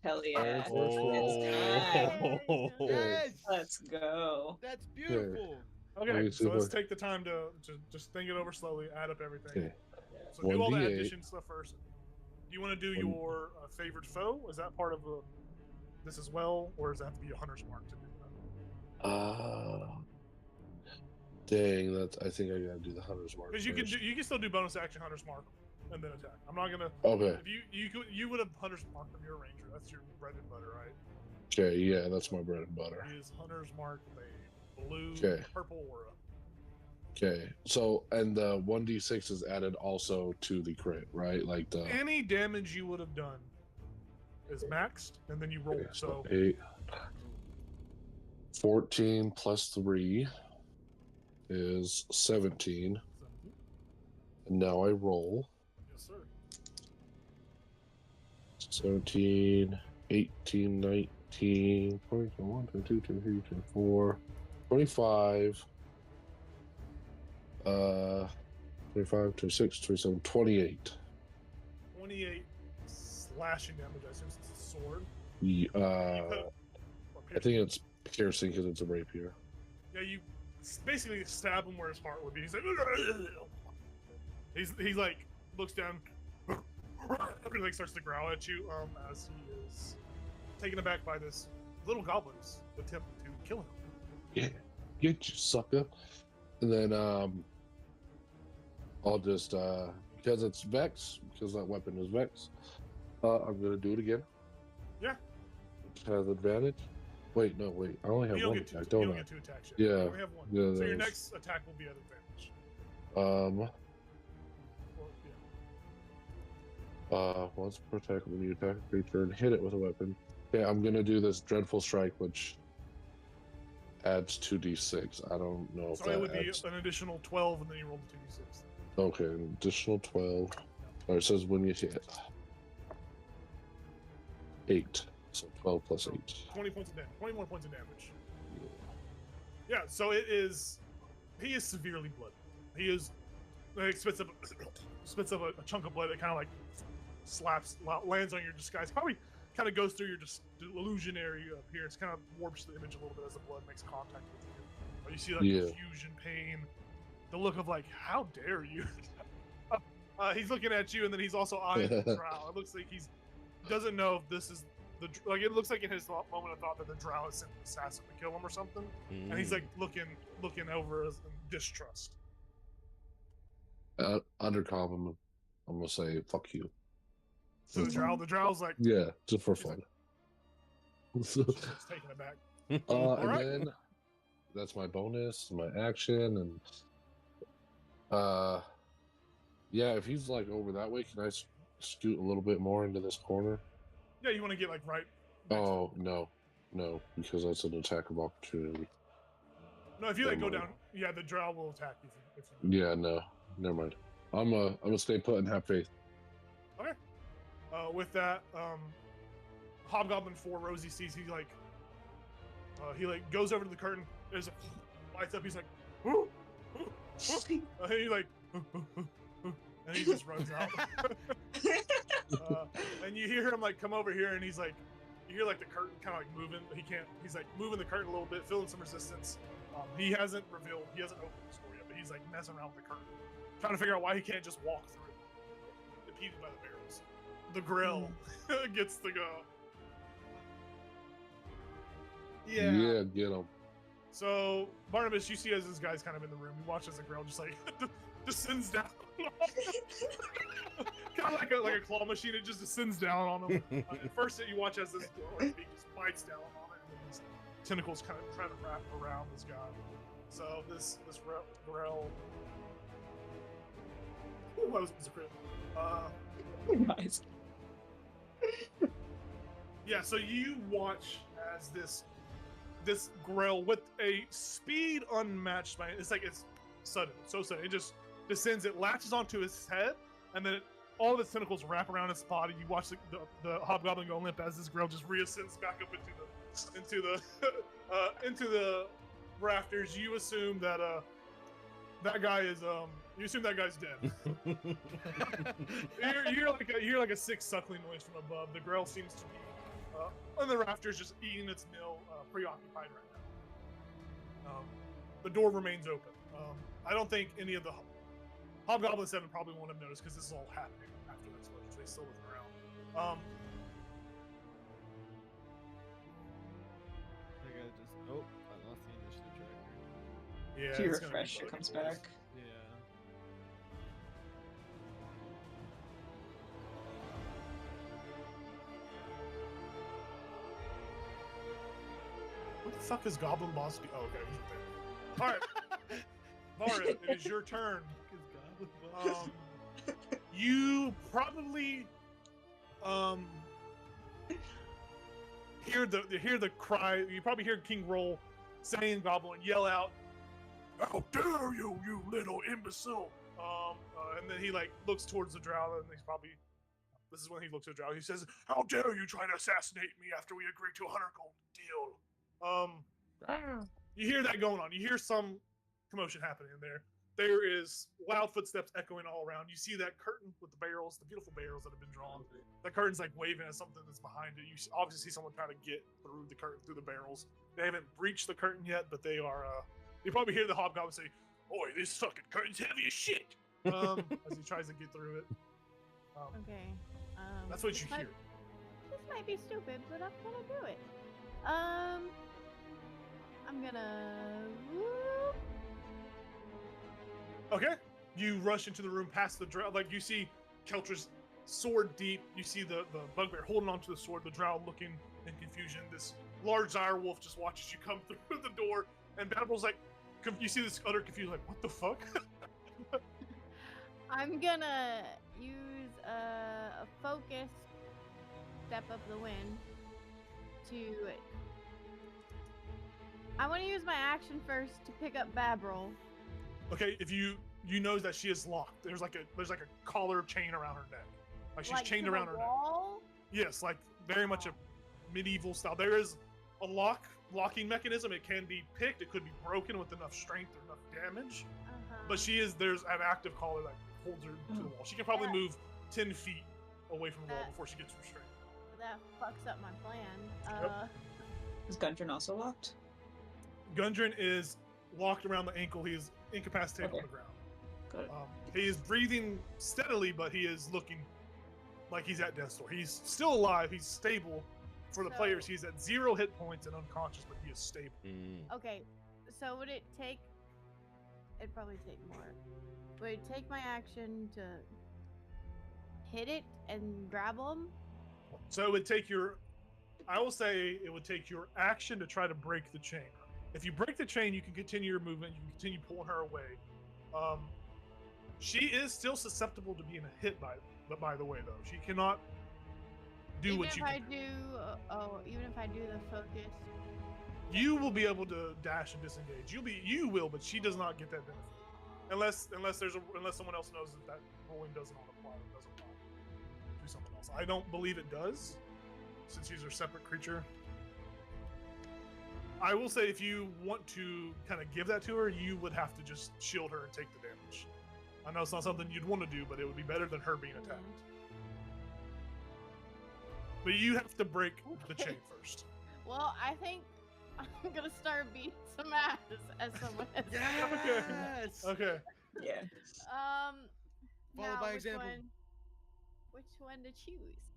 Hell yeah. Oh. Yes. Let's go. That's beautiful. Okay, Let me see so let's what- take the time to just think it over slowly, add up everything. Okay. So do all the 1d8. addition stuff first. Do you want to do One- your favored foe? Is that part of this as well, or does it have to be a hunter's mark to do that? Dang, I think I gotta do the hunter's mark. Because you first. can still do bonus action hunter's mark and then attack. I'm not gonna. Okay. If you would have hunter's mark from your ranger. That's your bread and butter, right? Okay, yeah, that's my bread and butter. He is hunter's mark with a blue Okay. purple aura. Okay, so and the 1d6 is added also to the crit, right? Like the Any damage you would have done is maxed, and then you roll. okay, So 8, 14 plus 3 is 17, and now I roll yes, sir. 17, 18, 19, 20, 21, 22, 23, 24, 25. 25, 26, 27, 28. 28 slashing damage. I assume it's a sword. Yeah, You put- or I think it's piercing because it's a rapier. Yeah, you basically stab him where his heart would be. He's like, he's like looks down, and like starts to growl at you. As he is taken aback by this little goblin's attempt to kill him. Yeah, get you sucker. And then I'll just because it's Vex, because that weapon is Vex. I'm gonna do it again. Yeah. It has advantage. Wait, no, wait. I only have You don't one get two. attack, You don't don't I? get two attacks yet. Yeah. You only have one. Yeah, So your those. next attack will be at advantage. Um, Or, yeah. once per attack when you attack a creature and hit it with a weapon. Okay, I'm gonna do this dreadful strike, which adds 2d6. I don't know if So that it would be adds. an additional 12, and then you roll the 2d6. Okay, an additional 12. Or it says when you hit 8. So 12 plus 8. 20 points of damage. 20 more points of damage. Yeah, so it is. He is severely blooded. He is. Like, spits up a chunk of blood that kind of like lands on your disguise. Probably kind of goes through your illusionary appearance. Kind of warps the image a little bit as the blood makes contact with you. But you see like Yeah. confusion, pain, the look of like, how dare you? He's looking at you, and then he's also eyeing the drow. It looks like he doesn't know if this is like. It looks like in his moment of thought that the drow has sent an assassin to kill him or something, and he's like looking over as in distrust. Undercommon, I'm gonna say fuck you. So the drow's like, Yeah, just for He's fun. just taken aback. And Alright. then that's my bonus, my action, and yeah, if he's like over that way, can I scoot a little bit more into this corner? Yeah, you want to get like right. next to Oh him. no, because that's an attack of opportunity. No, if you like go never down, mind. yeah, the drow will attack you. If you Yeah, no, never mind. I'm gonna stay put and have faith. with that, Hobgoblin 4 Rosie sees he goes over to the curtain. There's a lights up. He's like, "Whoo, whoo, whoo." And he like, and he just runs out. And you hear him like come over here, and he's like, you hear like the curtain kind of like moving. But he can't. He's like moving the curtain a little bit, feeling some resistance. He hasn't opened the store yet, but he's like messing around with the curtain, trying to figure out why he can't just walk through it, impeded by the barrels. The grill gets to go. Yeah, get him. So Barnabas, you see as this guy's kind of in the room, you watch as the grill just like descends down. Kind of like a claw machine, it just descends down on him. At first, you watch as this beak just bites down on it, and then these tentacles kind of try to wrap around this guy. So this grill. Ooh, that was a crit. Nice. Yeah, so you watch as this grill with a speed unmatched by it's sudden, so sudden. It just descends, it latches onto his head, and then all of its tentacles wrap around his body. You watch the hobgoblin go limp as this grill just reascends back up into the rafters. You assume that that guy is You assume that guy's dead. you hear like a sick suckling noise from above. The girl seems to be on the rafters, just eating its meal, preoccupied right now. The door remains open. I don't think any of the Hobgoblin 7 probably won't have noticed because this is all happening after the explosion, so he's still looking around. I gotta just. Oh, I lost the initiative tracker. Yeah, If you it's gonna be refresh, it bugging comes boys. back. Yeah. What the fuck is Goblin Boss do? Oh, okay, he's there. All right, Mara, it is your turn. You probably hear the cry. You probably hear King Roll saying Goblin, yell out, "How dare you, you little imbecile!" And then he like looks towards the drow, and he's probably. This is when he looks at Drow. He says, "How dare you try to assassinate me after we agreed to a 100 gold deal?" You hear that going on. You hear some commotion happening in there. There is loud footsteps echoing all around. You see that curtain with the barrels, the beautiful barrels that have been drawn. That curtain's like waving at something that's behind it. You obviously see someone trying to get through the curtain, through the barrels. They haven't breached the curtain yet, but they are. You probably hear the hobgoblin say, "Oi, this fucking curtain's heavy as shit." As he tries to get through it. Okay. That's what you this might- hear. This might be stupid, but I'm gonna do it. I'm gonna. Whoop. Okay. You rush into the room past the drow. Like you see Keltra's sword deep. You see the bugbear holding onto the sword. The drow looking in confusion. This large dire wolf just watches you come through the door. And Battle's like, you see this utter confusion. Like, what the fuck? I'm gonna use a focus step up the wind to. I want to use my action first to pick up Babril. Okay, if you know that she is locked. There's like a collar chain around her neck. Like she's chained to around the her wall? neck. Yes, like very much a medieval style. There is a locking mechanism. It can be picked. It could be broken with enough strength or enough damage. But there's an active collar that holds her to the wall. She can probably move 10 feet away from the wall before she gets restrained. That fucks up my plan. Is Gundren also locked? Gundren is locked around the ankle. He is incapacitated on the ground. Good. He is breathing steadily, but he is looking like he's at death's door. He's still alive. He's stable. For the players, he's at 0 hit points and unconscious, but he is stable. Okay, so would it take... It'd probably take more. Would it take my action to hit it and grab him? So it would take your... I will say it would take your action to try to break the chain. If you break the chain, you can continue your movement. You can continue pulling her away. She is still susceptible to being hit by the way, though. She cannot do what you can do. Even if I do the focus. You will be able to dash and disengage. You will, but she does not get that benefit. Unless someone else knows that rolling doesn't apply. It doesn't apply. Do something else. I don't believe it does, since she's a separate creature. I will say if you want to kind of give that to her, you would have to just shield her and take the damage. I know it's not something you'd want to do, but it would be better than her being attacked. But you have to break the chain first. Well, I think I'm gonna start beating some ass as someone has. Yes. Okay. Yeah. Follow by example. Which one to choose?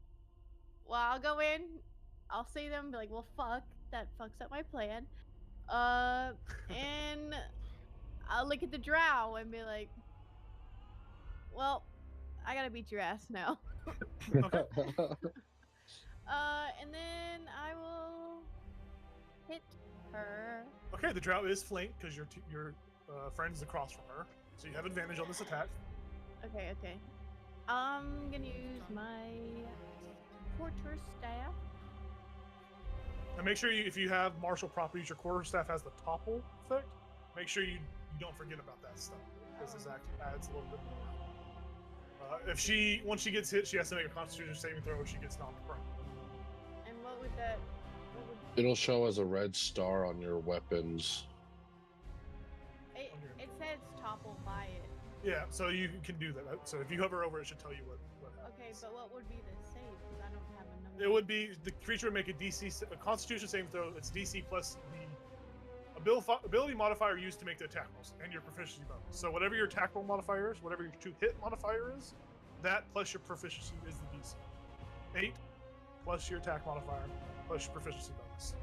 Well, I'll go in. I'll see them. Be like, well, fuck. That fucks up my plan. And I'll look at the drow and be like, well, I gotta beat your ass now. Okay. And then I will hit her. Okay, the drow is flanked because your friend is across from her, so you have advantage on this attack. Okay. I'm gonna use my quarter staff. And make sure if you have martial properties, your quarterstaff has the topple effect. Make sure you don't forget about that stuff because this actually adds a little bit more. Once she gets hit, she has to make a Constitution saving throw if she gets knocked prone. And what would that? It'll show as a red star on your weapons. It says topple by it. Yeah, so you can do that. So if you hover over, it should tell you what happens. Okay, but what would be the save? Because I don't have a number. It would be the creature would make a Constitution saving throw. It's DC plus the ability modifier used to make the attack rolls and your proficiency bonus. So whatever your attack roll modifier is, whatever your 2-hit modifier is, that plus your proficiency is the DC. 8 plus your attack modifier plus your proficiency bonus.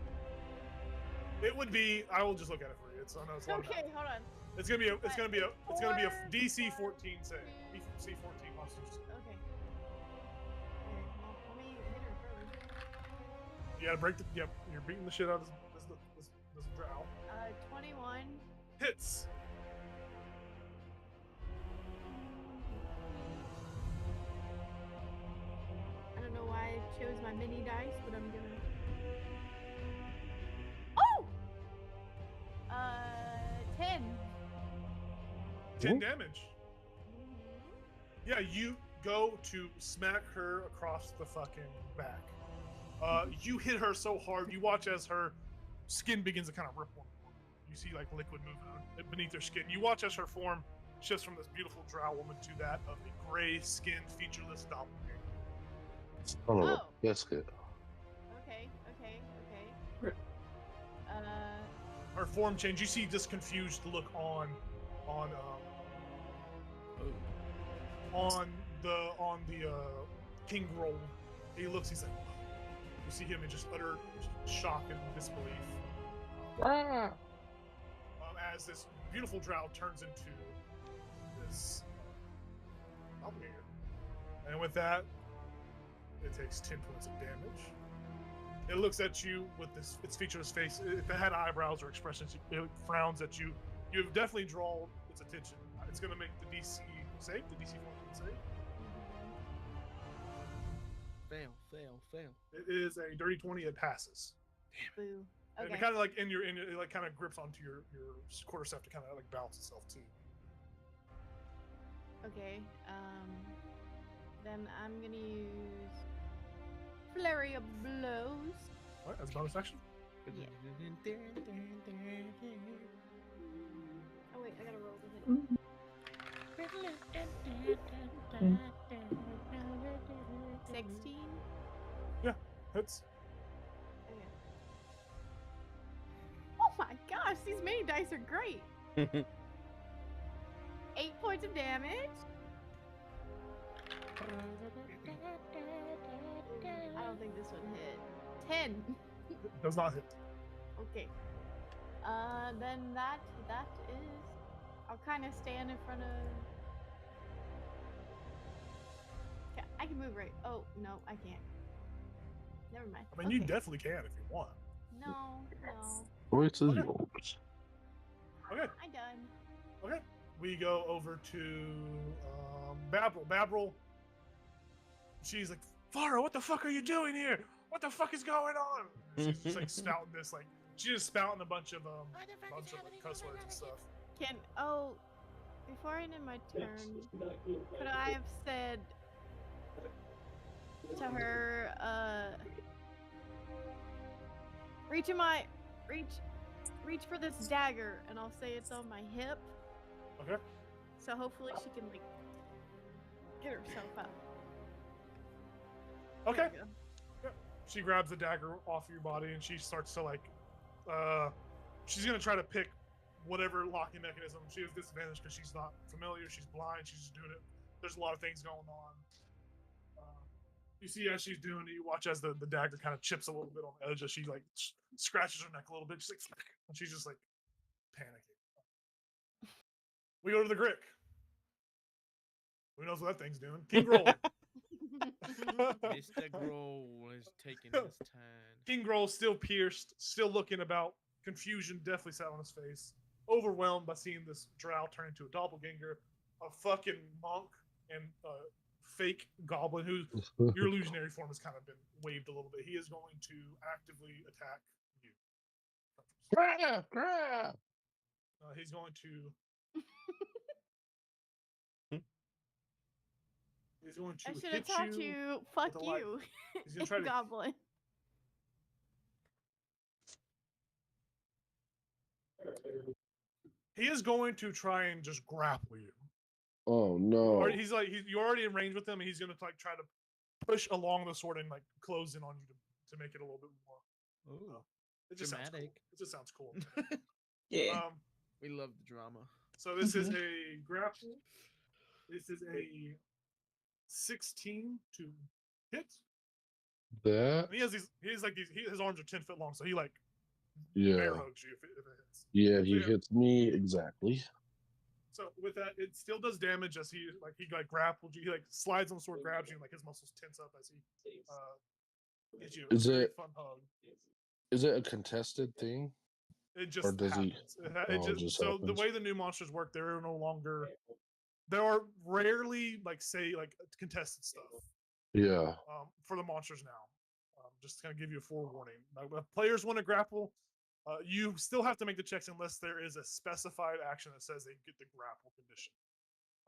It would be. I will just look at it for you. I know it's a lot. Okay, hold on. It's gonna be a DC 4, 14 save. DC 14 Constitution. Okay. Okay, well, let me hit her first. You gotta break the. Yep, you're beating the shit out of this drow. 21. Hits. I don't know why I chose my mini dice, but I'm gonna. Oh! 10. 10 damage. Yeah, you go to smack her across the fucking back. You hit her so hard, you watch as her skin begins to kind of rip. You see like liquid moving beneath her skin. You watch as her form shifts from this beautiful drow woman to that of a gray-skinned, featureless doppelganger. Oh, Oh. biscuit. Okay. Her form change. You see this confused look on the King Roll. He looks. He's like, you see him in just utter shock and disbelief. As this beautiful drow turns into this doppelganger, and with that, it takes 10 points of damage. It looks at you with its featureless face. If it had eyebrows or expressions, it frowns at you. You have definitely drawn its attention. It's going to make the DC save, the DC 14 save. Fail. It is a dirty 20. It passes. Boo. And Okay. it kind of like it like kind of grips onto your quarterstaff to kind of like balance itself too. Okay. Then I'm gonna use flurry of blows. All right, as a bonus action. Yeah. Oh wait, I gotta roll the hit. 16. Hits. Okay. Oh my gosh, these mini dice are great. 8 points of damage. I don't think this one hit. 10. Does not hit. Okay. Then that is. I'll kind of stand in front of. Okay, I can move right. Oh no, I can't. Never mind. I mean, you Okay. definitely can if you want. No. Voice is Okay. yours. Okay. I'm done. Okay. We go over to Babril. Babril. She's like, Farah, what the fuck are you doing here? What the fuck is going on? She's just like spouting this, like she's just spouting a bunch of cuss words and stuff. Before I ended my turn, could I have said to her, reach for this dagger, and I'll say it's on my hip. Okay. So hopefully she can like get herself up. Okay. There we go. She grabs the dagger off your body and she starts to like, she's gonna try to pick whatever locking mechanism. She has disadvantage because she's not familiar. She's blind. She's just doing it. There's a lot of things going on. You see as she's doing it, you watch as the dagger kind of chips a little bit on the edge as she like scratches her neck a little bit. She's like, and she's just like panicking. We go to the Grick. Who knows what that thing's doing? King Groll. Mr. Grohl is taking his time. King Groll still pierced, still looking about. Confusion definitely sat on his face. Overwhelmed by seeing this drow turn into a doppelganger, a fucking monk, and a fake goblin who your illusionary form has kind of been waved a little bit. He is going to actively attack you. Grab! He's going to. He's going to I should have hit taught you. Fuck with a light. you, He's gonna try to. goblin. He is going to try and just grapple you. Oh no. He's like you're already in range with him, and he's gonna like try to push along the sword and like close in on you to make it a little bit more. Ooh, It just sounds cool. dramatic. It just sounds cool. Yeah. We love the drama. So this is a grapple. This is a 16 to hit. That. And he has his arms are 10 foot long, so he like Yeah. bear hugs you if it hits. Yeah, he So, hits me exactly. So with that, it still does damage as he grapples you. He like slides on the sword, grabs you, and like his muscles tense up as he hits you. Is Very it- fun hug? Is it a contested thing? It just Or does he- happens. It just so the happens. way the new monsters work, there are no longer. There are rarely like contested stuff Yeah. for the monsters now. Just to kind of give you a forewarning. Now, if players want to grapple, you still have to make the checks unless there is a specified action that says they get the grapple condition.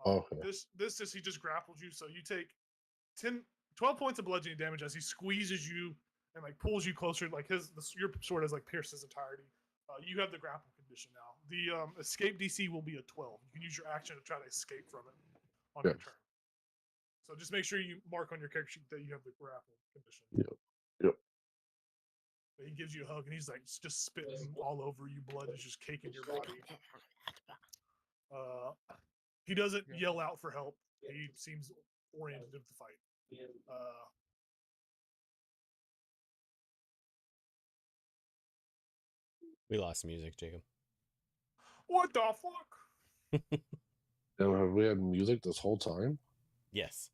Okay. This is he just grapples you, so you take 12 points of bludgeoning damage as he squeezes you and like pulls you closer. Like your sword has like pierced his entirety. You have the grapple condition now. The escape DC will be a 12. You can use your action to try to escape from it on your turn. So just make sure you mark on your character sheet that you have the grapple condition. Yep. But he gives you a hug and he's like just spitting all over you. Blood is just caking your body. He doesn't yell out for help. He seems oriented to the fight. We lost music, Jacob. What the fuck? And have we had music this whole time? Yes.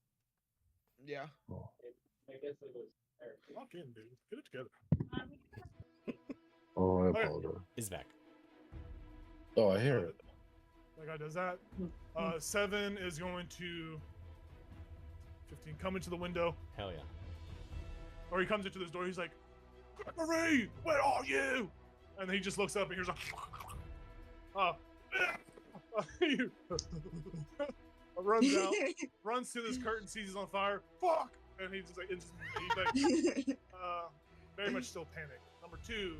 Yeah. Oh, Lock in, dude. Get it together. oh I Okay. apologize. Is back. Oh, I hear it. That guy does that. 7 is going to 15 come into the window. Hell yeah. Or he comes into this door. He's like, Gregory, where are you? And then he just looks up and hears runs out, runs to this curtain, sees he's on fire. Fuck! And he's just like, very much still panicked. Number 2.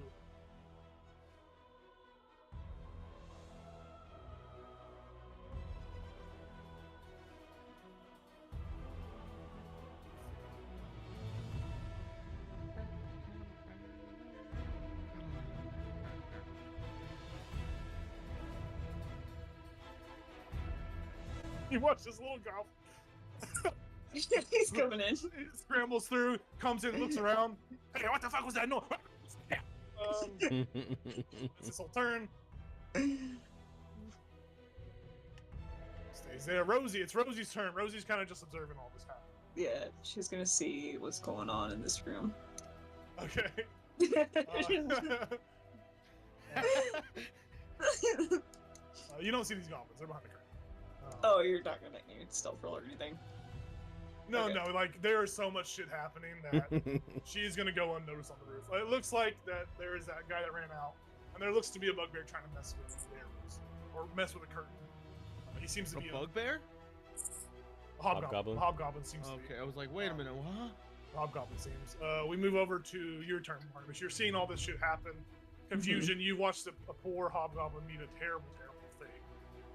You watch this little girl. He's coming in. He scrambles through, comes in, looks around. Hey, what the fuck was that noise? It's his whole turn. Stays there. Rosie, it's Rosie's turn. Rosie's kind of just observing all this happen. Yeah, she's gonna see what's going on in this room. Okay. You don't see these goblins. They're behind the curtain. Oh, you're not gonna make me stealth roll or anything. No, okay. no, like there is so much shit happening that she's gonna go unnoticed on the roof. It looks like that there is that guy that ran out, and there looks to be a bugbear trying to mess with the arrows or mess with a curtain. He seems to A be bugbear? a hobgoblin. Hobgoblin? Hobgoblin seems to be. Okay, I was like, wait a minute, what? Hobgoblin seems. We move over to your turn, Barnabas. You're seeing all this shit happen. Confusion. You watched a poor hobgoblin meet a terrible, terrible fate.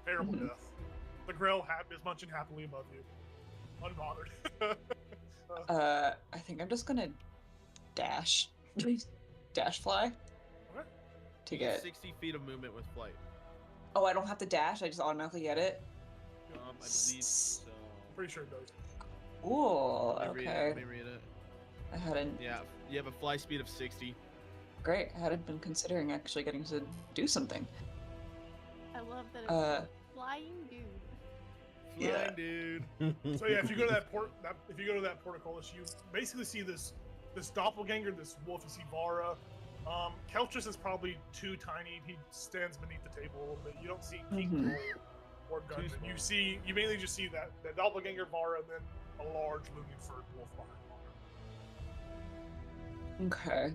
Terrible death. The Grell is munching happily above you. Unbothered. I think I'm just gonna dash. Dash fly. Okay. To get. 60 feet of movement with flight. Oh, I don't have to dash, I just automatically get it. I believe so. Pretty sure it does. Ooh, Let me read it, okay. let me read it. I hadn't. Yeah, you have a fly speed of 60. Great. I hadn't been considering actually getting to do something. I love that it's Uh, flying dude. Flying Yeah. dude. So yeah, if you go to that portcullis, you basically see this doppelganger, this wolf. You see Vara. Keltris is probably too tiny. He stands beneath the table a little bit. You don't see King Mhm. or Gunman. small. You mainly just see that doppelganger Vara, and then a large looming furred wolf behind Vara. Okay.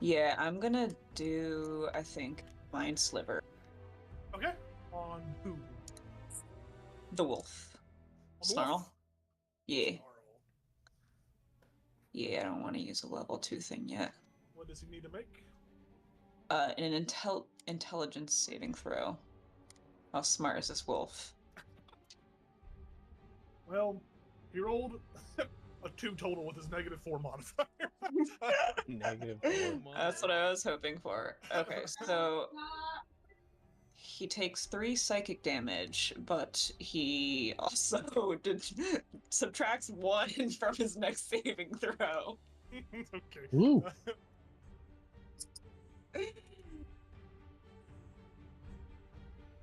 Yeah, I'm gonna do, I think, Mind Sliver. Okay. On who? The wolf. On the Snarl? wolf? Yeah. Snarl. Yeah, I don't want to use a level 2 thing yet. What does he need to make? An intelligence saving throw. How smart is this wolf? Well, he rolled a 2 total with his -4 modifier. -4. That's what I was hoping for. Okay, so he takes 3 psychic damage, but he also subtracts 1 from his next saving throw. Okay. Woo.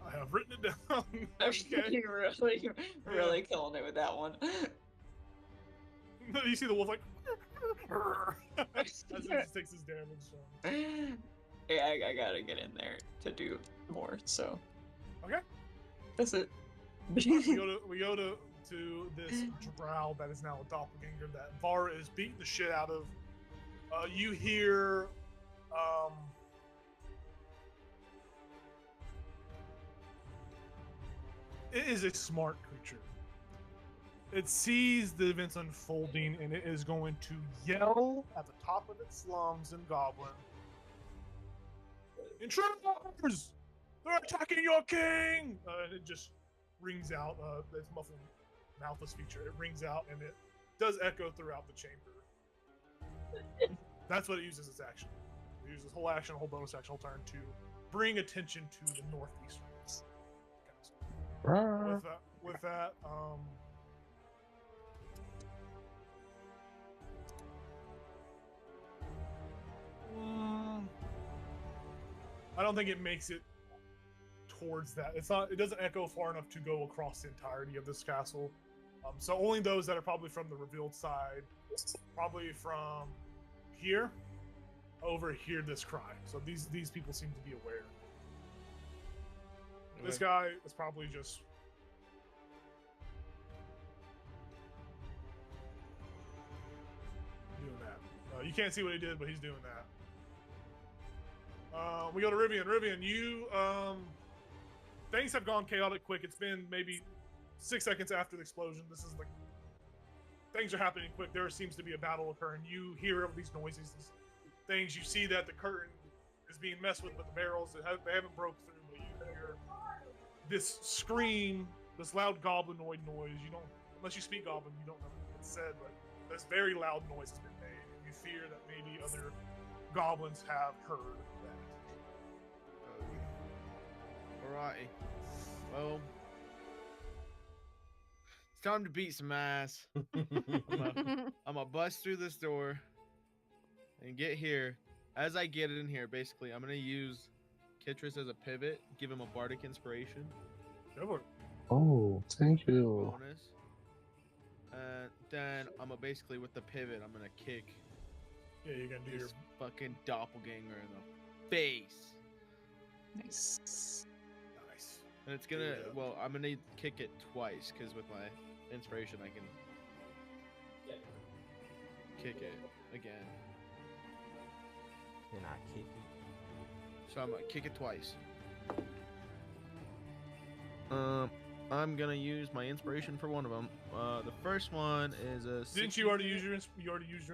I have written it down. Okay, you're really killing it with that one. You see the wolf like as he just takes his damage. So. Yeah, I gotta get in there to do more. So Okay. that's it. We go to this drow that is now a doppelganger that Var is beating the shit out of. You hear it is a smart creature. It sees the events unfolding and it is going to yell at the top of its lungs in Goblin. Intruders! They're attacking your king! And it just rings out, its muffled mouthless feature. It rings out and it does echo throughout the chamber. That's what it uses its action. It uses whole action, whole bonus action, whole turn to bring attention to the northeast. With that, I don't think it makes it towards that. It's not. It doesn't echo far enough to go across the entirety of this castle. So only those that are probably from the revealed side, probably from here, over hear this cry. So these people seem to be aware. This guy is probably just. Doing that. You can't see what he did, but he's doing that. We go to Rivian. Rivian, you things have gone chaotic quick. It's been maybe 6 seconds after the explosion. This is like things are happening quick. There seems to be a battle occurring. You hear these noises, these things. You see that the curtain is being messed with the barrels. They haven't broke through, but you hear this scream, this loud goblinoid noise. You don't, unless you speak Goblin, you don't know what it's said, but this very loud noise has been made. And you fear that maybe other goblins have heard that. Alrighty. Well, it's time to beat some ass. I'm gonna bust through this door and get here. As I get in here, basically, I'm gonna use Kitris as a pivot, give him a bardic inspiration Go for it. Oh, thank you. bonus, and then I'm gonna basically with the pivot, I'm gonna kick Yeah, you're gonna do your. this fucking doppelganger in the face. Nice. Nice. And it's gonna, Yeah. well, I'm gonna kick it twice, because with my inspiration, I can kick it again. Can I kick it? So I'm gonna kick it twice. I'm gonna use my inspiration for one of them. The first one is a. Didn't you already use your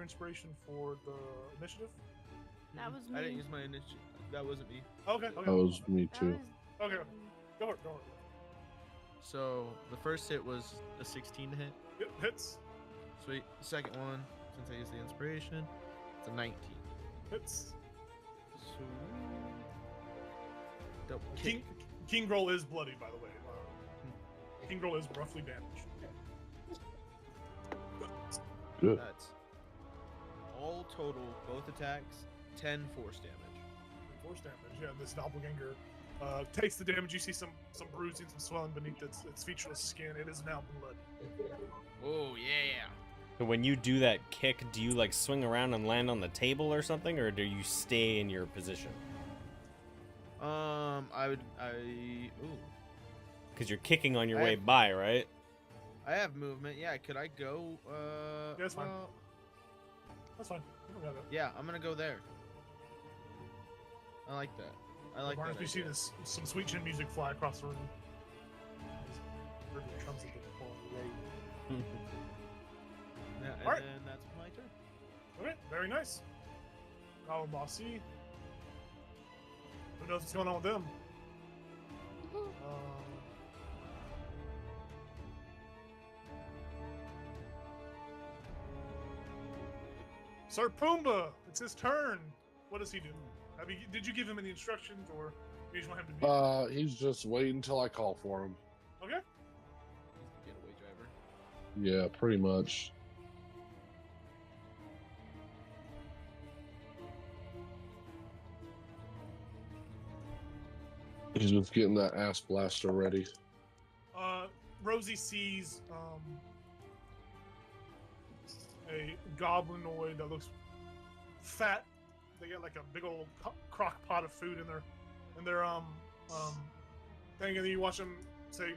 inspiration for the initiative? That was me. I didn't use my initiative. That wasn't me. Okay. That was me That too. was- Okay. Go for it. So the first hit was a 16 to hit. Yep, hits. Sweet. The second one, since I used the inspiration, it's a 19. Hits. So double kick. King Groll is bloody, by the way. King Groll is roughly damaged. Good. That's all total, both attacks, 10 force damage. Force damage. Yeah, this doppelganger takes the damage. You see some bruising, some swelling beneath its featureless skin. It is now bloody. Oh yeah. So when you do that kick, do you like swing around and land on the table or something, or do you stay in your position? Because you're kicking on your I way have- by, right? I have movement. Yeah, could I go? Yeah, that's fine. well, That's fine. You don't got that. yeah, I'm gonna go there. I like that. I like Barnes, that. you see idea. some sweet chin music fly across the room. Rivian comes into the room. Yeah, and Alright. then that's my turn. Okay, very nice. Colin Bossy. Who knows what's going on with them? Sir Pumbaa, it's his turn. What does he do? Did you give him any instructions, or you just want him to be? He's just waiting until I call for him. Okay. He's the getaway driver. Yeah, pretty much. He's just getting that ass blaster ready. Rosie sees a goblinoid that looks fat. They get like a big old crock pot of food in their thing, and then you watch them say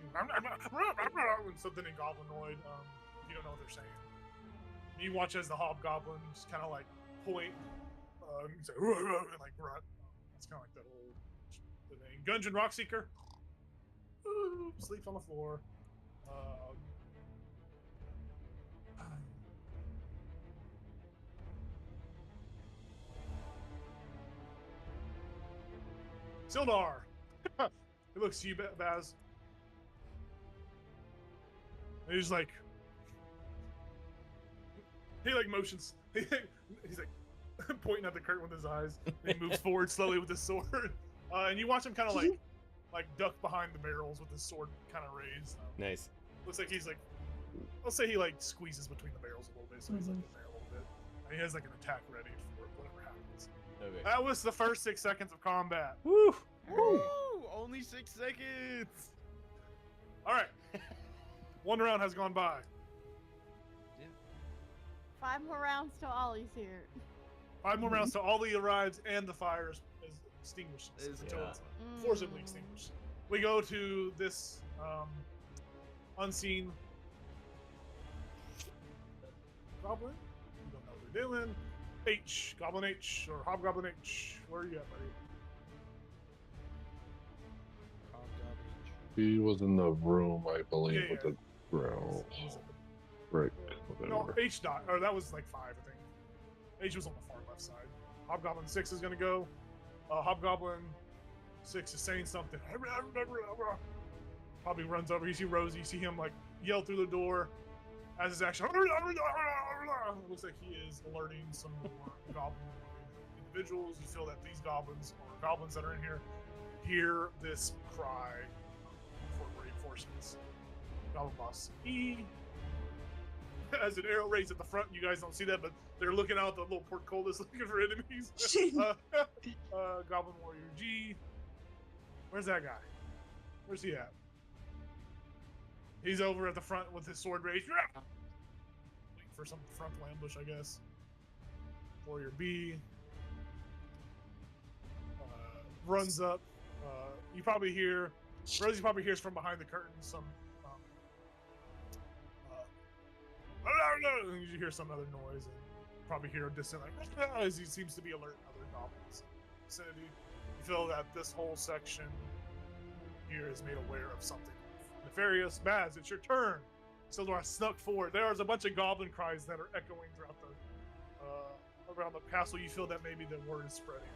something in goblinoid. You don't know what they're saying. You watch as the hobgoblins kind of like point, say, and like grunt. It's kind of like that old the name. Gungeon Rockseeker sleeps on the floor. Sildar. He looks to you, Baz. And he's like, he like motions. He's like pointing at the curtain with his eyes. And he moves forward slowly with his sword. And you watch him kind of like duck behind the barrels with his sword kind of raised. Nice. Looks like he's like, let's say he like squeezes between the barrels a little bit, so he's like in there a little bit. And he has like an attack ready for whatever happens. Okay. That was the first 6 seconds of combat. Woo! Woo! Only 6 seconds. All right. One round has gone by. 5 more rounds till Ollie's here. 5 more rounds till Ollie arrives and the fire is extinguished. Until Yeah. it's forcibly extinguished. We go to this unseen goblin. You don't know what they're doing. H, Goblin H, or Hobgoblin H. Where are you at, buddy? He was in the room, I believe, Yeah, with the ground. Brick. No, Whatever. H dot. Or that was like 5, I think. H was on the far left side. Hobgoblin 6 is gonna go. Hobgoblin 6 is saying something. Probably runs over. You see Rosie. You see him like yell through the door as his action. Looks like he is alerting some more goblin individuals. You feel that these goblins or goblins that are in here hear this cry for reinforcements. Goblin boss E has an arrow raised at the front. You guys don't see that, but they're looking out the little portcullis looking for enemies. Goblin Warrior G. Where's that guy? Where's he at? He's over at the front with his sword raised. Waiting for some frontal ambush, I guess. Warrior B runs up. You probably hear, Rosie probably hears from behind the curtain some. You hear some other noise and probably hear a distant like as he seems to be alerting other goblins in the vicinity. You feel that this whole section here is made aware of something nefarious. Baz, it's your turn. Sildar snuck forward. There's a bunch of goblin cries that are echoing throughout the around the castle. You feel that maybe the word is spreading.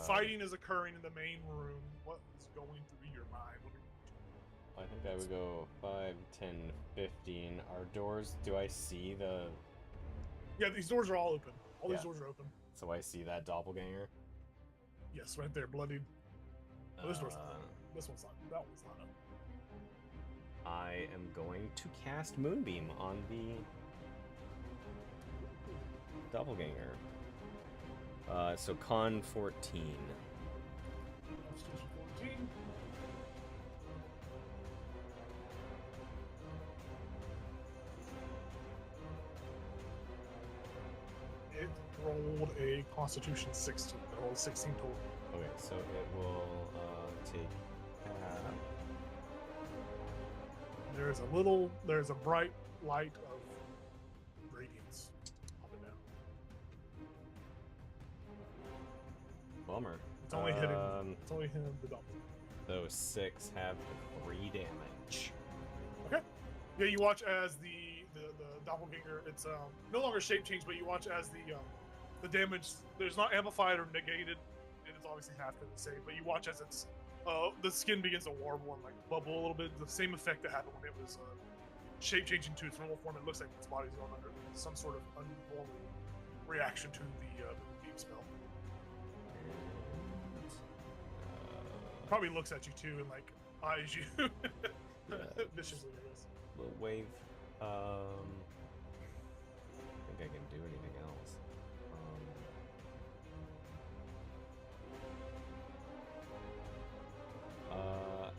Fighting is occurring in the main room. What is going through your mind? What are you I think I would go 5, 10, 15. Our doors, do I see the... Yeah, these doors are all open. All these Yeah. doors are open. So I see that doppelganger? Yes, right there, bloodied. Oh, this door's not open. This one's not. That one's not open. I am going to cast Moonbeam on the doppelganger. So con 14. Constitution 14. It rolled a Constitution 16. It rolled 16 total. Okay, so it will take half. There's a bright light of radiance up and down. Bummer. It's only hitting. It's only hitting the double. Those 6 have 3 damage. Okay. Yeah, you watch as the doppelganger. It's no longer shape change, but you watch as the damage. There's not amplified or negated. It is obviously half because it's saved, but you watch as its the skin begins to warble and like bubble a little bit. The same effect that happened when it was shape changing to its normal form. It looks like its body's going under some sort of unnormal reaction to the deep spell. Probably looks at you too and like eyes you viciously, I guess. Little wave. I think I can do anything else.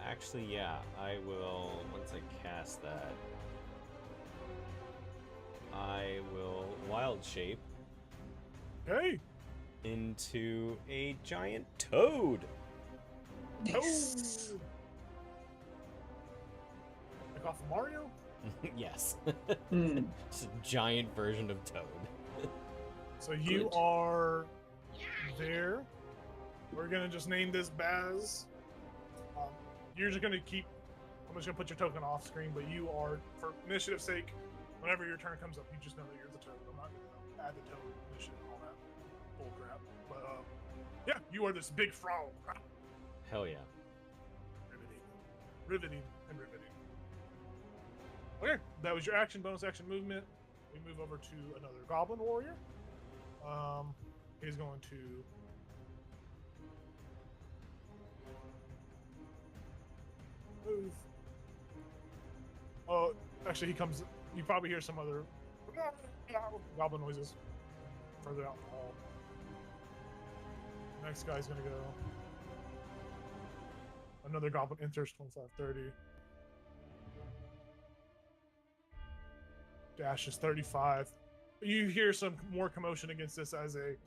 Actually, yeah, I will. Once I cast that, I will wild shape Okay. into a giant toad. Nice. Like off of Mario? Yes. Hmm. Just a giant version of Toad. So you Good. are there. We're gonna just name this Baz. You're just gonna keep. I'm just gonna put your token off screen, but you are, for initiative's sake, whenever your turn comes up, you just know that you're the toad. I'm not gonna add the toad initiative and all that bull crap. But yeah, you are this big frog. Hell yeah. Riveting and riveting. Okay, that was your action, bonus action movement. We move over to another goblin warrior. He's going to move. Oh, actually, he comes. You probably hear some other goblin noises further out in the hall. Next guy's gonna go. Another goblin enters 25-30. Dash is 35. You hear some more commotion against this as the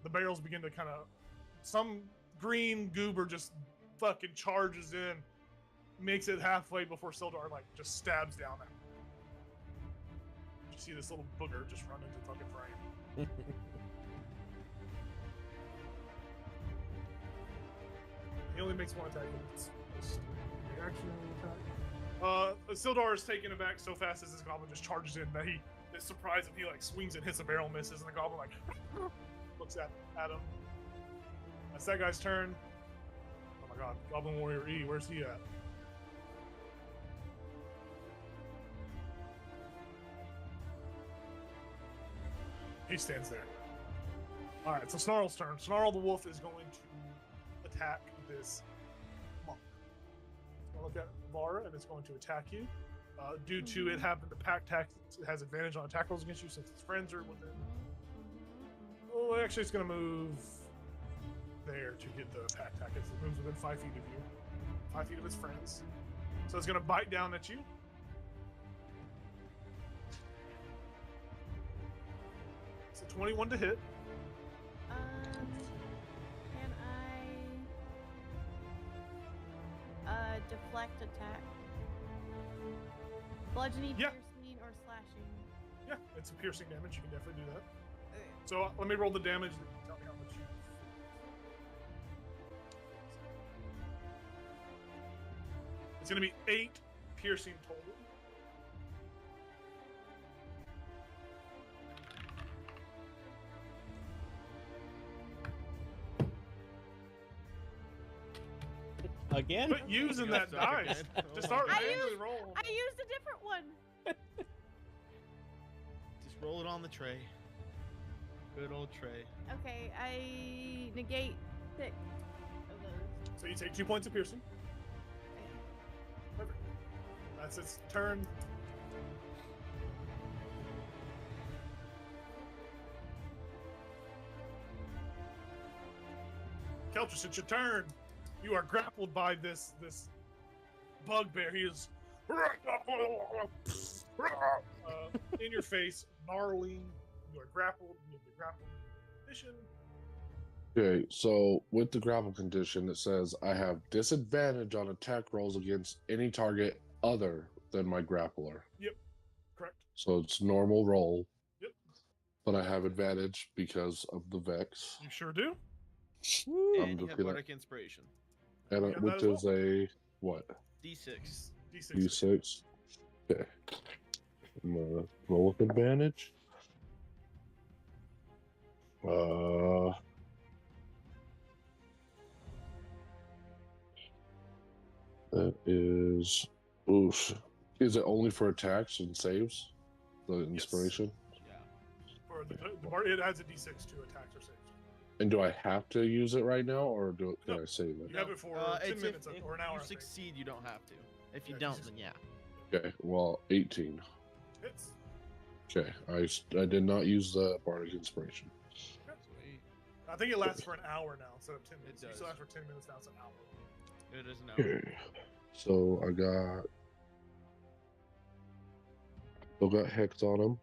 barrels begin to kind of, some green goober just fucking charges in, makes it halfway before Sildar like just stabs down at him. You see this little booger just run into fucking frame. He only makes one attack. It's reaction attack. Sildar is taken aback so fast as this goblin just charges in that he is surprised and he like swings and hits a barrel, misses, and the goblin like looks at him. That's that guy's turn. Oh my god, Goblin Warrior E, where's he at? He stands there. Alright, so Snarl's turn. Snarl the wolf is going to attack this monk. It's going to look at Vara and it's going to attack you. Due to it having the pack tax, it has advantage on attack rolls against you since its friends are within. Oh, actually, it's going to move there to get the pack tack. It moves within 5 feet of you, 5 feet of its friends. So it's going to bite down at you. It's a 21 to hit. Can I deflect attack? Bludgeoning, Yeah. piercing, or slashing? Yeah, it's a piercing damage. You can definitely do that. Okay. So let me roll the damage. And tell me how much. It's going to be 8 piercing total. Again? Quit using that Suck dice. again. Just start I manually used- rolling. I used a different one. Just roll it on the tray. Good old tray. Okay, I negate 6 of those. So you take 2 points of piercing. Okay. Perfect. That's its turn. Keltrus, it's your turn. You are grappled by this bugbear. He is in your face, gnarly. You are grappled. You have the grappled condition. Okay, so with the grapple condition, it says I have disadvantage on attack rolls against any target other than my grappler. Correct. So it's normal roll. Yep. But I have advantage because of the Vex. You sure do. I'm And you just have gonna- bardic inspiration. And You got that which as is a what? D6. D6. D6. Okay. I'm gonna roll with advantage. That is. Oof. Is it only for attacks and saves? The inspiration? Yeah. For it adds a d6 to attacks or saves. And do I have to use it right now, or can No. I save it? You have it for 10 minutes or an hour. If you succeed, you don't have to. If you Yeah, don't, then yeah. Okay, well, 18. Hits. Okay, I did not use the Bardic Inspiration. Sweet. I think it lasts for an hour now instead of 10 minutes. It It does. still lasts for 10 minutes now. It's an hour. It is an hour. Okay, so I got. Still got Hex on him.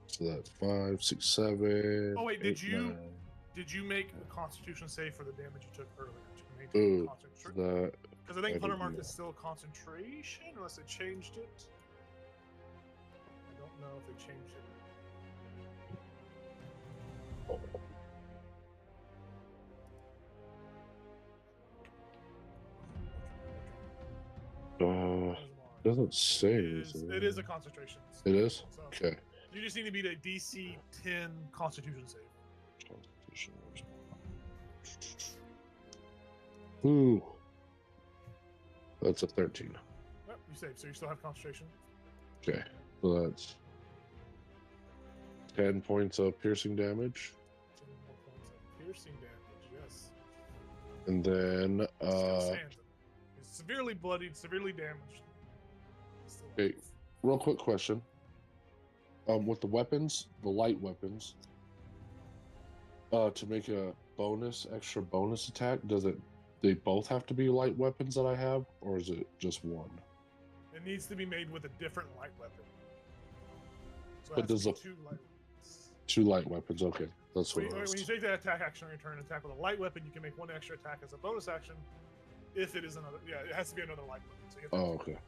So that's 5, 6, 7. Oh, wait, 8, did you make a Constitution save for the damage you took earlier? Did you make Ooh, concentration? that. Because I think I Hunter didn't Mark do is that. still concentration, unless they changed it. I don't know if they changed it. Doesn't say. It is a concentration. It is? So Okay. you just need to beat a DC 10 Constitution save. Ooh. That's a 13. Yep, you save, so you still have concentration. Okay. So that's 10 points of piercing damage. 10 more points of piercing damage, yes. And then Still stands. He's severely bloodied, severely damaged. Still okay, real quick question. With the weapons, the light weapons, to make a extra bonus attack, they both have to be light weapons that I have, or is it just one? It needs to be made with a different light weapon. So But there's 2 light weapons. 2 light weapons, okay. That's what When it you was. take that attack action on your turn and attack with a light weapon, you can make 1 extra attack as a bonus action. If it is another, yeah, it has to be another light weapon. So you have to Oh, okay.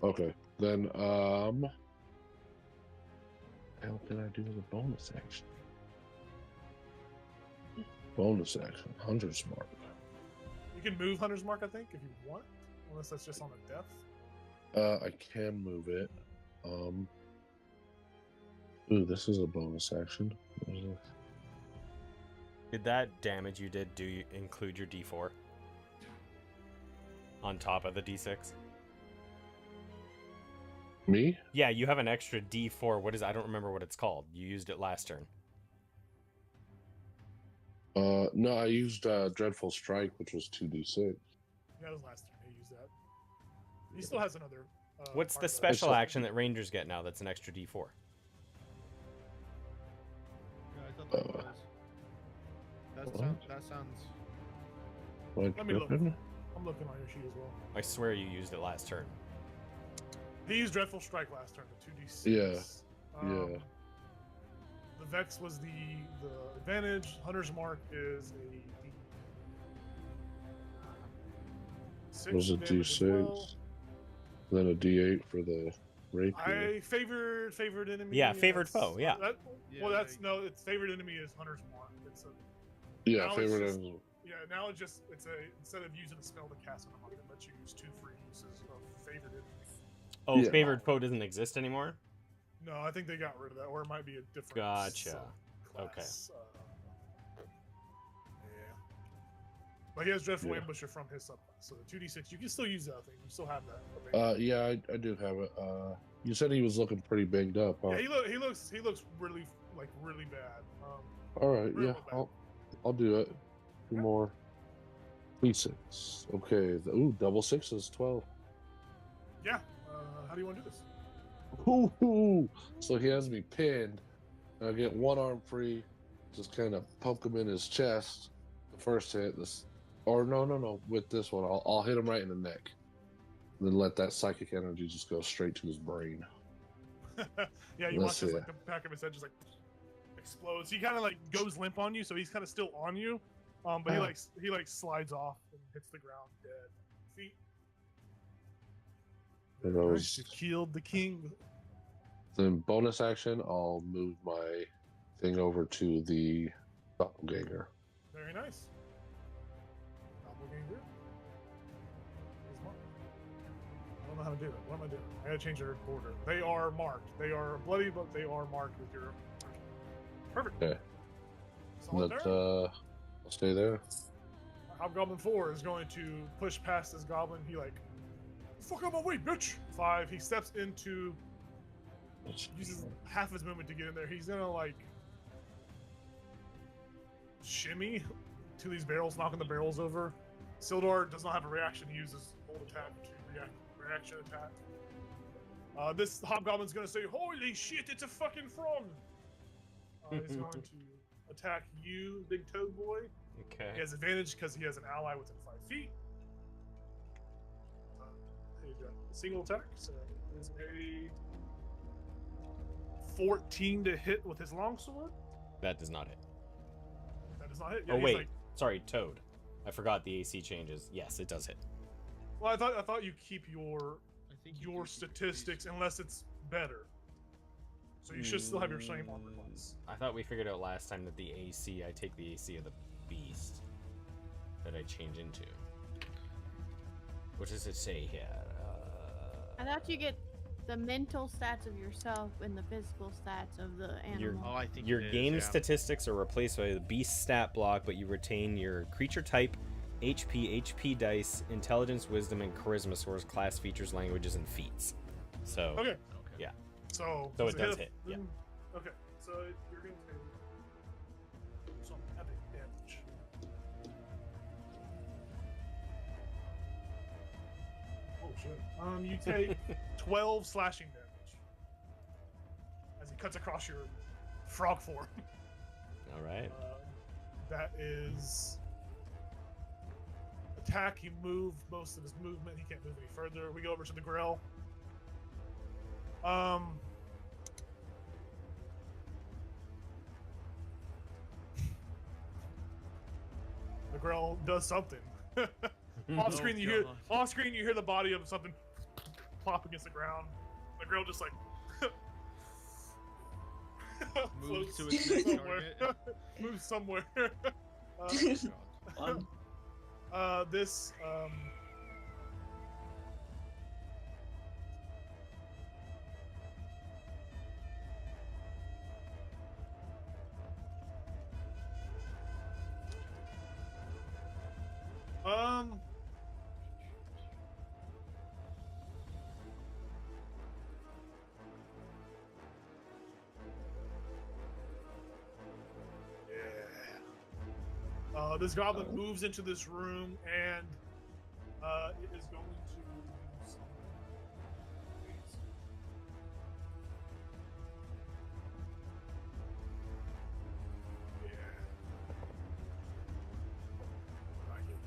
Okay. Then, hell can I do as a bonus action? Bonus action, Hunter's Mark. You can move Hunter's Mark, I think, if you want, unless that's just on a death. I can move it. Ooh, this is a bonus action. Did that damage you did include your D4? On top of the D6? Me? Yeah, you have an extra D4. What is? I don't remember what it's called. You used it last turn. No, I used Dreadful Strike, which was 2d6. Yeah, that was last turn. He used that. He still has another. What's part the of that. special It's a- action that Rangers get now that's an extra D4? Yeah, I thought that was. That sounds. Like, Let me look. weapon? I'm looking on your sheet as well. I swear you used it last turn. He used Dreadful Strike last turn, the 2d6. Yeah. The Vex was the advantage. Hunter's Mark is a It was a damage as d6. well. Then a d8 for the rapier. Favored enemy. Yeah, favored that's- foe, yeah. It's favorite enemy is Hunter's Mark. It's a Yeah, now it's favorite just- enemy. yeah. Now it's instead of using a spell to cast it on it lets you use 2 free uses of favored enemy. Oh, Yeah. favored foe doesn't exist anymore? No, I think they got rid of that, or it might be a different. Gotcha. Class. Yeah. But he has Dreadful Yeah. Ambusher from his subclass, so the 2d6 you can still use that thing. You still have that. available. Yeah, I do have it. You said he was looking pretty banged up, huh? Yeah, he looks really really bad. All right, real yeah, bad. I'll do it. 2 more. D6. Okay. Double 6 is 12. Yeah. How do you want to do this? Ooh, so he has me pinned. And I get 1 arm free. Just kind of poke him in his chest. The first hit. No. With this one, I'll hit him right in the neck. Then let that psychic energy just go straight to his brain. Yeah, you Let's watch see. the back of his head just explodes. He kind of goes limp on you, so he's kind of still on you. But he slides off and hits the ground dead. Feet. And I was- You killed the king. Then bonus action, I'll move my thing over to the doppelganger. Very nice. Doppelganger. Is marked. I don't know how to do it. What am I doing? I gotta change their border. They are marked. They are bloody, but they are marked with your. Perfect. Okay. Solid Let turn. I'll stay there. Hobgoblin 4 is going to push past this goblin. He like, fuck out my way, bitch. 5. He steps into, uses half his movement to get in there. He's gonna like shimmy to these barrels, knocking the barrels over. Sildar does not have a reaction. He uses hold attack to reaction attack. This hobgoblin's gonna say, "Holy shit! It's a fucking frog!" He's going to attack you, big toad boy. Okay. He has advantage because he has an ally within 5 feet. A single attack, so it is a 14 to hit with his longsword. That does not hit. That does not hit. Oh he's wait, like- sorry, Toad. I forgot the AC changes. Yes, it does hit. well, I thought you keep your I think you your do keep statistics unless it's better. So you should still have your same armor class. I thought we figured out last time that the AC, I take the AC of the beast that I change into. What does it say here? I thought you get the mental stats of yourself and the physical stats of the animal. Oh, I think Your it is, game yeah. statistics are replaced by the beast stat block, but you retain your creature type, HP dice, intelligence, wisdom, and charisma scores, class features, languages, and feats. So Okay. Okay. yeah. So So it does a- hit, yeah. Okay. So you're going to take some epic damage. Oh shit. You take 12 slashing damage as he cuts across your frog form. All right. That is attack. He moved most of his movement. He can't move any further. We go over to the grill. The grill does something. Off screen, you hear God. off screen you hear the body of something plop against the ground. The grill just like Moves to floats its next somewhere. target. Moves somewhere. God. Fun. This this goblin Oh. moves into this room and it is going to do some yeah. I like it.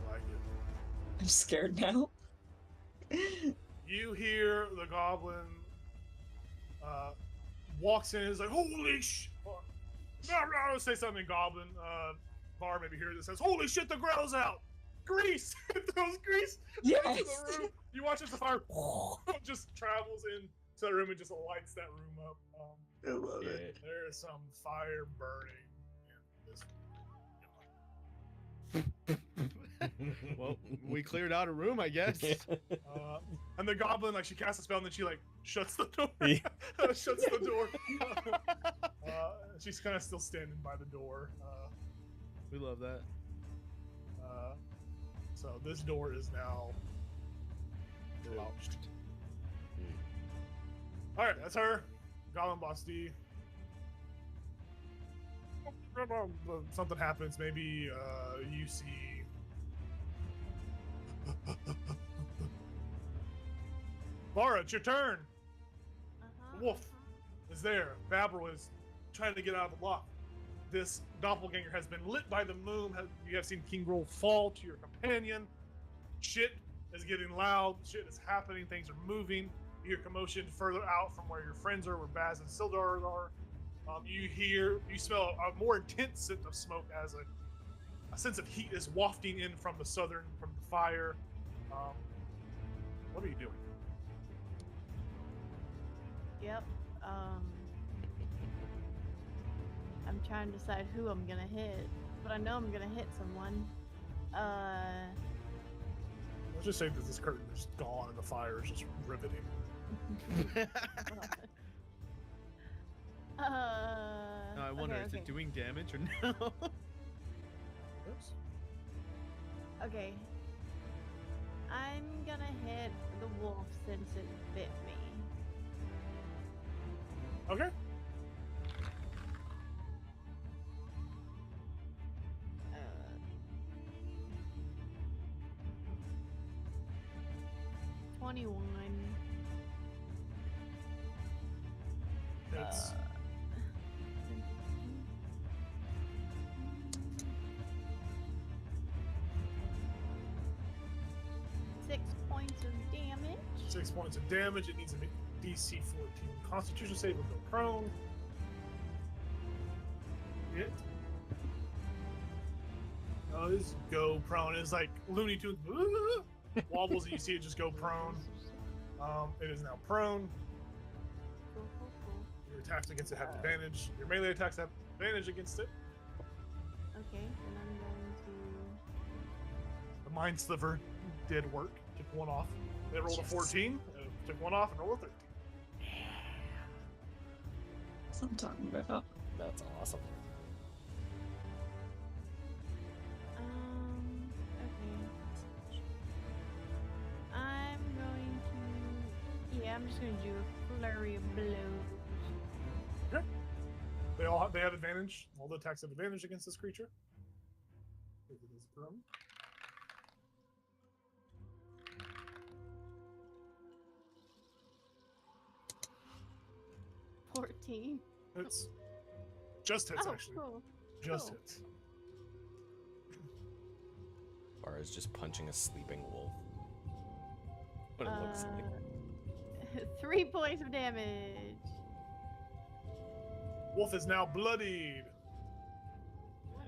I like it. I'm scared now. You hear the goblin walks in and is like, "Holy sh!" No, say something, goblin. Bar maybe hear this says, "Holy shit, the grill's out! Grease!" Throws grease into Yes. the room. You watch as the fire just travels into the room and just lights that room up. I love it. There is some fire burning in this. Well, we cleared out a room, I guess. And the goblin, like, she casts a spell and then she like shuts the door. Yeah. Shuts the door. She's kind of still standing by the door. We love that. So this door is now locked. All right, that's her. Goblin Boss D. Something happens. Maybe you see. Laura, it's your turn. The wolf is there. Babro is trying to get out of the lock. This doppelganger has been lit by the moon. You have seen King Roll fall to your companion. Shit is getting loud. Shit is happening. Things are moving. You hear commotion further out from where your friends are, where Baz and Sildar are. You smell a more intense scent of smoke as a sense of heat is wafting in from the fire. What are you doing? Yep. I'm trying to decide who I'm gonna hit, but I know I'm gonna hit someone. Let's just say that this curtain is gone and the fire is just riveting. No, I wonder, okay, is okay. it doing damage or no? Okay. I'm gonna hit the wolf since it bit me. Okay. Uh, 21. Hits. 6 points of damage. 6 points of damage. It needs a DC 14 Constitution save or go prone. Hit. Oh, this go prone is like Looney Tunes wobbles, and you see it just go prone. It is now prone. Cool, cool, cool. Your attacks against it have advantage. Your melee attacks have advantage against it. Okay, then I'm going The Mind Sliver did work. Took one off. They rolled a 14. Took one off and rolled a 13. That's what I'm talking about. That's awesome. Okay. I'm going to. Yeah, I'm just going to do a flurry of blows. They have advantage. All the attacks have advantage against this creature. It is prone. $14. Hits. Just hits, Oh, actually. cool. Just cool. hits. Vara's just punching a sleeping wolf. What it looks like. 3 points of damage. Wolf is now bloodied. What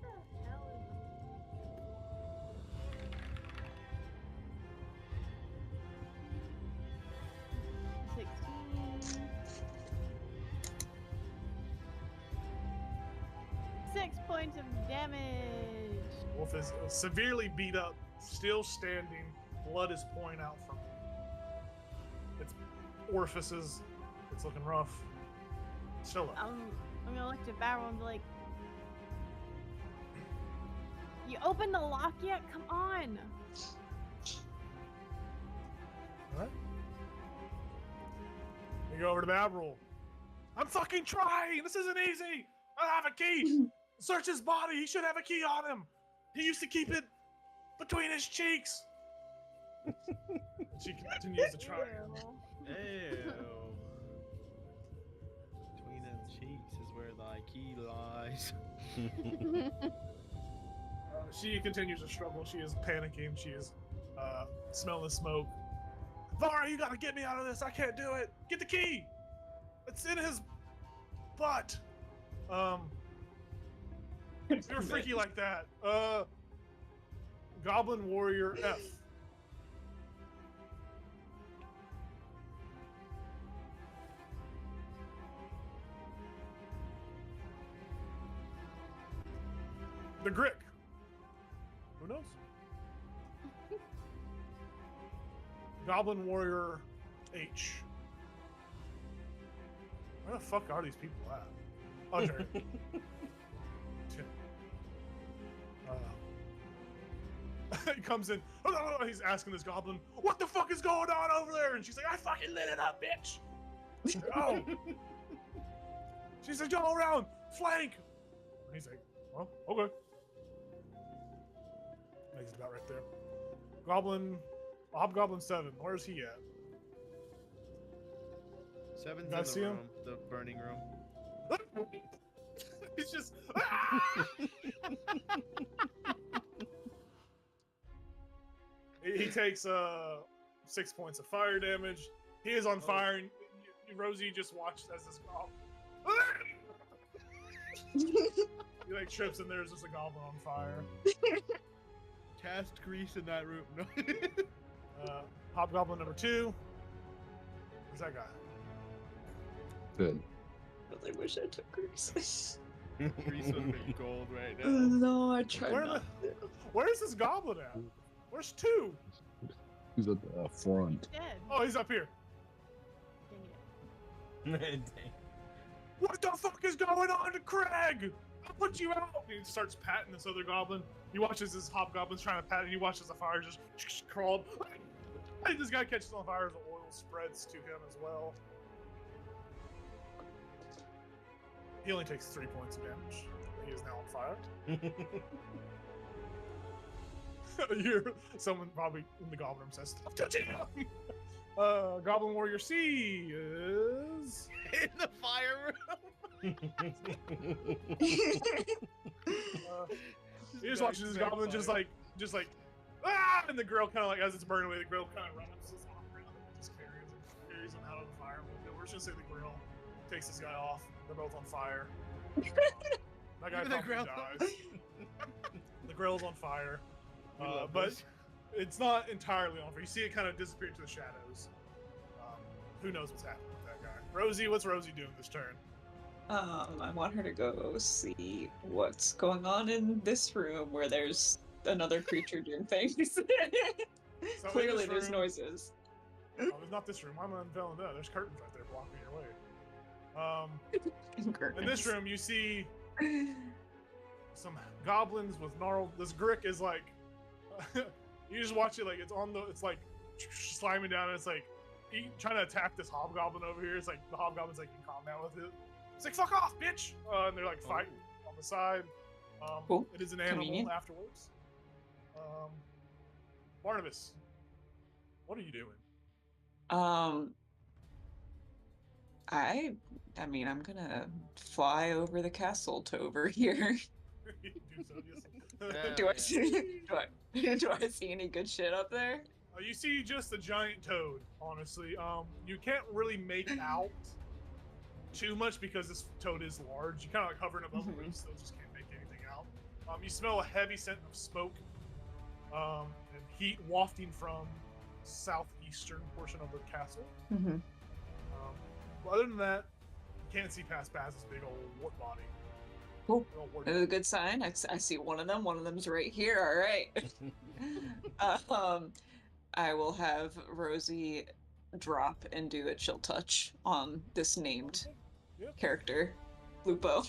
the hell is 16. 6 points of damage. Wolf is severely beat up, still standing. Blood is pouring out from its orifices. It's looking rough. Still up. I'm gonna look to Barrel and be like, "You opened the lock yet? Come on!" Alright. You go over to Babril. I'm fucking trying! This isn't easy! I have a key! Search his body! He should have a key on him! He used to keep it between his cheeks! She continues to try. Ew. Between them cheeks is where thy key lies. She continues to struggle. She is panicking. She is smelling smoke. Vara, you gotta get me out of this. I can't do it. Get the key. It's in his butt. You're freaky like that. Goblin Warrior F. The Grick. Who knows? Goblin Warrior H. Where the fuck are these people at? Oh, sorry. He comes in. Oh, no, he's asking this goblin, "What the fuck is going on over there?" And she's like, "I fucking lit it up, bitch." Oh. She said, "Go around, flank." And he's like, "Well, okay." He's about right there. Hobgoblin 7. Where's he at? 7's You guys in see the him? room, the burning room. He's just. Ah! He takes 6 points of fire damage. He is on fire. And Rosie just watched as this goblin. He like trips and there's just a goblin on fire. Cast grease in that room. No. Hobgoblin number 2. Where's that guy? Good. I really wish I took grease. Grease would be gold right now. No, I tried Where not. Where's this goblin at? Where's 2? He's at the front. Dead. Oh, he's up here. Dang it. Dang. What the fuck is going on to Craig? I'll put you out. And he starts patting this other goblin. He watches this hobgoblin's trying to pat it. He watches the fire just crawl. And this guy catches on fire as the oil spreads to him as well. He only takes 3 points of damage. He is now on fire. Someone probably in the goblin room says, "Stop touching him!" Goblin Warrior C is In the fire room. he just watches this goblin just like ah, and the grill kind of like as it's burning away, the grill kind of runs his arm around him and just carries him out of the fire. We're just gonna say the grill takes this guy off. They're both on fire. That guy Even the probably grill. dies. The grill's on fire. We love But this. it's not entirely on fire. You see it kind of disappear into the shadows. Who knows what's happening with that guy? Rosie, what's Rosie doing this turn? I want her to go see what's going on in this room where there's another creature doing things. in Clearly, this there's room- noises. Oh, there's not this room. I'm unveiling that. There's curtains right there blocking your way. In this room, you see some goblins with gnarled. This Grick is like, you just watch it like it's like slamming down, and it's like trying to attack this hobgoblin over here. It's like the hobgoblin's like in combat with it. It's like, fuck off, bitch! And they're like fighting on the side. Cool. It is an animal Convenient. afterwards. Barnabas, what are you doing? I mean, I'm gonna fly over the castle to over here. You do so, yes. Do I see? Do I see any good shit up there? You see just a giant toad, honestly. You can't really make out too much because this toad is large. You kind of like hovering above the roof, so just can't make anything out. You smell a heavy scent of smoke and heat wafting from southeastern portion of the castle. Mm-hmm. But other than that, you can't see past Baz's big old wart body. Cool. Big old wart That's a good sign. I see one of them. One of them's right here. All right. I will have Rosie drop and do a chill touch on this named Yep. character, Lupo.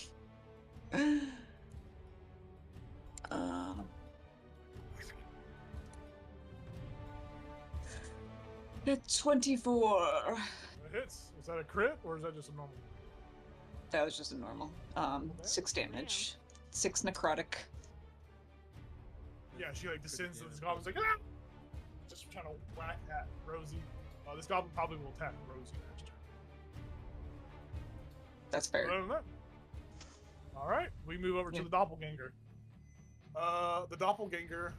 It's 24. That hits. Is that a crit or is that just a normal? That was just a normal. 6 damage. 6 necrotic. Yeah, she like descends to this goblin's like, ah! Just trying to whack at Rosie. This goblin probably will attack Rosie next turn. That's fair. Other than that, all right, we move over to Yeah. the doppelganger. The doppelganger.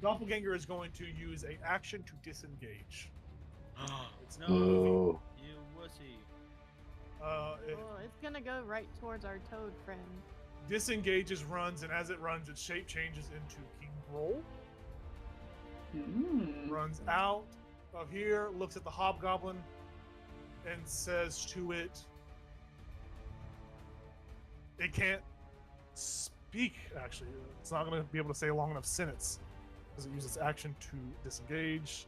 Doppelganger is going to use an action to disengage. It's No, Oh, you wussy. It Well, it's gonna go right towards our toad friend. disengages, runs, and as it runs, its shape changes into King Roll. Runs out of here, looks at the hobgoblin, and says to it, it can't speak, actually. It's not going to be able to say a long enough sentence because it uses action to disengage.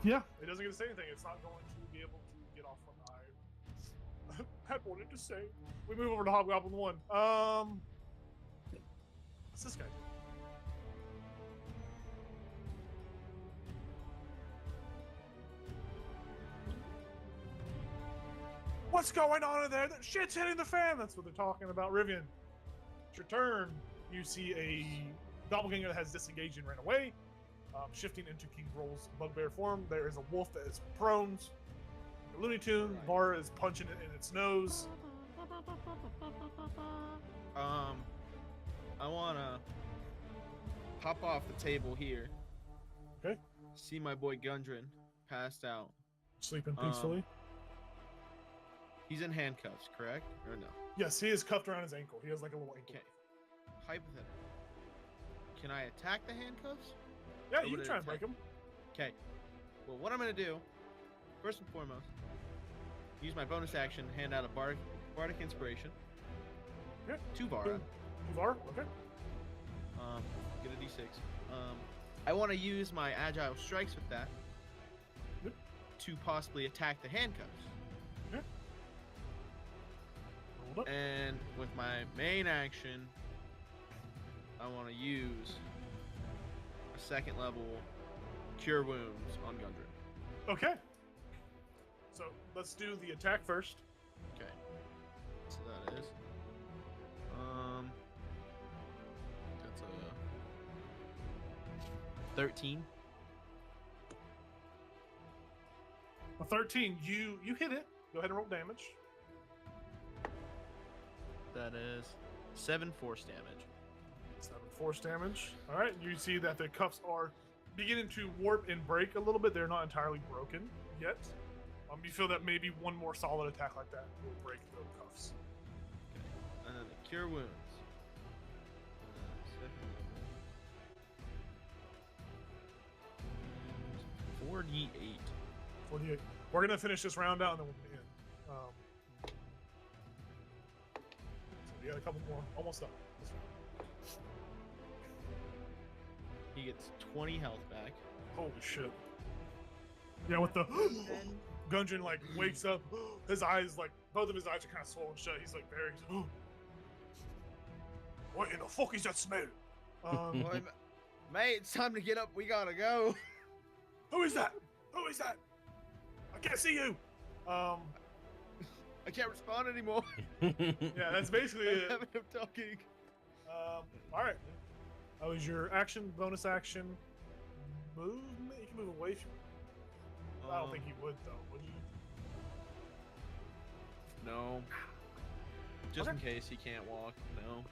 Yeah, it doesn't get to say anything. It's not going to be able to get off what I had wanted to say. We move over to Hobgoblin 1. What's this guy do? What's going on in there? That shit's hitting the fan. That's what they're talking about. Rivian, it's your turn. You see a doppelganger that has disengaged and ran away, shifting into King Roll's bugbear form. There is a wolf that is prone. The Looney Tune bar is punching it in its nose. I wanna hop off the table here. Okay. See my boy Gundren passed out. Sleeping peacefully. He's in handcuffs, correct? Or no? Yes, he is cuffed around his ankle. He has like a little ankle. Okay. Hypothetical. Can I attack the handcuffs? Yeah, Or you would can it try and break attack- him. Okay. Well, what I'm gonna do, first and foremost, use my bonus action, hand out a bardic inspiration. Yeah. 2 Vara. You are? Okay. Get a D6. I want to use my agile strikes with that Yep. to possibly attack the handcuffs. Hold up. And with my main action, I want to use a second level Cure Wounds on Gundren. Okay. So let's do the attack first. Okay. So that is. That's a 13. A 13. You hit it. Go ahead and roll damage. That is 7 force damage. 7 force damage. All right. You see that the cuffs are beginning to warp and break a little bit. They're not entirely broken yet. You feel that maybe one more solid attack like that will break the cuffs. Okay. And then the Cure Wounds. Second level. 48. 48. We're gonna finish this round out and then we'll end. So we got a couple more. Almost done. This round. He gets 20 health back. Holy shit. Yeah, with the Then Gundren like wakes up, his eyes like both of his eyes are kind of swollen shut. He's like very. What in the fuck is that smell? Boy, mate, it's time to get up. We gotta go. Who is that? Who is that? I can't see you. I can't respond anymore. Yeah, that's basically I'm it. having him talking. All right. That was your action, bonus action, movement. You can move away from. I don't think he would though. Would you? No. Just Okay. in case he can't walk. No.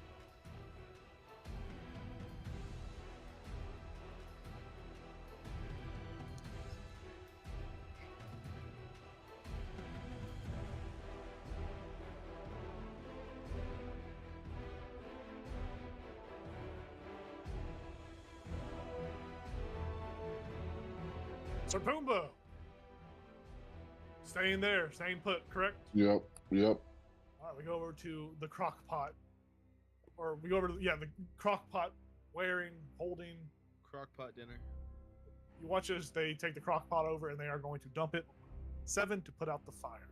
Sir Pumbaa. Staying there, staying put, correct? Yep. All right, we go over to the crock pot. Or we go over to, the crock pot wearing, holding. Crockpot dinner. You watch as they take the crock pot over and they are going to dump it. 7 to put out the fire.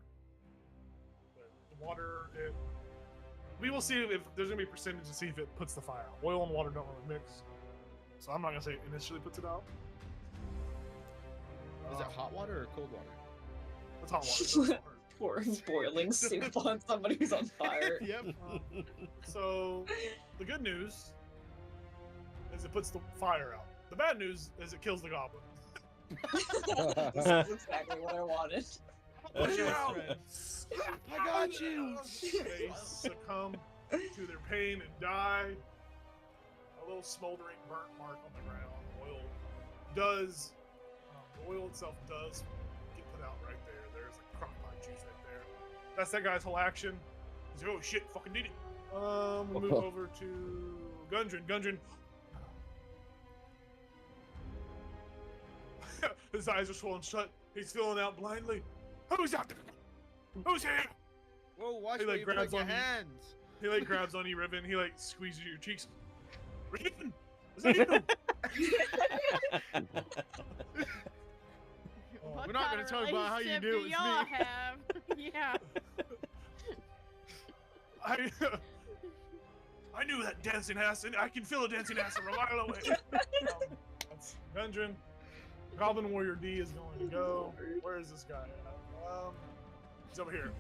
The water, we will see if there's going to be a percentage to see if it puts the fire out. Oil and water don't really mix. So I'm not going to say it initially puts it out. Is it hot water or cold water? That's hot water. That's hard. Pouring boiling soup on somebody who's on fire. Yep. So the good news is it puts the fire out. The bad news is it kills the goblin. This is exactly what I wanted. Push it out. I got you. They succumb to their pain and die. A little smoldering burnt mark on the ground. The oil itself does get put out right there. There's like crockpot juice right there. That's that guy's whole action. He's like, oh shit, fucking did it. We'll move over to Gundren. Gundren. His eyes are swollen shut. He's filling out blindly. Who's out there? Who's here? Whoa, watch He, where like, you put grabs your on you. hands. He like grabs on you, Riven. He like squeezes your cheeks. Riven, is that you? We're not gonna talk about how you do it, it's y'all me. have. Yeah. I knew that dancing ass, and I can feel a dancing ass from a mile away. That's Gundren. Goblin Warrior D is going to go. Where is this guy at? He's over here.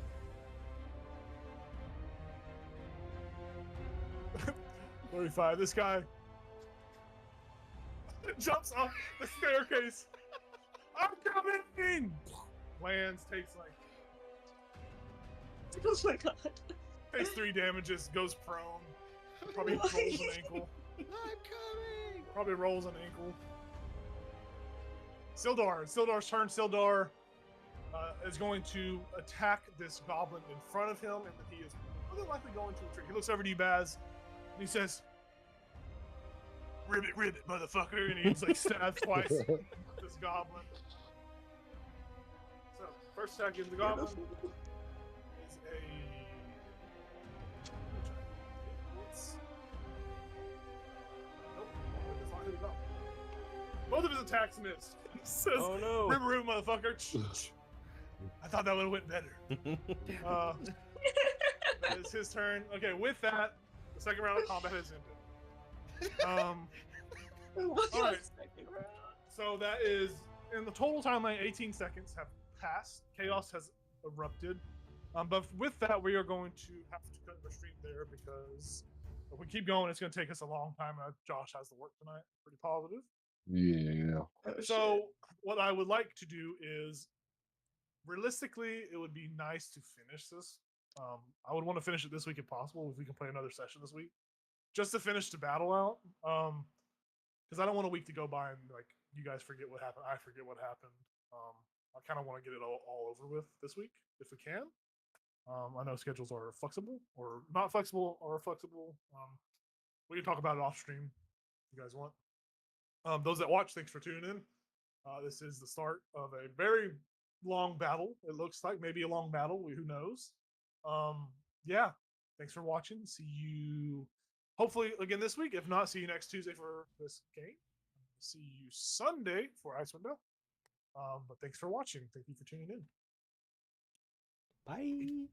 $35. This guy jumps off the staircase. I'm coming! Lands, takes like Oh my god. takes 3 damages, goes prone. Probably rolls an ankle. I'm coming. Probably rolls an ankle. Sildar's turn. Sildar is going to attack this goblin in front of him, and then he is more than likely going to retreat. He looks over to you, Baz, and he says, ribbit, motherfucker, and he's like stabs twice this goblin. So, first attack against the goblin is a... Nope, it's not gonna go. attacks miss. He says, Oh no. Rimuru, motherfucker. I thought that would have went better. It's his turn. Okay, with that, the second round of combat has ended. All right. So that is, in the total timeline, 18 seconds have passed. Chaos has erupted. But with that, we are going to have to cut the stream there because if we keep going, it's going to take us a long time. Josh has to work tonight. Pretty positive. Yeah. So what I would like to do is, realistically, it would be nice to finish this. I would want to finish it this week if possible, if we can play another session this week, just to finish the battle out. Because I don't want a week to go by and like you guys forget what happened, I forget what happened. I kind of want to get it all over with this week if we can. I know schedules are flexible or not flexible or flexible. We can talk about it off stream if you guys want. Those that watch, thanks for tuning in. This is the start of a very long battle. It looks like maybe a long battle. Who knows? Yeah. Thanks for watching. See you hopefully again this week. If not, see you next Tuesday for this game. See you Sunday for Icewind Dale. But thanks for watching. Thank you for tuning in. Bye.